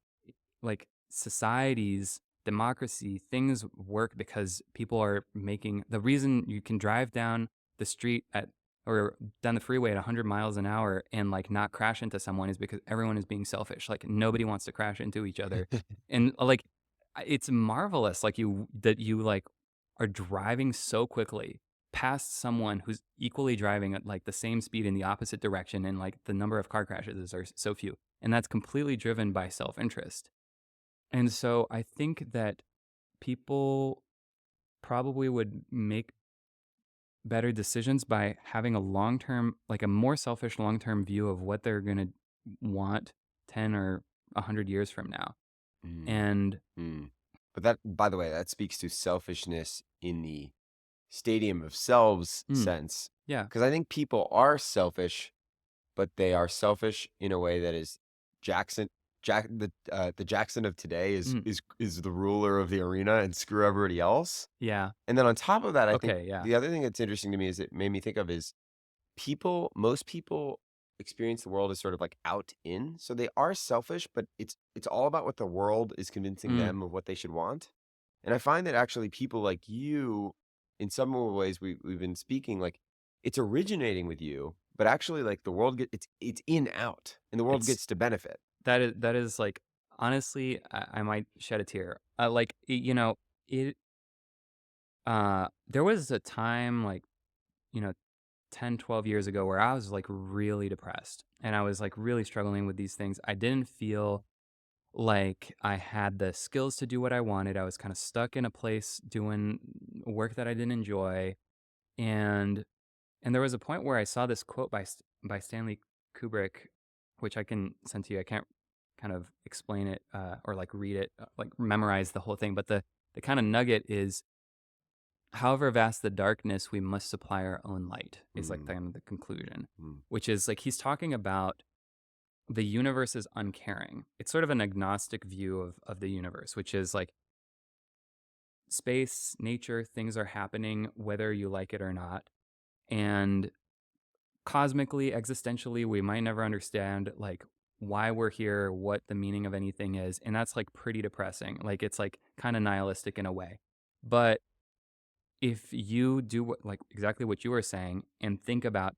S2: societies, democracy, things work because people are making the reason you can drive down the street at or down the freeway at 100 miles an hour and like not crash into someone is because everyone is being selfish. Like nobody wants to crash into each other. And like it's marvelous like you like are driving so quickly past someone who's equally driving at like the same speed in the opposite direction, and like the number of car crashes are so few, and that's completely driven by self-interest. And so I think that people probably would make better decisions by having a long-term, like a more selfish long-term view of what they're going to want 10 or 100 years from now.
S1: Mm,
S2: And
S1: mm. But that, by the way, that speaks to selfishness in the stadium of selves
S2: mm,
S1: sense.
S2: yeah,
S1: Because I think people are selfish, but they are selfish in a way that is Jackson. The Jackson of today is
S2: mm,
S1: is the ruler of the arena and screw everybody else.
S2: yeah,
S1: And then on top of that, I think
S2: okay, yeah,
S1: the other thing that's interesting to me is it made me think of is most people experience the world as sort of like out in. So they are selfish, but it's all about what the world is convincing
S2: mm,
S1: them of what they should want. And I find that actually people like you, in some of the ways we've been speaking, like it's originating with you, but actually like the world it's in out and the world
S2: it's
S1: gets to benefit.
S2: that is like honestly, I might shed a tear. Like it. There was a time like you know 10, 12 years ago where I was like really depressed and I was like really struggling with these things. I didn't feel like I had the skills to do what I wanted. I was kind of stuck in a place doing work that I didn't enjoy. And there was a point where I saw this quote by Stanley Kubrick, which I can send to you. I can't kind of explain it or like read it, like memorize the whole thing. But the kind of nugget is, however vast the darkness, we must supply our own light, is like
S1: Mm,
S2: kind of the conclusion,
S1: mm,
S2: which is like he's talking about the universe is uncaring. It's sort of an agnostic view of the universe, which is like space, nature, things are happening whether you like it or not. And cosmically, existentially, we might never understand like why we're here, what the meaning of anything is. And that's like pretty depressing. Like it's like kind of nihilistic in a way. But if you do like exactly what you were saying and think about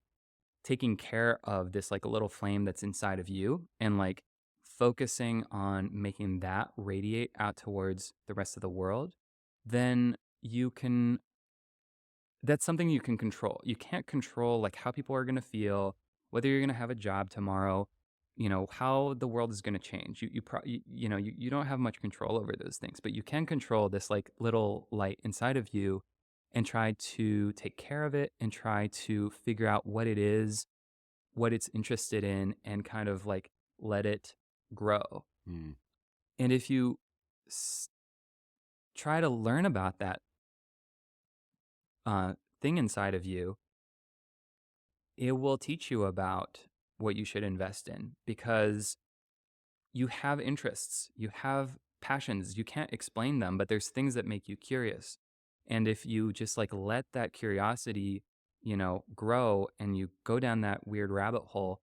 S2: taking care of this like a little flame that's inside of you and like focusing on making that radiate out towards the rest of the world, then you can that's something you can control. You can't control like how people are going to feel, whether you're going to have a job tomorrow, how the world is going to change. You don't have much control over those things, but you can control this like little light inside of you and try to take care of it and try to figure out what it is, what it's interested in, and kind of like let it grow.
S1: mm.
S2: And if you s- try to learn about that thing inside of you, it will teach you about what you should invest in because you have interests, you have passions. You can't explain them, but there's things that make you curious. And if you just like let that curiosity, grow and you go down that weird rabbit hole,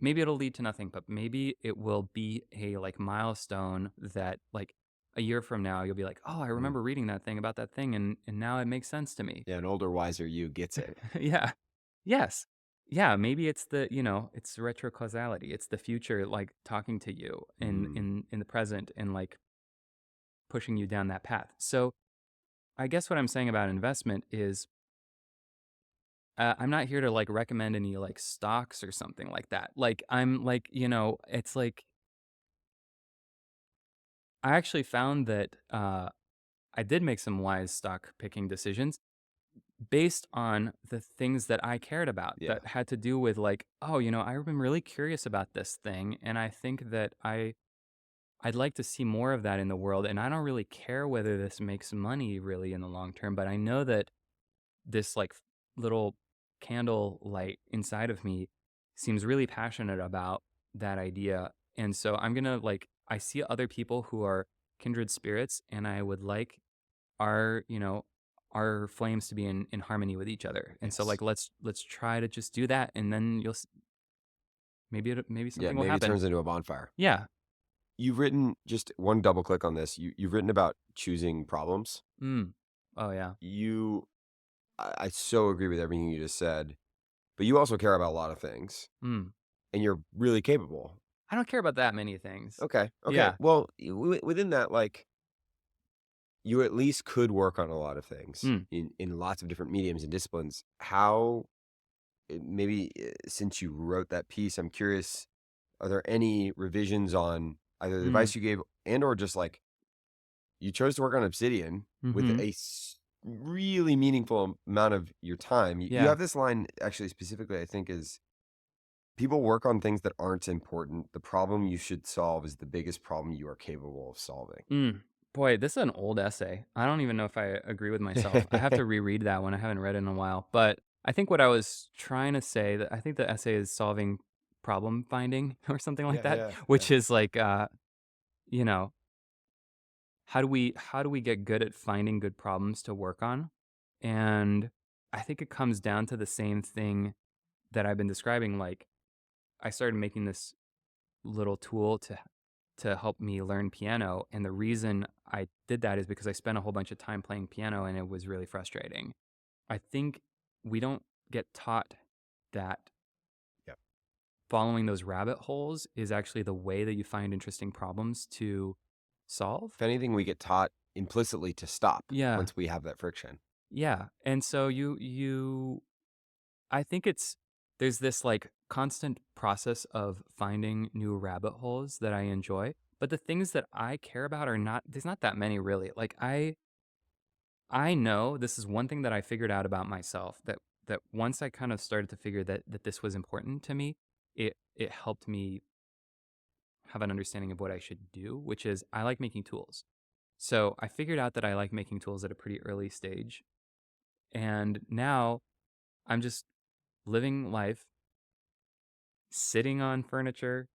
S2: maybe it'll lead to nothing, but maybe it will be a like milestone that like a year from now you'll be like, "Oh, I
S1: Mm.
S2: remember reading that thing about that thing and now it makes sense to me."
S1: Yeah, an older, wiser you gets it.
S2: Yeah. Yes. Yeah, maybe it's it's retrocausality. It's the future like talking to you in
S1: Mm.
S2: in the present and like pushing you down that path. So, I guess what I'm saying about investment is I'm not here to like recommend any like stocks or something like that. Like I'm like, it's like I actually found that I did make some wise stock picking decisions based on the things that I cared about
S1: Yeah.
S2: that had to do with like, oh, I've been really curious about this thing, and I think that I'd like to see more of that in the world, and I don't really care whether this makes money really in the long term, but I know that this like little candle light inside of me seems really passionate about that idea. And so I'm going to like I see other people who are kindred spirits and I would like our, our flames to be in harmony with each other. And so
S1: Yes.
S2: like let's try to just do that and then maybe
S1: Yeah,
S2: something will
S1: maybe it
S2: happen.
S1: turns into a bonfire.
S2: Yeah.
S1: You've written, just one double click on this. You've written about choosing problems.
S2: Mm. Oh yeah.
S1: You, I so agree with everything you just said, but you also care about a lot of things,
S2: Mm.
S1: and you're really capable.
S2: I don't care about that many things.
S1: Okay. Okay.
S2: Yeah.
S1: Well, within that, like, you at least could work on a lot of things
S2: Mm.
S1: in lots of different mediums and disciplines. How, maybe since you wrote that piece, I'm curious, are there any revisions on either the
S2: Mm.
S1: advice you gave and or just like you chose to work on Obsidian with
S2: Mhm.
S1: a really meaningful amount of your time. You
S2: Yeah.
S1: have this line actually specifically, I think, is people work on things that aren't important. The problem you should solve is the biggest problem you are capable of solving.
S2: Mm. Boy, this is an old essay. I don't even know if I agree with myself. I have to reread that one. I haven't read it in a while. But I think what I was trying to say that I think the essay is solving problem finding or something like
S1: Yeah,
S2: that,
S1: yeah, yeah.
S2: which is like you know, how do we get good at finding good problems to work on? And I think it comes down to the same thing that I've been describing. Like I started making this little tool to help me learn piano. And the reason I did that is because I spent a whole bunch of time playing piano and it was really frustrating. I think we don't get taught that
S1: Yeah.
S2: following those rabbit holes is actually the way that you find interesting problems to solve.
S1: If anything, we get taught implicitly to stop
S2: Yeah.
S1: once we have that friction.
S2: Yeah. And so I think there's this like constant process of finding new rabbit holes that I enjoy, but the things that I care about are not there's not that many really. Like I know this is one thing that I figured out about myself that once I kind of started to figure that this was important to me, it helped me have an understanding of what I should do, which is I like making tools. So I figured out that I like making tools at a pretty early stage. And now I'm just living life sitting on furniture,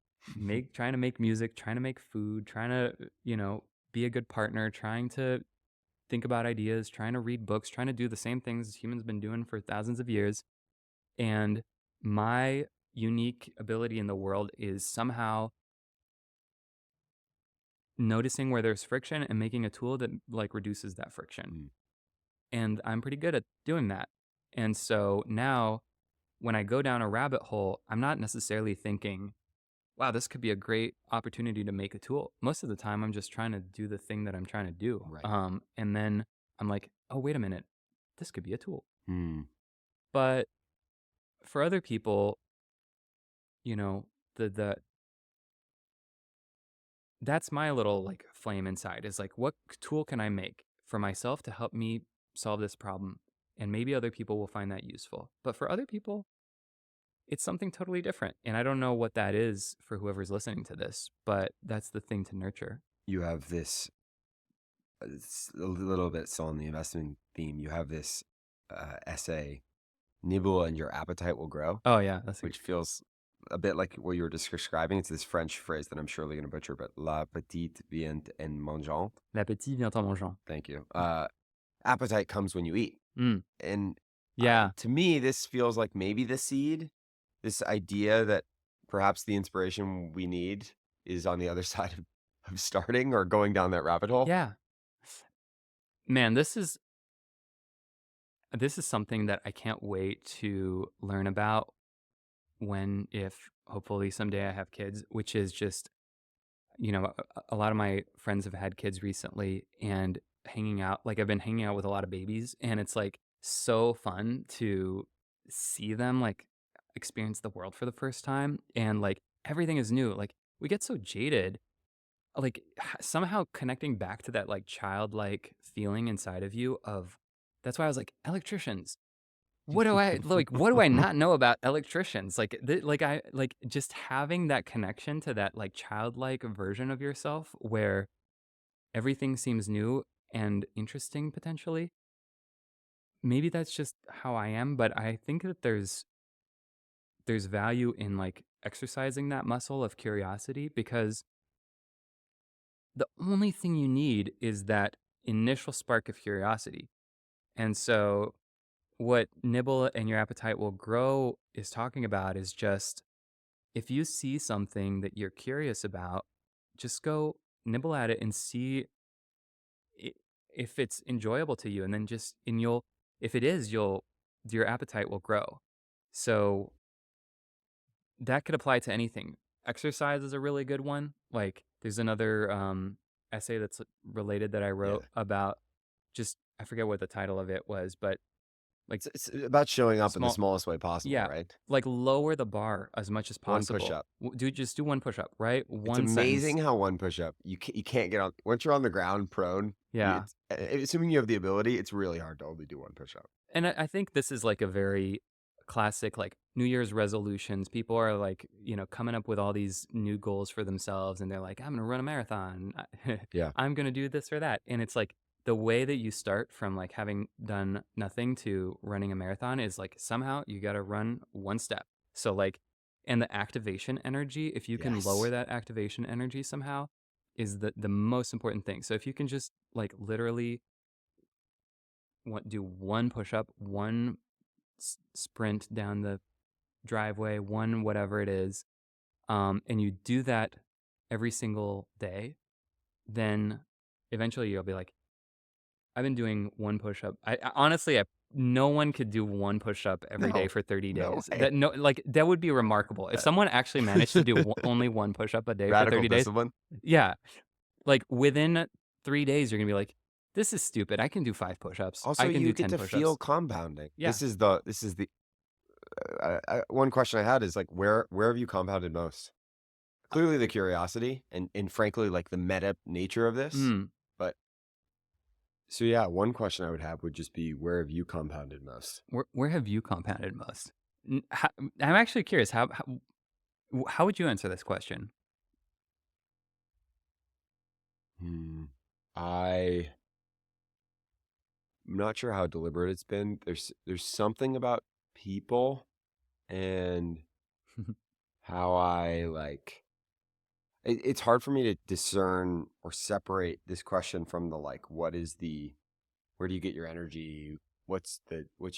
S2: trying to make music, trying to make food, trying to, be a good partner, trying to think about ideas, trying to read books, trying to do the same things humans been doing for thousands of years. And my unique ability in the world is somehow noticing where there's friction and making a tool that like reduces that friction.
S1: Mm.
S2: And I'm pretty good at doing that. And so now when I go down a rabbit hole, I'm not necessarily thinking, wow, this could be a great opportunity to make a tool. Most of the time, I'm just trying to do the thing that I'm trying to do.
S1: Right.
S2: And then I'm like, oh, wait a minute, this could be a tool.
S1: Hmm.
S2: But for other people, you know, the that's my little like flame inside is like, what tool can I make for myself to help me solve this problem? And maybe other people will find that useful. But for other people, it's something totally different. And I don't know what that is for whoever's listening to this, but that's the thing to nurture.
S1: You have this, it's a little bit still on the investment theme. You have this essay Nibble and your appetite will grow,
S2: Oh yeah,
S1: which feels a bit like what you were describing. It's this French phrase that I'm surely going to butcher, but la petite vient en mangeant.
S2: l'appétit vient en mangeant.
S1: Thank you. Appetite comes when you eat.
S2: Mm.
S1: And
S2: Yeah.
S1: to me, this feels like maybe the seed, this idea that perhaps the inspiration we need is on the other side of starting or going down that rabbit hole.
S2: Yeah. Man, this is something that I can't wait to learn about when, if hopefully someday I have kids, which is just, a lot of my friends have had kids recently and hanging out, like I've been hanging out with a lot of babies, and it's like so fun to see them like experience the world for the first time, and like everything is new. Like we get so jaded, like somehow connecting back to that like childlike feeling inside of you of, that's why I was like, electricians, what do I not know about electricians? Like I like just having that connection to that like childlike version of yourself where everything seems new and interesting potentially. Maybe that's just how I am, but I think that there's value in like exercising that muscle of curiosity, because the only thing you need is that initial spark of curiosity. And so what Nibble and Your Appetite Will Grow is talking about is just, if you see something that you're curious about, just go nibble at it and see i- if it's enjoyable to you. And then if it is, your appetite will grow. So that could apply to anything. Exercise is a really good one. Like there's another essay that's related that I
S1: Yeah.
S2: wrote about, just, I forget what the title of it was, but like
S1: It's about showing up in the
S2: small,
S1: smallest way possible,
S2: yeah,
S1: right?
S2: like lower the bar as much as
S1: One push
S2: possible.
S1: up.
S2: Just do one push up, right?
S1: It's
S2: One sentence.
S1: amazing how one push up you can't get on once you're on the ground prone.
S2: Yeah.
S1: Assuming you have the ability, it's really hard to only do one push up.
S2: And I think this is like a very classic, like New Year's resolutions. People are like, coming up with all these new goals for themselves, and they're like, I'm going to run a marathon.
S1: Yeah.
S2: I'm going to do this or that. And it's like the way that you start from like having done nothing to running a marathon is like somehow you got to run one step. So, like, and the activation energy, if you can lower
S1: Yes.
S2: that activation energy somehow, is the most important thing. So, if you can just like literally do one push up, one sprint down the driveway, one whatever it is, and you do that every single day, then eventually you'll be like, I've been doing one push up. Honestly, no one could do one push up every day
S1: No.
S2: for 30
S1: No
S2: days.
S1: way.
S2: That would be remarkable. If someone actually managed to do only one push up a day for
S1: Radical
S2: 30 days,
S1: discipline.
S2: yeah, like within 3 days, you're gonna be like, this is stupid. I can do 5 push ups.
S1: Also,
S2: I can
S1: you
S2: do
S1: get
S2: 10
S1: to
S2: push
S1: feel
S2: ups.
S1: compounding.
S2: Yeah.
S1: This is the one question I had is like where have you compounded most? Clearly the curiosity and frankly like the meta nature of this.
S2: Mm.
S1: But so yeah, one question I would have would just be where have you compounded most?
S2: Where have you compounded most? I'm actually curious. How would you answer this question?
S1: Hmm. I'm not sure how deliberate it's been. There's something about people and how I like it's hard for me to discern or separate this question from the like what is the where do you get your energy? What's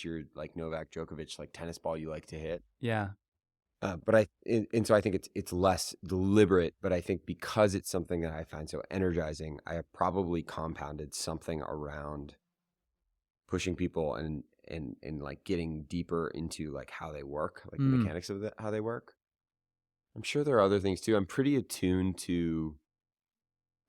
S1: your like Novak Djokovic like tennis ball you like to hit?
S2: Yeah.
S1: And so I think it's less deliberate, but I think because it's something that I find so energizing, I have probably compounded something around pushing people and like getting deeper into like how they work, like the
S2: Mm.
S1: mechanics of how they work. I'm sure there are other things too. I'm pretty attuned to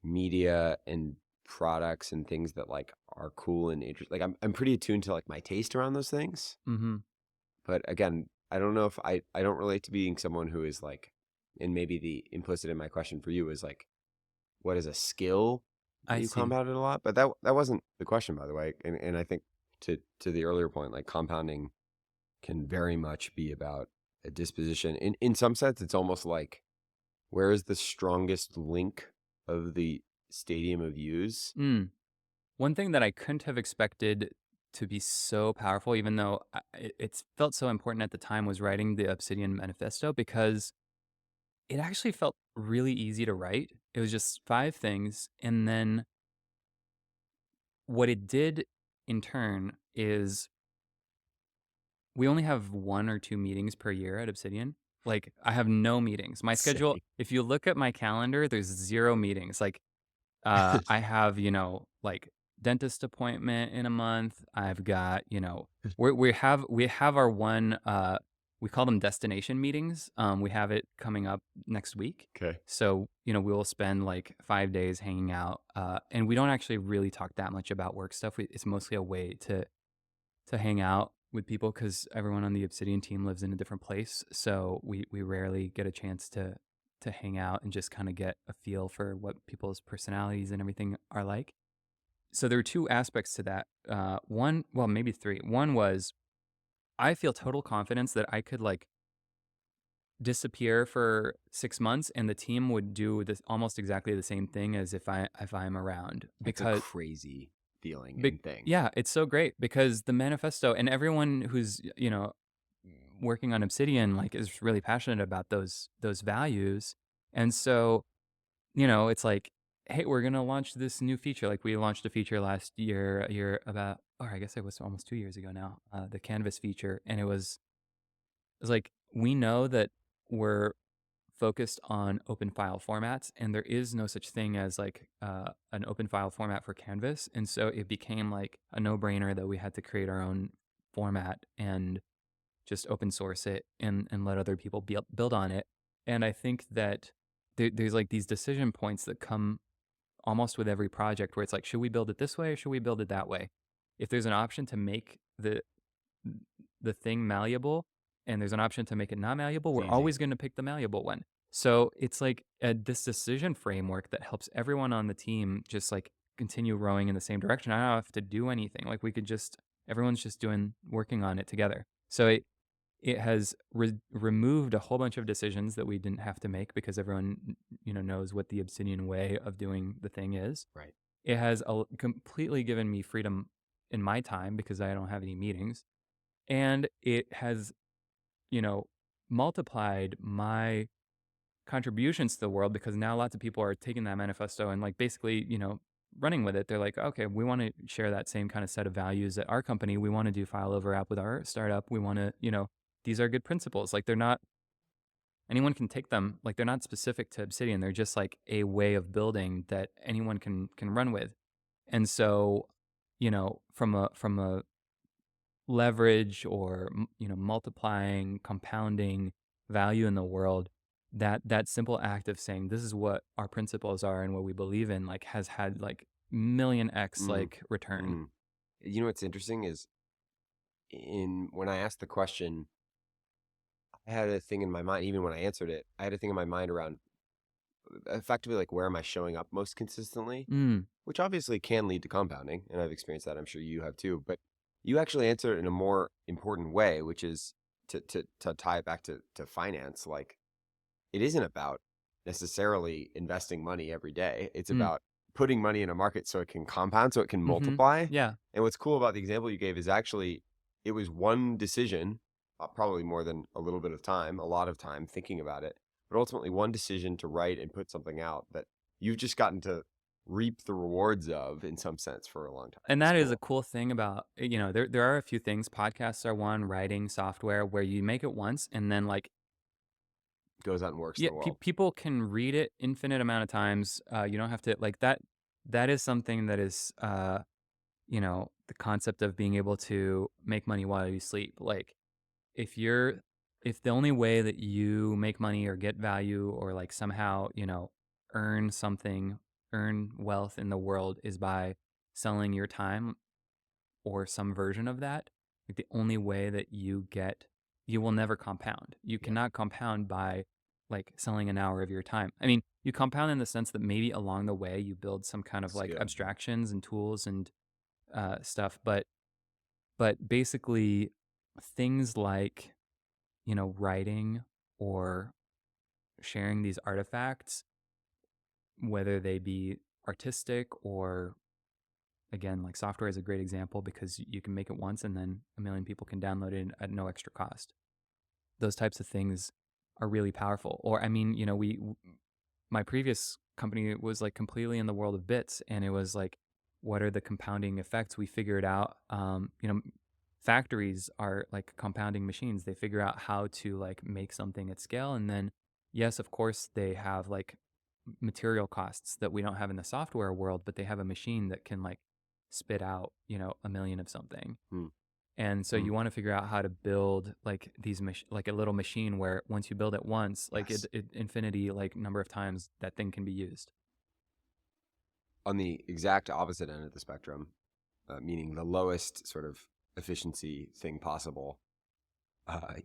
S1: media and products and things that like are cool and interesting. Like I'm pretty attuned to like my taste around those things.
S2: Mm-hmm.
S1: But again, I don't know if I don't relate to being someone who is like, and maybe the implicit in my question for you is like, what is a skill that
S2: I
S1: you
S2: see.
S1: compounded a lot? But that wasn't the question, by the way. And I think to the earlier point, like compounding can very much be about a disposition. In some sense, it's almost like where is the strongest link of the stadium of views?
S2: Mm. One thing that I couldn't have expected to be so powerful, even though it's felt so important at the time, was writing the Obsidian Manifesto, because it actually felt really easy to write. It was just 5 things, and then what it did in turn is we only have 1 or 2 meetings per year at Obsidian. Like, I have no meetings. My schedule,
S1: Sick.
S2: if you look at my calendar, there's 0 meetings. Like, I have, like, dentist appointment in a month. I've got, we have our one, we call them destination meetings. We have it coming up next week.
S1: Okay.
S2: So, we will spend like 5 days hanging out, and we don't actually really talk that much about work stuff. It's mostly a way to hang out with people because everyone on the Obsidian team lives in a different place. So we rarely get a chance to hang out and just kind of get a feel for what people's personalities and everything are like. So there were 2 aspects to that. One, well, maybe 3. One was I feel total confidence that I could like disappear for 6 months and the team would do this almost exactly the same thing as if I'm around,
S1: That's a
S2: because
S1: crazy feeling and thing.
S2: yeah, it's so great because the manifesto and everyone who's, working on Obsidian like is really passionate about those values. And so, it's like, hey, we're going to launch this new feature. Like we launched a feature last year, a year about, or I guess it was almost 2 years ago now, the Canvas feature. And it was like, we know that we're focused on open file formats, and there is no such thing as like an open file format for Canvas. And so it became like a no-brainer that we had to create our own format and just open source it and let other people build on it. And I think that there's like these decision points that come almost with every project where it's like, should we build it this way or should we build it that way? If there's an option to make the thing malleable and there's an option to make it not malleable,
S1: It's
S2: we're
S1: easy.
S2: always going to pick the malleable one. So it's like this decision framework that helps everyone on the team just like continue rowing in the same direction. I don't have to do anything. Like we could just, everyone's just working on it together. So it has removed a whole bunch of decisions that we didn't have to make because everyone, knows what the Obsidian way of doing the thing is.
S1: Right.
S2: It has completely given me freedom in my time because I don't have any meetings. And it has, multiplied my contributions to the world because now lots of people are taking that manifesto and like basically, running with it. They're like, okay, we want to share that same kind of set of values at our company. We want to do file over app with our startup. We want to, these are good principles. Like they're not, anyone can take them. Like they're not specific to Obsidian. They're just like a way of building that anyone can run with. And so, from a leverage or multiplying, compounding value in the world, that simple act of saying this is what our principles are and what we believe in like has had like million x
S1: Mm,
S2: like return.
S1: mm. You know what's interesting is in when I asked the question, I had a thing in my mind, even when I answered it, I had a thing in my mind around effectively like where am I showing up most consistently,
S2: Mm,
S1: which obviously can lead to compounding, and I've experienced that. I'm sure you have too. But you actually answer it in a more important way, which is to tie it back to finance. Like it isn't about necessarily investing money every day. It's
S2: mm,
S1: about putting money in a market so it can compound, so it can
S2: mm-hmm.
S1: multiply.
S2: Yeah.
S1: And what's cool about the example you gave is actually it was one decision, probably more than a little bit of time, a lot of time thinking about it, but ultimately one decision to write and put something out that you've just gotten to reap the rewards of in some sense for a long time.
S2: And
S1: It's
S2: that is a
S1: cool.
S2: cool thing about, there are a few things. Podcasts are one, writing software where you make it once and then like,
S1: Goes out and works in
S2: yeah,
S1: the world.
S2: people can read it infinite amount of times. You don't have to like that. That is something that is, the concept of being able to make money while you sleep. Like if you're, if the only way that you make money or get value or like somehow, earn something, earn wealth in the world is by selling your time or some version of that, like the only way that you will never compound. You
S1: Yeah.
S2: cannot compound by like selling an hour of your time. I mean, you compound in the sense that maybe along the way you build some kind of like
S1: Skill.
S2: abstractions and tools and stuff, but basically things like, writing or sharing these artifacts, whether they be artistic or again, like software is a great example because you can make it once and then a million people can download it at no extra cost. Those types of things are really powerful. Or, I mean, my previous company was like completely in the world of bits, and it was like, what are the compounding effects? We figured out, factories are like compounding machines. They figure out how to like make something at scale. And then, yes, of course, they have like material costs that we don't have in the software world, but they have a machine that can like spit out, a million of something.
S1: Hmm.
S2: And so
S1: Hmm.
S2: you want to figure out how to build like these like a little machine where once you build it once, like
S1: Yes.
S2: it infinity like number of times that thing can be used.
S1: On the exact opposite end of the spectrum, meaning the lowest sort of efficiency thing possible,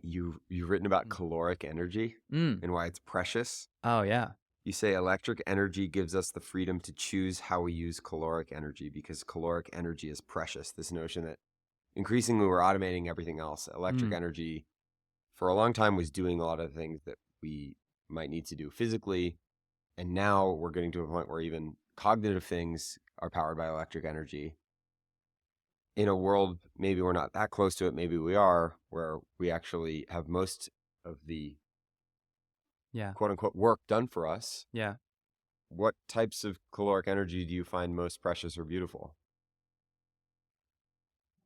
S1: you've written about caloric energy
S2: Mm.
S1: and why it's precious.
S2: Oh yeah.
S1: You say electric energy gives us the freedom to choose how we use caloric energy because caloric energy is precious. This notion that increasingly we're automating everything else. Electric
S2: Mm.
S1: energy for a long time was doing a lot of things that we might need to do physically. And now we're getting to a point where even cognitive things are powered by electric energy. In a world, maybe we're not that close to it, maybe we are, where we actually have most of the
S2: Yeah.
S1: quote unquote work done for us.
S2: Yeah.
S1: What types of caloric energy do you find most precious or beautiful?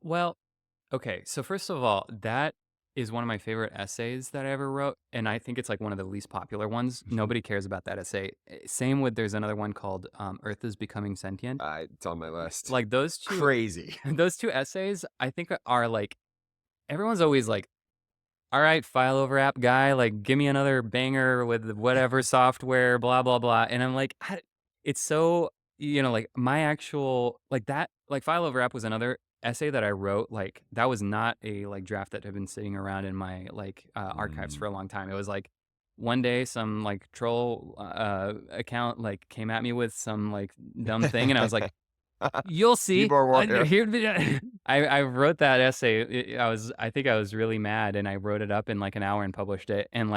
S2: Well, okay. So first of all, that is one of my favorite essays that I ever wrote, and I think it's like one of the least popular ones. Nobody cares about that essay. Same with there's another one called Earth is Becoming Sentient.
S1: It's on my list.
S2: Like those two
S1: Crazy.
S2: those two essays I think are like everyone's always like, all right, file over app guy, like give me another banger with whatever software, blah, blah, blah. And I'm like, it's so, like my actual, like that, like file over app was another essay that I wrote. Like that was not a like draft that had been sitting around in my like archives for a long time. It was like one day some like troll account like came at me with some like dumb thing. And I was like, you'll see.
S1: Keyboard warrior.
S2: I wrote that essay. I think I was really mad, and I wrote it up in like an hour and published it. And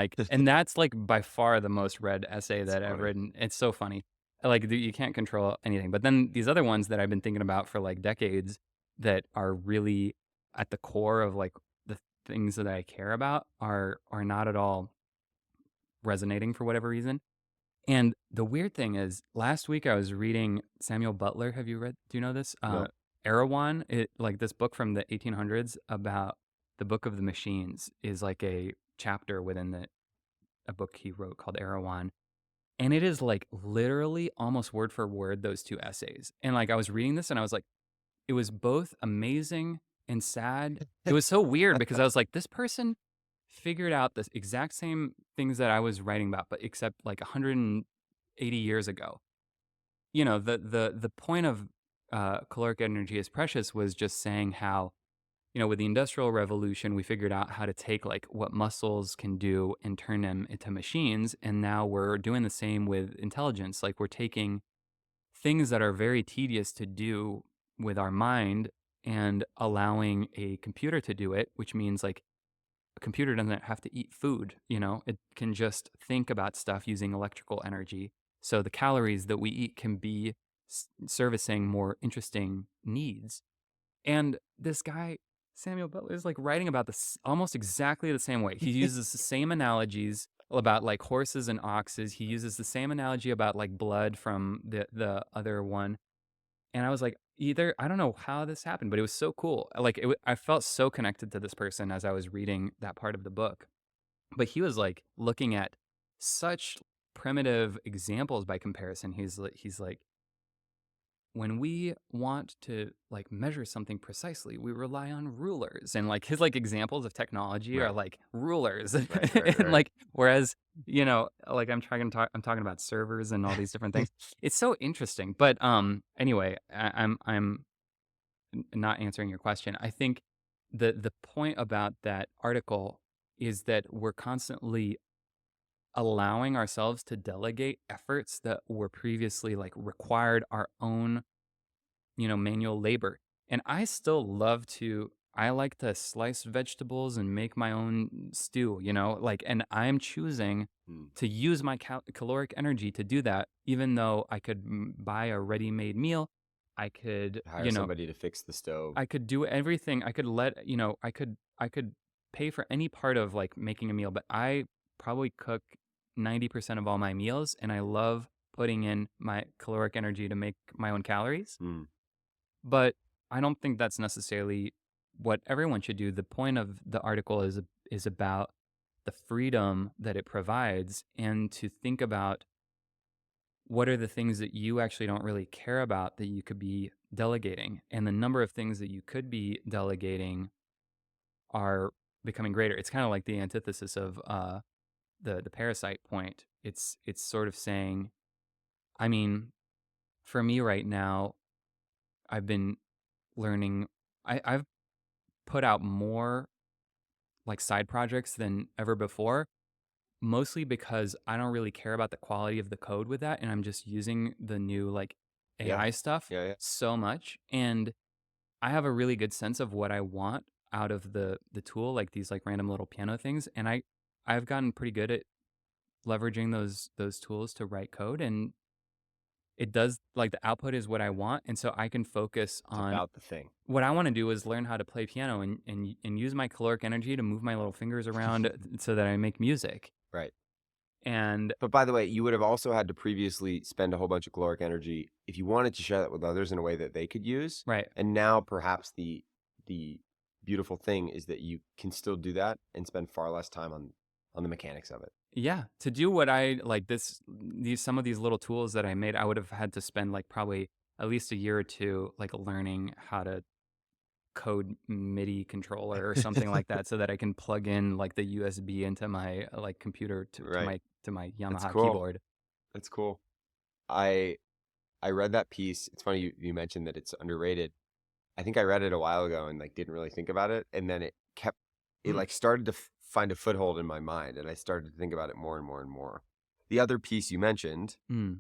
S2: that's like by far the most read essay that I've
S1: Funny.
S2: written. It's so funny. Like you can't control anything. But then these other ones that I've been thinking about for like decades that are really at the core of like the things that I care about are not at all resonating for whatever reason. And the weird thing is, last week I was reading Samuel Butler. Have you read? Do you know this?
S1: No.
S2: Erewhon, like this book from the 1800s about the Book of the Machines, is like a chapter within a book he wrote called Erewhon, and it is like literally almost word for word those two essays. And like I was reading this, and I was like, it was both amazing and sad. It was so weird because I was like, this person figured out the exact same things that I was writing about, but except like 180 years ago. The point of caloric energy is precious was just saying how, with the Industrial Revolution, we figured out how to take like what muscles can do and turn them into machines. And now we're doing the same with intelligence. Like we're taking things that are very tedious to do with our mind and allowing a computer to do it, which means like a computer doesn't have to eat food, it can just think about stuff using electrical energy. So the calories that we eat can be servicing more interesting needs. And this guy, Samuel Butler, is like writing about this almost exactly the same way. He uses the same analogies about like horses and oxes. He uses the same analogy about like blood from the other one. And I was like, I don't know how this happened, but it was so cool. Like I felt so connected to this person as I was reading that part of the book. But he was like looking at such primitive examples by comparison. He's like, when we want to like measure something precisely, we rely on rulers. And like his like examples of technology are
S1: Right.
S2: like rulers.
S1: Right.
S2: And like whereas, like I'm talking about servers and all these different things. It's so interesting. But anyway, I'm not answering your question. I think the point about that article is that we're constantly allowing ourselves to delegate efforts that were previously like required our own, manual labor. And I still I like to slice vegetables and make my own stew, like, and I'm choosing
S1: Hmm.
S2: to use my caloric energy to do that, even though I could buy a ready made meal. I could,
S1: Hire somebody to fix the stove.
S2: I could do everything. I could I could pay for any part of like making a meal, but I probably cook 90% of all my meals, and I love putting in my caloric energy to make my own calories.
S1: Mm.
S2: But I don't think that's necessarily what everyone should do. The point of the article is about the freedom that it provides, and to think about what are the things that you actually don't really care about that you could be delegating, and the number of things that you could be delegating are becoming greater. It's kind of like the antithesis of the parasite point. It's sort of saying, I mean, for me right now, I've been learning. I've put out more like side projects than ever before, mostly because I don't really care about the quality of the code with that, and I'm just using the new like
S1: Yeah.
S2: AI stuff
S1: Yeah.
S2: so much, and I have a really good sense of what I want out of the tool, like these like random little piano things, and I've gotten pretty good at leveraging those tools to write code, and it does, like, the output is what I want, and so I can focus
S1: It's
S2: on
S1: about the thing.
S2: what I want to do is learn how to play piano and use my caloric energy to move my little fingers around so that I make music.
S1: Right.
S2: And
S1: But by the way, you would have also had to previously spend a whole bunch of caloric energy if you wanted to share that with others in a way that they could use.
S2: right,
S1: And now perhaps the beautiful thing is that you can still do that and spend far less time on the mechanics of it.
S2: yeah, to do what I like these some of these little tools that I made, I would have had to spend like probably at least a year or two like learning how to code MIDI controller or something like that so that I can plug in like the USB into my like computer
S1: Right.
S2: to my
S1: That's
S2: Yamaha
S1: cool.
S2: keyboard.
S1: That's cool. I I read that piece. It's funny you mentioned that it's underrated. I think I read it a while ago and like didn't really think about it, and then it
S2: Mm,
S1: like started to find a foothold in my mind, and I started to think about it more and more and more. The other piece you mentioned,
S2: mm,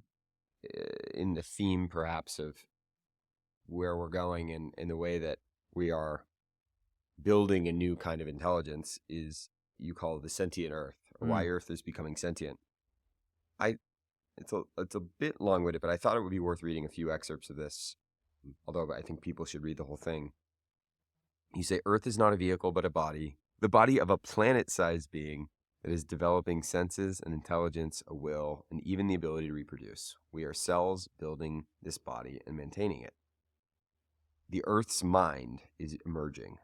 S1: in the theme perhaps of where we're going and in the way that we are building a new kind of intelligence, is you call it the sentient Earth, or why
S2: mm,
S1: Earth is becoming sentient. I it's a bit long-winded, but I thought it would be worth reading a few excerpts of this, although I think people should read the whole thing. You say Earth is not a vehicle, but a body, the body of a planet-sized being that is developing senses and intelligence, a will, and even the ability to reproduce. We are cells building this body and maintaining it. The Earth's mind is emerging,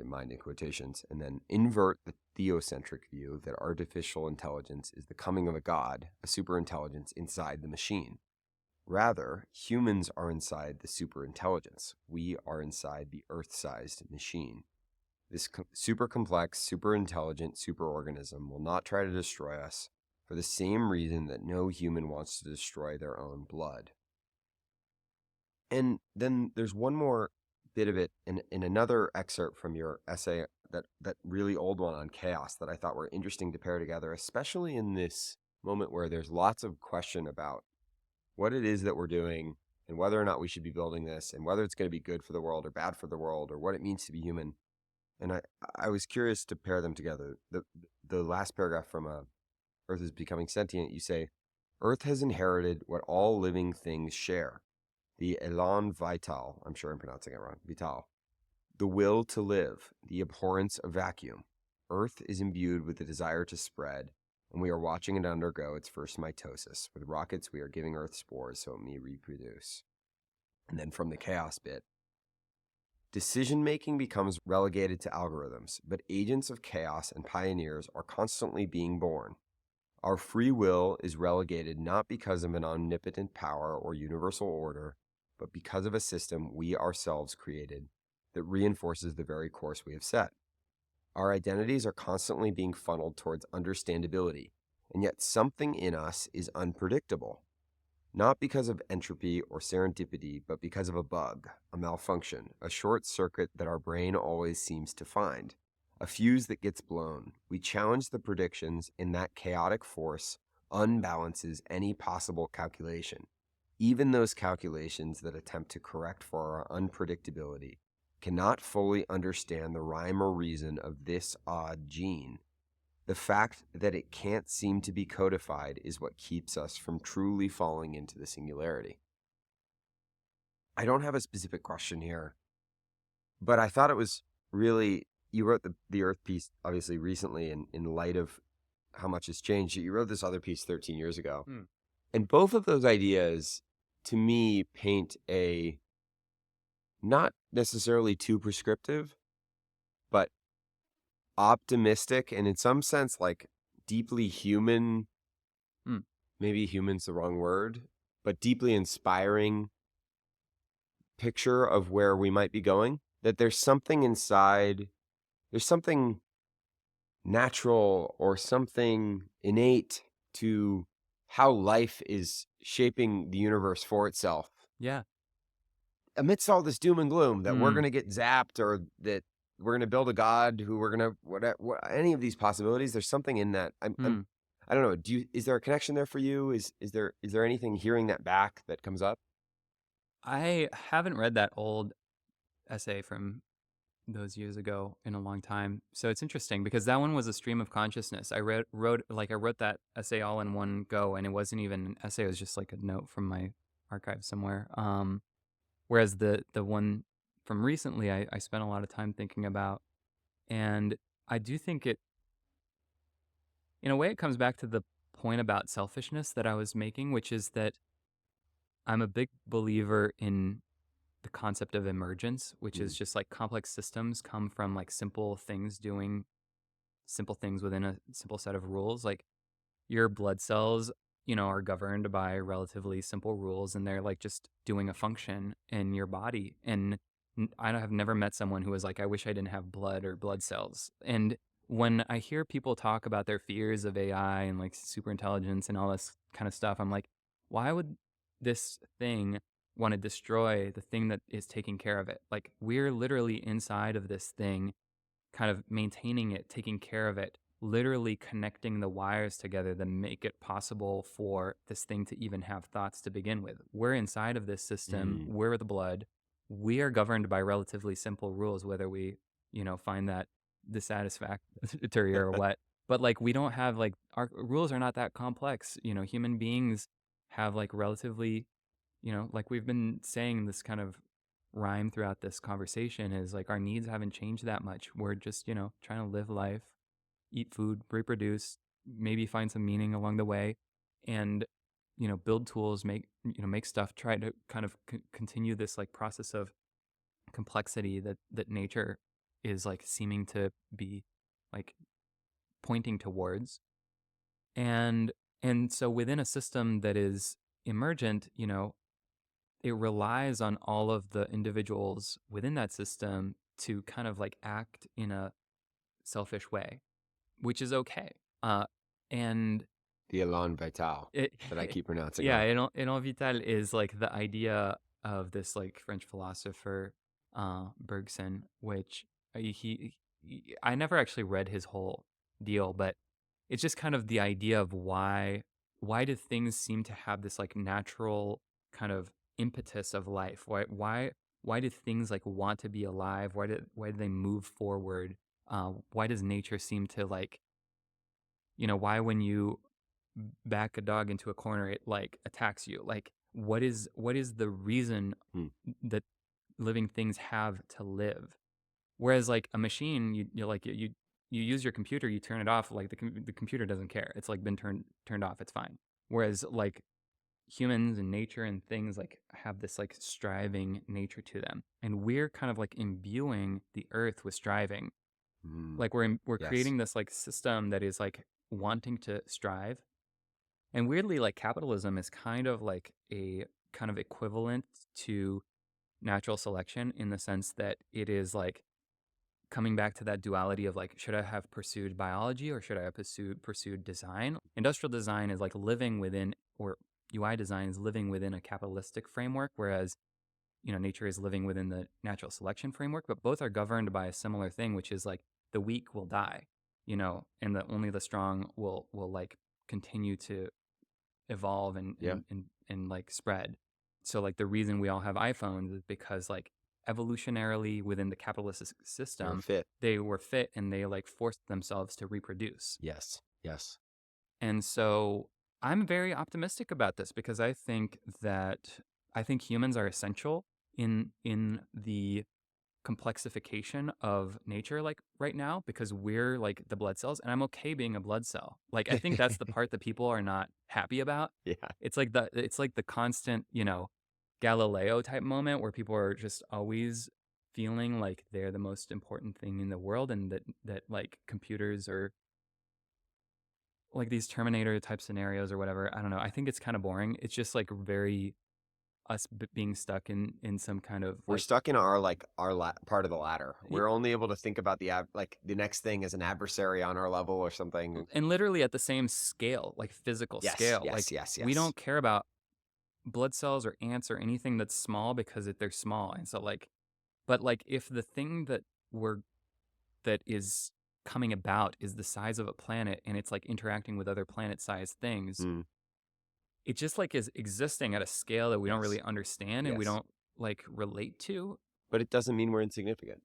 S1: mind in quotations, and then invert the theocentric view that artificial intelligence is the coming of a god, a superintelligence inside the machine. Rather, humans are inside the superintelligence. We are inside the Earth-sized machine. This super complex, super intelligent superorganism will not try to destroy us for the same reason that no human wants to destroy their own blood. And then there's one more bit of it in another excerpt from your essay, that really old one on chaos, that I thought were interesting to pair together, especially in this moment where there's lots of question about what it is that we're doing and whether or not we should be building this and whether it's going to be good for the world or bad for the world or what it means to be human. And I was curious to pair them together. The last paragraph from Earth is becoming sentient, you say, Earth has inherited what all living things share. The élan vital, I'm sure I'm pronouncing it wrong, vital. The will to live, the abhorrence of vacuum. Earth is imbued with the desire to spread, and we are watching it undergo its first mitosis. With rockets, we are giving Earth spores so it may reproduce. And then from the chaos bit, decision-making becomes relegated to algorithms, but agents of chaos and pioneers are constantly being born. Our free will is relegated not because of an omnipotent power or universal order, but because of a system we ourselves created that reinforces the very course we have set. Our identities are constantly being funneled towards understandability, and yet something in us is unpredictable. Not because of entropy or serendipity, but because of a bug, a malfunction, a short circuit that our brain always seems to find, a fuse that gets blown. We challenge the predictions, and that chaotic force unbalances any possible calculation. Even those calculations that attempt to correct for our unpredictability cannot fully understand the rhyme or reason of this odd gene. The fact that it can't seem to be codified is what keeps us from truly falling into the singularity. I don't have a specific question here, but I thought it was really, you wrote the Earth piece obviously recently in light of how much has changed. You wrote this other piece 13 years ago.
S2: Hmm.
S1: And both of those ideas to me paint a not necessarily too prescriptive, but optimistic and in some sense like deeply human,
S2: Hmm.
S1: maybe human's the wrong word, but deeply inspiring picture of where we might be going. That there's something inside, there's something natural or something innate to how life is shaping the universe for itself.
S2: Yeah.
S1: Amidst all this doom and gloom that we're
S2: Hmm.
S1: going to get zapped or that we're going to build a god who we're going to whatever, any of these possibilities, there's something in that.
S2: Hmm.
S1: I don't know. Is there a connection there for you? Is there anything hearing that back that comes up?
S2: I haven't read that old essay from those years ago in a long time. So it's interesting because that one was a stream of consciousness. I wrote that essay all in one go, and it wasn't even an essay, it was just like a note from my archive somewhere. Whereas the one from recently I spent a lot of time thinking about. And I do think it, in a way, it comes back to the point about selfishness that I was making, which is that I'm a big believer in the concept of emergence, which is
S1: Mm.
S2: just like complex systems come from like simple things doing simple things within a simple set of rules. Like your blood cells, are governed by relatively simple rules, and they're like just doing a function in your body. And I have never met someone who was like, I wish I didn't have blood or blood cells. And when I hear people talk about their fears of AI and like super intelligence and all this kind of stuff, I'm like, why would this thing want to destroy the thing that is taking care of it? Like, we're literally inside of this thing, kind of maintaining it, taking care of it, literally connecting the wires together that make it possible for this thing to even have thoughts to begin with. We're inside of this system,
S1: Mm.
S2: we're the blood. We are governed by relatively simple rules, whether we, find that dissatisfactory or what. But like, we don't have like, our rules are not that complex. Human beings have like relatively, like we've been saying, this kind of rhyme throughout this conversation is like, our needs haven't changed that much. We're just, trying to live life, eat food, reproduce, maybe find some meaning along the way, and build tools, make stuff, try to kind of continue this like process of complexity that nature is like seeming to be like pointing towards. And so within a system that is emergent, it relies on all of the individuals within that system to kind of like act in a selfish way, which is okay. And
S1: The Elan Vital
S2: it,
S1: that I keep pronouncing
S2: yeah,
S1: wrong.
S2: Elan Vital is like the idea of this like French philosopher, Bergson, which I never actually read his whole deal, but it's just kind of the idea of why do things seem to have this like natural kind of impetus of life? Why do things like want to be alive? Why do they move forward? Why does nature seem to like, why when you back a dog into a corner, it like attacks you? Like, what is the reason
S1: Mm.
S2: that living things have to live? Whereas like a machine, you use your computer, you turn it off, like the computer doesn't care. It's like been turned off. It's fine. Whereas like humans and nature and things like have this like striving nature to them, and we're kind of like imbuing the earth with striving.
S1: Mm.
S2: Like we're
S1: Yes.
S2: creating this like system that is like wanting to strive. And weirdly, like capitalism is kind of like a kind of equivalent to natural selection, in the sense that it is like coming back to that duality of like, should I have pursued biology or should I have pursued design? Industrial design is like living within, or UI design is living within a capitalistic framework, whereas nature is living within the natural selection framework. But both are governed by a similar thing, which is like the weak will die, and the only the strong will like continue to evolve and
S1: Yeah.
S2: like spread. So like the reason we all have iPhones is because like evolutionarily within the capitalist
S1: They were
S2: system,
S1: fit.
S2: they were fit and they like forced themselves to reproduce.
S1: Yes. Yes.
S2: And so I'm very optimistic about this because I think humans are essential. in the complexification of nature like right now, because we're like the blood cells, and I'm okay being a blood cell. Like I think that's the part that people are not happy about.
S1: Yeah.
S2: It's like the constant, Galileo type moment where people are just always feeling like they're the most important thing in the world, and that like computers are like these Terminator type scenarios or whatever. I don't know. I think it's kind of boring. It's just like very us being stuck in some kind of
S1: We're
S2: like
S1: stuck in our part of the ladder. We're only able to think about like the next thing as an adversary on our level or something.
S2: and literally at the same scale, like physical
S1: Yes,
S2: scale.
S1: yes,
S2: Like
S1: yes,
S2: we
S1: yes.
S2: don't care about blood cells or ants or anything that's small because they're small. And so like, but like if the thing that is coming about is the size of a planet and it's like interacting with other planet-sized things,
S1: Mm,
S2: it just like is existing at a scale that we don't really
S1: yes,
S2: understand and we
S1: yes.
S2: don't like relate to.
S1: But it doesn't mean we're insignificant.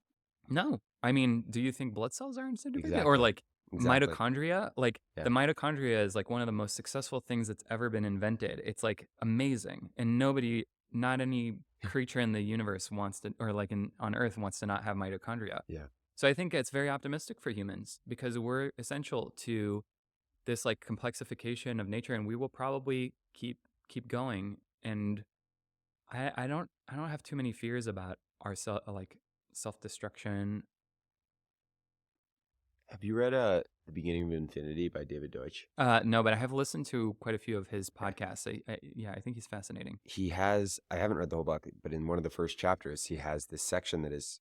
S2: No. I mean, do you think blood cells are insignificant? Or
S1: Exactly.
S2: like
S1: Exactly.
S2: mitochondria? Like
S1: Yeah.
S2: the mitochondria is like one of the most successful things that's ever been invented. It's like amazing. And not any creature in the universe wants to, or like on Earth wants to not have mitochondria.
S1: Yeah.
S2: So I think it's very optimistic for humans because we're essential to this like complexification of nature, and we will probably keep going. And I don't have too many fears about our self destruction.
S1: Have you read The Beginning of Infinity by David Deutsch?
S2: No, but I have listened to quite a few of his
S1: Okay.
S2: podcasts. Yeah, I think he's fascinating.
S1: He has, I haven't read the whole book, but in one of the first chapters, he has this section that is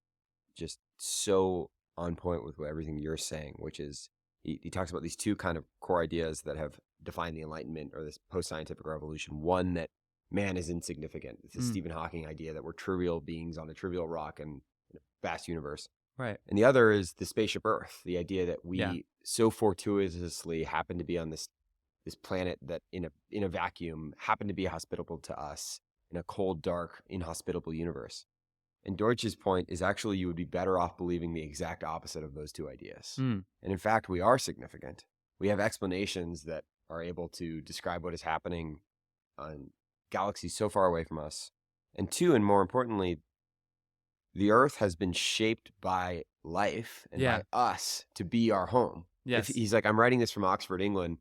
S1: just so on point with everything you're saying, which is he talks about these two kind of core ideas that have defined the Enlightenment or this post-scientific revolution. One, that man is insignificant. It's a
S2: Mm,
S1: Stephen Hawking idea that we're trivial beings on a trivial rock in a vast universe.
S2: right.
S1: And the other is the spaceship Earth, the idea that
S2: Yeah.
S1: we so fortuitously happen to be on this planet that in a vacuum happened to be hospitable to us in a cold, dark, inhospitable universe. And Deutsch's point is actually you would be better off believing the exact opposite of those two ideas.
S2: Mm,
S1: And in fact, we are significant. We have explanations that are able to describe what is happening on galaxies so far away from us. And two, and more importantly, the Earth has been shaped by life and
S2: yeah.
S1: by us to be our home. If
S2: Yes.
S1: he's like, I'm writing this from Oxford, England.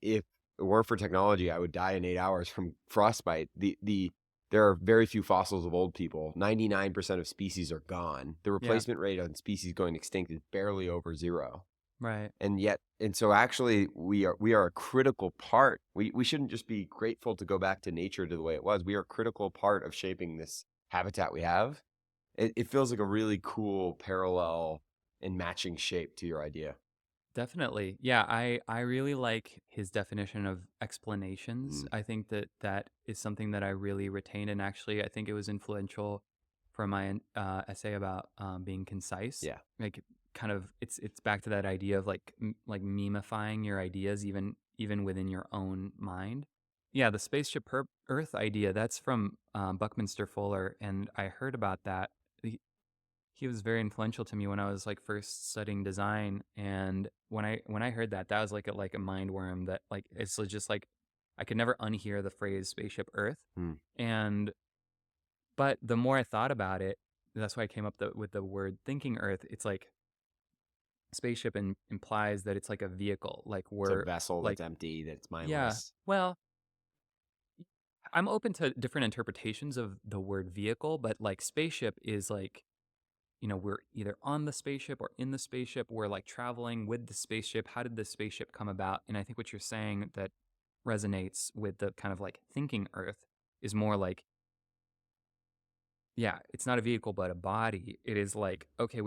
S1: If it weren't for technology, I would die in 8 hours from frostbite. There are very few fossils of old people. 99% of species are gone. The
S2: Yeah.
S1: replacement rate on species going extinct is barely over zero.
S2: Right.
S1: And so actually we are a critical part. We shouldn't just be grateful to go back to nature to the way it was. We are a critical part of shaping this habitat we have. It feels like a really cool parallel and matching shape to your idea.
S2: Definitely. Yeah, I really like his definition of explanations.
S1: Mm,
S2: I think that is something that I really retained, and actually I think it was influential for my essay about being concise.
S1: yeah.
S2: Like kind of it's back to that idea of like like memifying your ideas even within your own mind. Yeah, the spaceship Earth idea, that's from Buckminster Fuller, and I heard about that. He was very influential to me when I was like first studying design, and when I heard that, that was like a mind worm that like it's just like I could never unhear the phrase spaceship Earth.
S1: Mm,
S2: And but the more I thought about it, that's why I came up with the word thinking Earth. It's like spaceship implies that it's like a vehicle, like
S1: it's a
S2: we're
S1: vessel
S2: like
S1: that's empty, that's
S2: yeah,
S1: mindless.
S2: well, I'm open to different interpretations of the word vehicle, but like spaceship is like, we're either on the spaceship or in the spaceship. We're like traveling with the spaceship. How did the spaceship come about? And I think what you're saying that resonates with the kind of like thinking Earth is more like, yeah, it's not a vehicle, but a body. It is like, okay,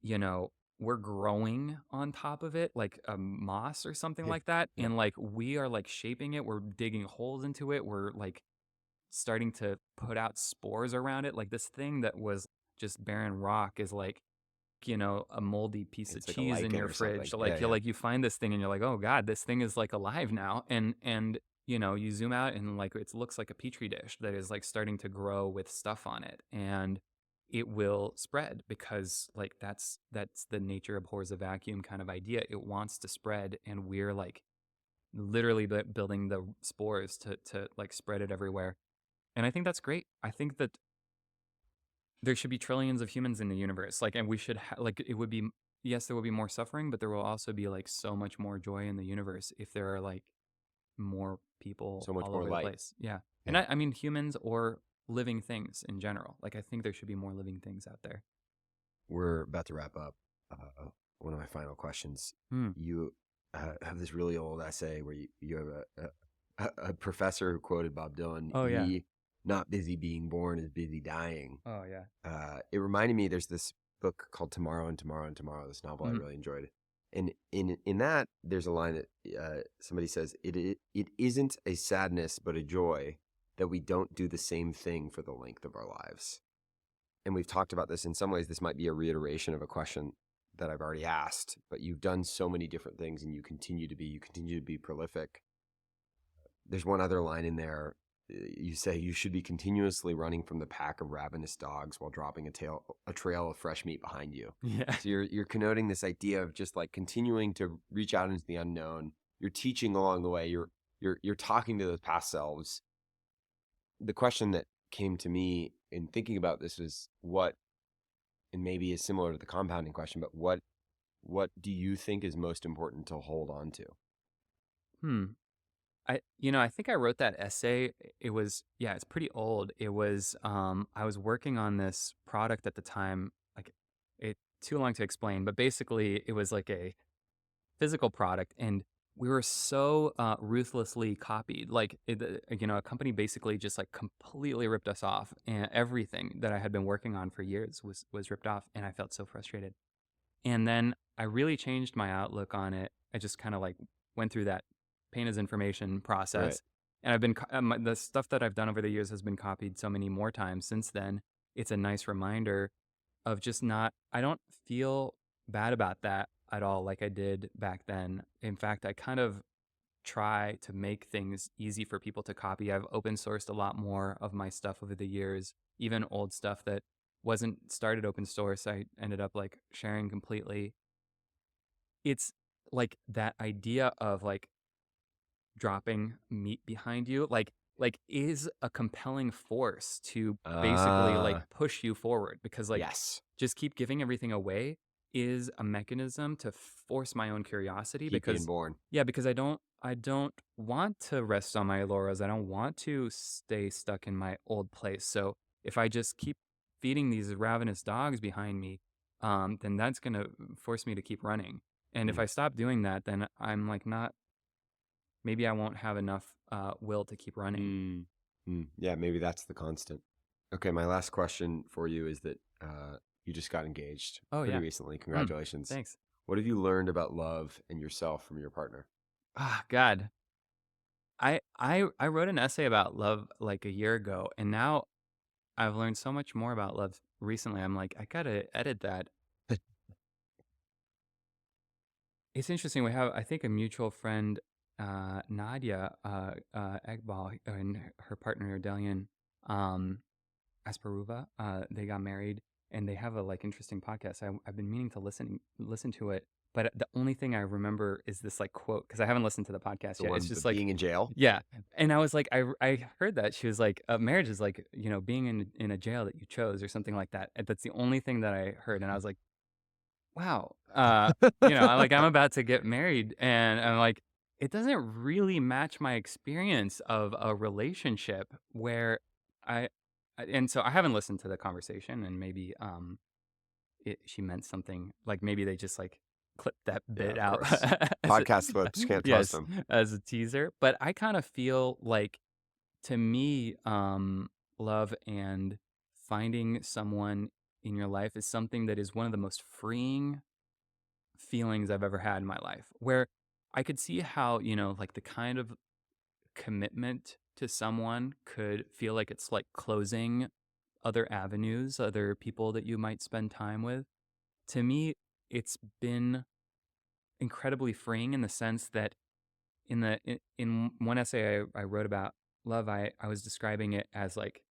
S2: you know, we're growing on top of it like a moss or something like that.
S1: Yeah.
S2: And like we are like shaping it. We're digging holes into it. We're like starting to put out spores around it. Like this thing that was just barren rock is like, a moldy piece of
S1: It's like a
S2: cheese in
S1: lichen
S2: your
S1: or something.
S2: fridge. So
S1: Yeah,
S2: like
S1: yeah.
S2: you find this thing and you're like, oh God, this thing is like alive now. And you zoom out and like it looks like a petri dish that is like starting to grow with stuff on it. And it will spread because like that's the nature abhors a vacuum kind of idea. It wants to spread, and we're like literally building the spores to like spread it everywhere. And I think that's great. I think that there should be trillions of humans in the universe. Like, and we should like, it would be, yes, there will be more suffering, but there will also be like so much more joy in the universe if there are like more people
S1: So much
S2: all
S1: more
S2: over the
S1: light.
S2: place. Yeah. And
S1: Yeah.
S2: I mean, humans or living things in general. Like, I think there should be more living things out there.
S1: We're about to wrap up. One of my final questions.
S2: Hmm.
S1: You have this really old essay where you have a professor who quoted Bob Dylan.
S2: Oh, yeah.
S1: Ye not busy being born is busy dying.
S2: Oh, yeah.
S1: It reminded me. There's this book called Tomorrow and Tomorrow and Tomorrow. This novel I
S2: Mhm.
S1: really enjoyed. And in that, there's a line that somebody says, it isn't a sadness but a joy that we don't do the same thing for the length of our lives. And we've talked about this in some ways. This might be a reiteration of a question that I've already asked, but you've done so many different things and you continue to be prolific. There's one other line in there. You say you should be continuously running from the pack of ravenous dogs while dropping a trail of fresh meat behind you.
S2: Yeah.
S1: So you're connoting this idea of just like continuing to reach out into the unknown. You're teaching along the way. You're talking to those past selves. The question that came to me in thinking about this is what, and maybe is similar to the compounding question, but what do you think is most important to hold on to?
S2: Hmm. I think I wrote that essay. It was, yeah, it's pretty old. It was, I was working on this product at the time, like it too long to explain, but basically it was like a physical product, and we were so ruthlessly copied. Like, a company basically just like completely ripped us off, and everything that I had been working on for years was ripped off, and I felt so frustrated. And then I really changed my outlook on it. I just kind of like went through that pain as information
S1: Right.
S2: process. And I've been, the stuff that I've done over the years has been copied so many more times since then. It's a nice reminder of just not, I don't feel bad about that at all like I did back then. In fact, I kind of try to make things easy for people to copy. I've open sourced a lot more of my stuff over the years, even old stuff that wasn't started open source. I ended up like sharing completely. It's like that idea of like dropping meat behind you, like is a compelling force to basically like
S1: Uh,
S2: push you forward, because like
S1: yes.
S2: just keep giving everything away is a mechanism to force my own curiosity,
S1: Keep being
S2: because
S1: born.
S2: yeah, because I don't want to rest on my laurels. I don't want to stay stuck in my old place. So if I just keep feeding these ravenous dogs behind me, then that's going to force me to keep running. And if
S1: Mm,
S2: I stop doing that, then I'm like not, maybe I won't have enough will to keep running.
S1: mm, Yeah, maybe that's the constant. Okay, my last question for you is that you just got engaged
S2: Oh
S1: pretty
S2: yeah.
S1: recently.
S2: Mm,
S1: Congratulations.
S2: thanks.
S1: What have you learned about love and yourself from your partner?
S2: Ah, God. I wrote an essay about love like a year ago, and now I've learned so much more about love recently. I'm like, I gotta edit that. It's interesting. We have, I think, a mutual friend, Nadia Egbal, and her partner Delian Asparuva. They got married, and they have a like interesting podcast. I've been meaning to listen to it, but the only thing I remember is this like quote, because I haven't listened to the podcast
S1: The
S2: yet. It's
S1: one,
S2: just
S1: the
S2: like,
S1: being in jail.
S2: yeah. And I was like, I heard that she was like, marriage is like, being in a jail that you chose or something like that. And that's the only thing that I heard, and I was like, wow. I'm about to get married, and I'm like, it doesn't really match my experience of a relationship where I, and so I haven't listened to the conversation, and maybe she meant something, like maybe they just like clipped that
S1: Yeah,
S2: bit
S1: of
S2: out
S1: course.
S2: as
S1: Podcast clips, can't trust
S2: yes,
S1: them.
S2: as a teaser. But I kind of feel like, to me, love and finding someone in your life is something that is one of the most freeing feelings I've ever had in my life, where I could see how, like the kind of commitment to someone could feel like it's like closing other avenues, other people that you might spend time with. To me, it's been incredibly freeing in the sense that in one essay I wrote about love, I was describing it as like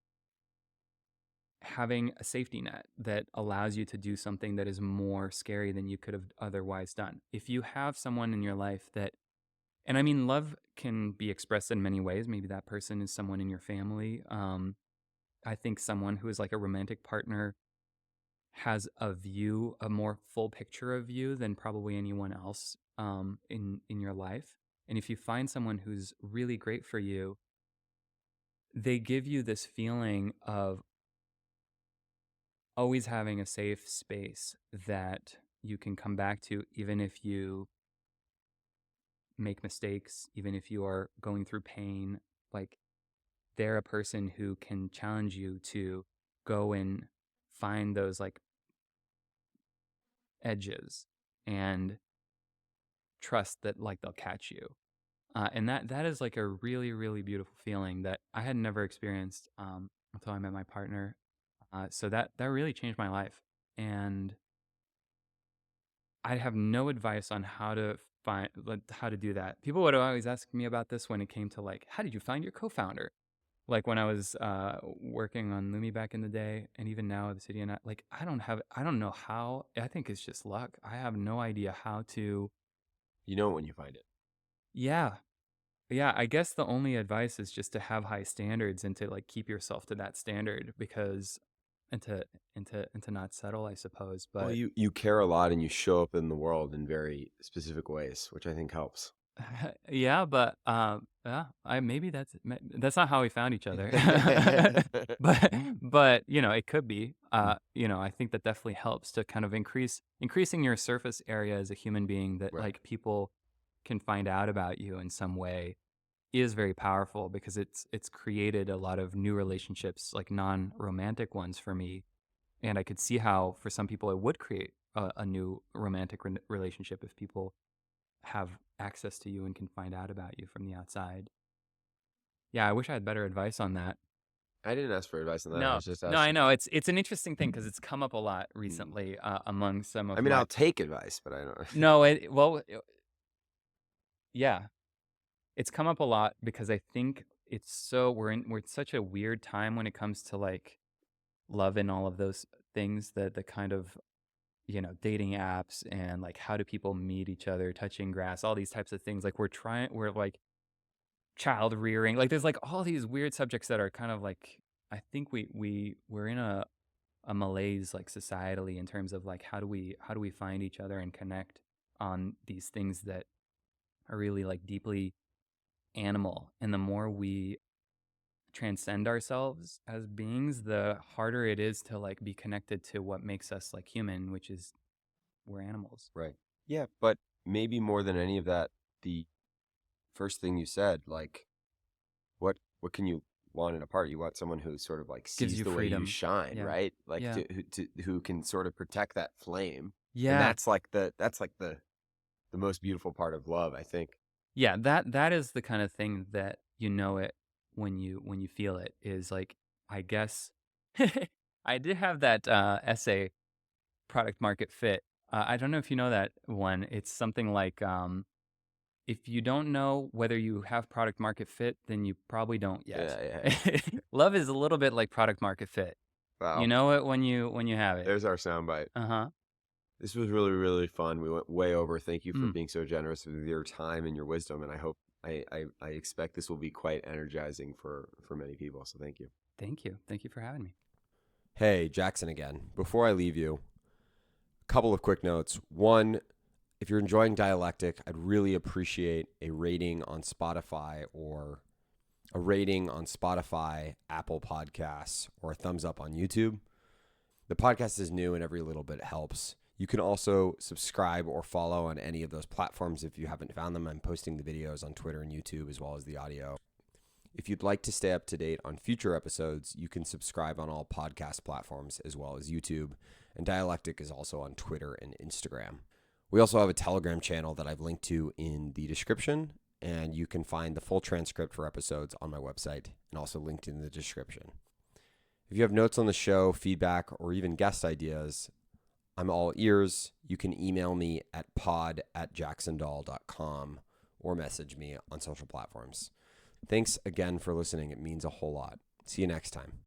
S2: having a safety net that allows you to do something that is more scary than you could have otherwise done. If you have someone in your life that And I mean, love can be expressed in many ways. Maybe that person is someone in your family. I think someone who is like a romantic partner has a more full picture of you than probably anyone else in your life. And if you find someone who's really great for you, they give you this feeling of always having a safe space that you can come back to, even if you make mistakes, even if you are going through pain. Like, they're a person who can challenge you to go and find those like edges and trust that like they'll catch you. And that is like a really, really beautiful feeling that I had never experienced until I met my partner. So that really changed my life. And I have no advice on how to do that. People would always ask me about this when it came to like, how did you find your co-founder? Like when I was working on Lumi back in the day, and even now at Obsidian, I don't know how. I think it's just luck. I have no idea how to.
S1: You know when you find it.
S2: Yeah, yeah. I guess the only advice is just to have high standards and to like keep yourself to that standard, because and to and to not settle, I suppose.
S1: Well,
S2: But
S1: you care a lot and you show up in the world in very specific ways, which I think helps.
S2: yeah, but yeah, I maybe that's not how we found each other. But you know, it could be. You know, I think that definitely helps to kind of increasing your surface area as a human being, that
S1: Right.
S2: like people can find out about you in some way, is very powerful, because it's created a lot of new relationships, like non-romantic ones for me. And I could see how for some people it would create a new romantic relationship if people have access to you and can find out about you from the outside. Yeah, I wish I had better advice on that.
S1: I didn't ask for advice on that. I
S2: No,
S1: was just
S2: no, I
S1: asking.
S2: know it's an interesting thing because it's come up a lot recently among some
S1: I
S2: of
S1: mean, I'll
S2: my.
S1: take advice, but I don't.
S2: No, yeah, it's come up a lot because I think we're in such a weird time when it comes to like love and all of those things, that the kind of, you know, dating apps and like how do people meet each other, touching grass, all these types of things. Like we're like child rearing. Like there's like all these weird subjects that are kind of like, I think we're in a malaise like societally in terms of like how do we find each other and connect on these things that are really like deeply animal. And the more we transcend ourselves as beings, the harder it is to like be connected to what makes us like human, which is we're animals.
S1: Right. Yeah, but maybe more than any of that, the first thing you said, like, what can you want in a partner? You want someone who sort of like
S2: Gives
S1: sees
S2: you
S1: the way you
S2: freedom.
S1: shine,
S2: Yeah.
S1: right? Like
S2: Yeah.
S1: who can sort of protect that flame. And
S2: Yeah.
S1: that's like the most beautiful part of love, I think.
S2: Yeah, that is the kind of thing that you know it when you feel it, is like, I guess I did have that essay, product market fit. I don't know if you know that one. It's something like, if you don't know whether you have product market fit, then you probably don't yet.
S1: Yeah, yeah, yeah.
S2: Love is a little bit like product market fit. You
S1: Wow.
S2: know it when you have it.
S1: There's our soundbite.
S2: Uh-huh.
S1: This was really, really fun. We went way over. Thank you for
S2: Mm,
S1: being so generous with your time and your wisdom. And I hope I expect this will be quite energizing for many people. So thank you.
S2: thank you. Thank you for having me.
S1: Hey, Jackson again. Before I leave you, a couple of quick notes. One, if you're enjoying Dialectic, I'd really appreciate a rating on Spotify, Apple Podcasts, or a thumbs up on YouTube. The podcast is new and every little bit helps. You can also subscribe or follow on any of those platforms if you haven't found them. I'm posting the videos on Twitter and YouTube as well as the audio. If you'd like to stay up to date on future episodes, you can subscribe on all podcast platforms as well as YouTube. And Dialectic is also on Twitter and Instagram. We also have a Telegram channel that I've linked to in the description, and you can find the full transcript for episodes on my website and also linked in the description. If you have notes on the show, feedback, or even guest ideas, I'm all ears. You can email me at pod@jacksondoll.com or message me on social platforms. Thanks again for listening. It means a whole lot. See you next time.